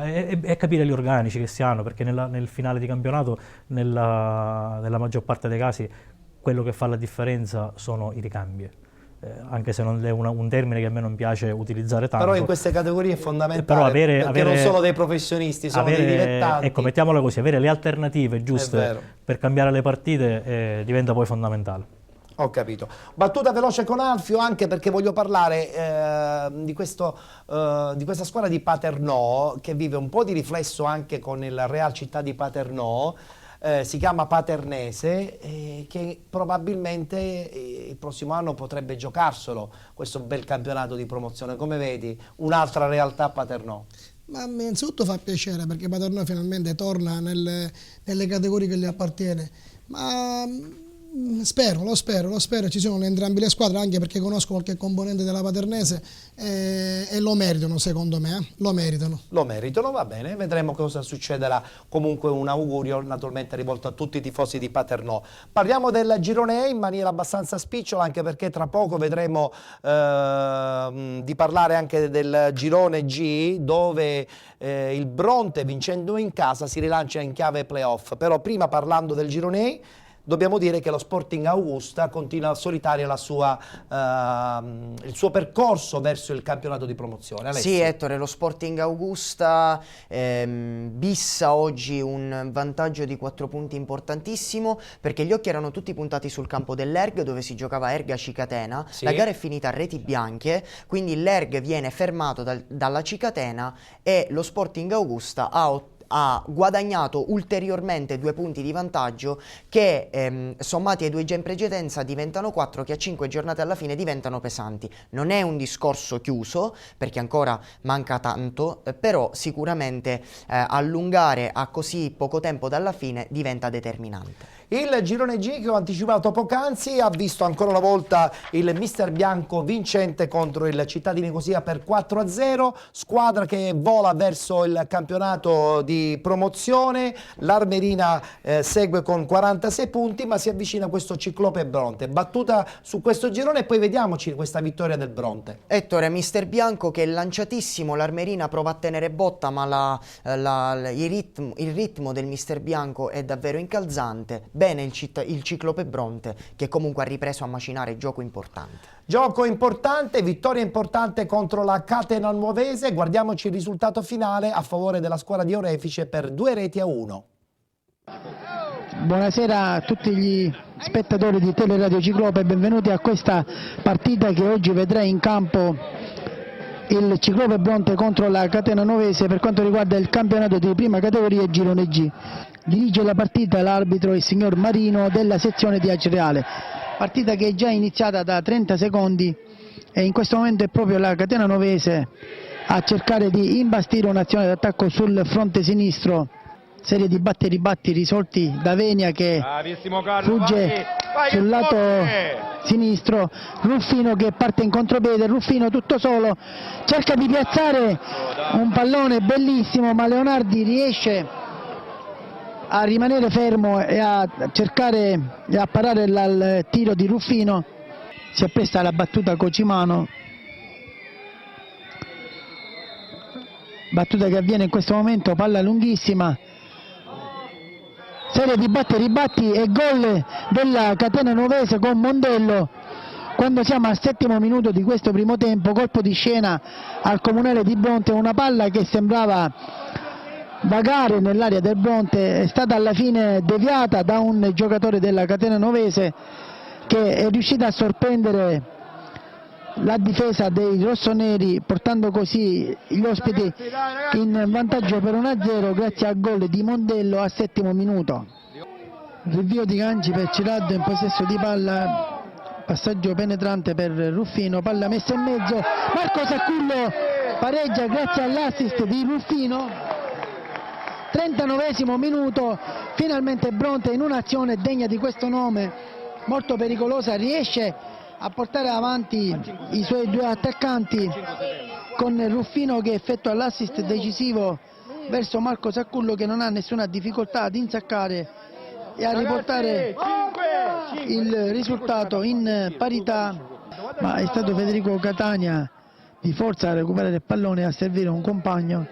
è capire gli organici che si hanno, perché nel finale di campionato, nella maggior parte dei casi, quello che fa la differenza sono i ricambi. Anche se non è un termine che a me non piace utilizzare tanto. Però in queste categorie è fondamentale, perché non sono dei professionisti, sono dei dilettanti. Ecco, mettiamola così, avere le alternative giuste per cambiare le partite diventa poi fondamentale. Ho capito. Battuta veloce con Alfio, anche perché voglio parlare di questa squadra di Paternò, che vive un po' di riflesso anche con il Real Città di Paternò. Si chiama Paternese, che probabilmente il prossimo anno potrebbe giocarselo questo bel campionato di promozione. Come vedi, un'altra realtà Paternò? Ma innanzitutto fa piacere, perché Paternò finalmente torna nelle categorie che gli appartiene, ma Lo spero, ci sono entrambe le squadre, anche perché conosco qualche componente della Paternese e lo meritano, secondo me, lo meritano. Lo meritano, va bene, vedremo cosa succederà. Comunque un augurio naturalmente rivolto a tutti i tifosi di Paternò. Parliamo del girone E in maniera abbastanza spicciola, anche perché tra poco vedremo di parlare anche del girone G, dove il Bronte, vincendo in casa, si rilancia in chiave playoff. Però prima, parlando del girone E, dobbiamo dire che lo Sporting Augusta continua solitaria il suo percorso verso il campionato di promozione. Alessio. Sì, Ettore, lo Sporting Augusta bissa oggi un vantaggio di 4 punti importantissimo, perché gli occhi erano tutti puntati sul campo dell'Erg, dove si giocava Erga Cicatena. Sì. La gara è finita a reti bianche, quindi l'Erg viene fermato dalla Cicatena e lo Sporting Augusta ha guadagnato ulteriormente 2 punti di vantaggio che sommati ai 2 già in precedenza diventano 4, che a 5 giornate alla fine diventano pesanti. Non è un discorso chiuso, perché ancora manca tanto, però sicuramente allungare a così poco tempo dalla fine diventa determinante. Il girone G, che ho anticipato poc'anzi, ha visto ancora una volta il mister bianco vincente contro il Città di Nicosia per 4-0, squadra che vola verso il campionato di promozione. L'Armerina segue con 46 punti, ma si avvicina questo Ciclope Bronte. Battuta su questo girone e poi vediamoci questa vittoria del Bronte. Ettore, mister bianco che è lanciatissimo, l'Armerina prova a tenere botta, ma il ritmo del mister bianco è davvero incalzante. Bene il Ciclope Bronte, che comunque ha ripreso a macinare gioco importante. Gioco importante, vittoria importante contro la Catena Nuovese. Guardiamoci il risultato finale a favore della squadra di Orefice per 2-1. Buonasera a tutti gli spettatori di Teleradio Ciclope e benvenuti a questa partita che oggi vedrà in campo il Ciclope Bronte contro la Catena Nuovese per quanto riguarda il campionato di prima categoria girone G. Dirige la partita l'arbitro il signor Marino della sezione di Acireale. Partita che è già iniziata da 30 secondi e in questo momento è proprio la Catena Nuovese a cercare di imbastire un'azione d'attacco sul fronte sinistro. Serie di batti e ribatti risolti da Venia che fugge sul lato sinistro. Ruffino che parte in contropiede, Ruffino tutto solo, cerca di piazzare un pallone bellissimo, ma Leonardi riesce a rimanere fermo e a cercare e a parare al tiro di Ruffino. Si appresta alla battuta Cocimano, battuta che avviene in questo momento, palla lunghissima, serie di batti e ribatti e gol della Catena Nuovese con Mondello. Quando siamo al 7° minuto di questo primo tempo, colpo di scena al Comunale di Bronte, una palla che sembrava vagare nell'area del Bronte è stata alla fine deviata da un giocatore della Catena Nuovese che è riuscito a sorprendere la difesa dei rossoneri, portando così gli ospiti in vantaggio per 1-0 grazie al gol di Mondello al 7° minuto. Rinvio di Ganci per Ciraddo in possesso di palla, passaggio penetrante per Ruffino, palla messa in mezzo, Marco Saccullo pareggia grazie all'assist di Ruffino. 39° minuto, finalmente Bronte in un'azione degna di questo nome, molto pericolosa, riesce a portare avanti i suoi 2 attaccanti con Ruffino che effettua l'assist decisivo verso Marco Saccullo, che non ha nessuna difficoltà ad insaccare e a riportare il risultato in parità, ma è stato Federico Catania di forza a recuperare il pallone e a servire un compagno,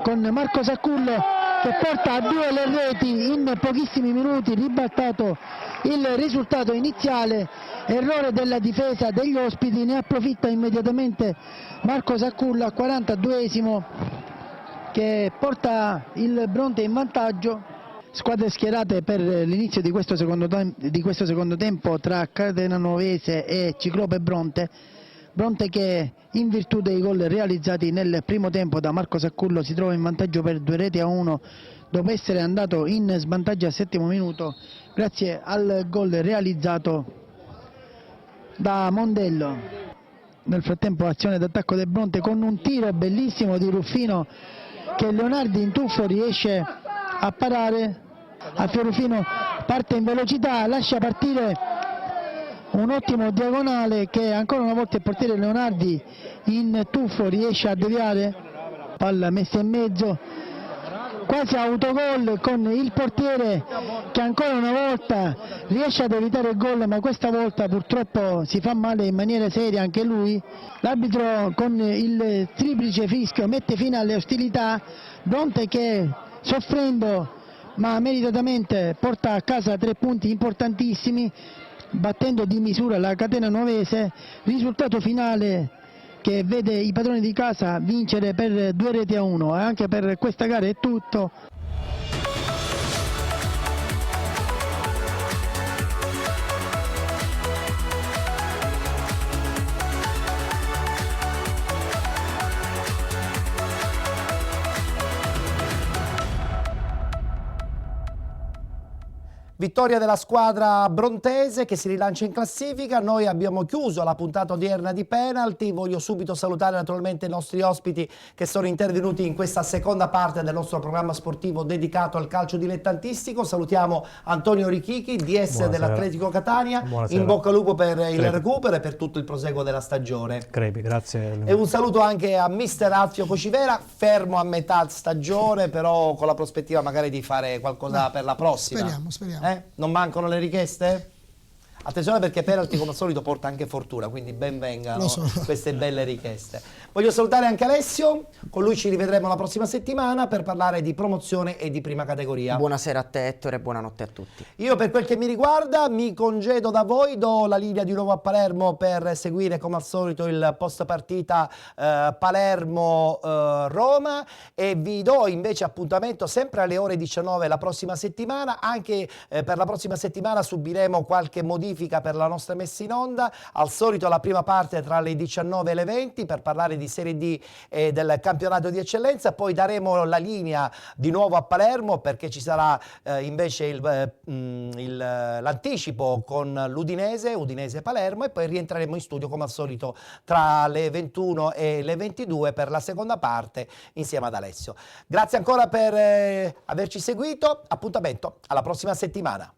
con Marco Saccullo che porta a 2 le reti in pochissimi minuti, ribaltato il risultato iniziale. Errore della difesa degli ospiti, ne approfitta immediatamente Marco Saccullo al 42°, che porta il Bronte in vantaggio. Squadre schierate per l'inizio di questo secondo tempo tra Catena Nuovese e Ciclope Bronte. Bronte che in virtù dei gol realizzati nel primo tempo da Marco Saccullo si trova in vantaggio per 2-1 dopo essere andato in svantaggio al 7° minuto grazie al gol realizzato da Mondello. Nel frattempo azione d'attacco del Bronte con un tiro bellissimo di Ruffino che Leonardi in tuffo riesce a parare. a Fiorifino, parte in velocità, lascia partire un ottimo diagonale che ancora una volta il portiere Leonardi in tuffo riesce a deviare, palla messa in mezzo, quasi autogol con il portiere che ancora una volta riesce ad evitare il gol, ma questa volta purtroppo si fa male in maniera seria anche lui. L'arbitro con il triplice fischio mette fine alle ostilità. Bronte che soffrendo ma meritatamente porta a casa 3 punti importantissimi, battendo di misura la Catena Nuovese. Risultato finale che vede i padroni di casa vincere per 2-1, e anche per questa gara è tutto. Vittoria della squadra brontese che si rilancia in classifica. Noi abbiamo chiuso la puntata odierna di Penalty. Voglio subito salutare naturalmente i nostri ospiti che sono intervenuti in questa seconda parte del nostro programma sportivo dedicato al calcio dilettantistico. Salutiamo Antonio Richichi, DS dell'Atletico Catania. Buonasera. In bocca al lupo per il recupero e per tutto il proseguo della stagione. Crepi, grazie. E un saluto anche a mister Alfio Cocivera, fermo a metà stagione, però con la prospettiva magari di fare qualcosa per la prossima. Speriamo. Non mancano le richieste? Attenzione perché Penalty come al solito porta anche fortuna, quindi ben vengano queste belle richieste. Voglio salutare anche Alessio, con lui ci rivedremo la prossima settimana per parlare di promozione e di prima categoria. Buonasera a te Ettore e buonanotte a tutti. Io per quel che mi riguarda mi congedo da voi, do la linea di nuovo a Palermo per seguire come al solito il post partita Palermo-Roma e vi do invece appuntamento sempre alle ore 19 la prossima settimana. Anche per la prossima settimana subiremo qualche modifica per la nostra messa in onda, al solito la prima parte tra le 19 e le 20 per parlare di Serie D e del campionato di eccellenza, poi daremo la linea di nuovo a Palermo perché ci sarà invece l'anticipo con l'Udinese, Udinese-Palermo, e poi rientreremo in studio come al solito tra le 21 e le 22 per la seconda parte insieme ad Alessio. Grazie ancora per averci seguito, appuntamento alla prossima settimana.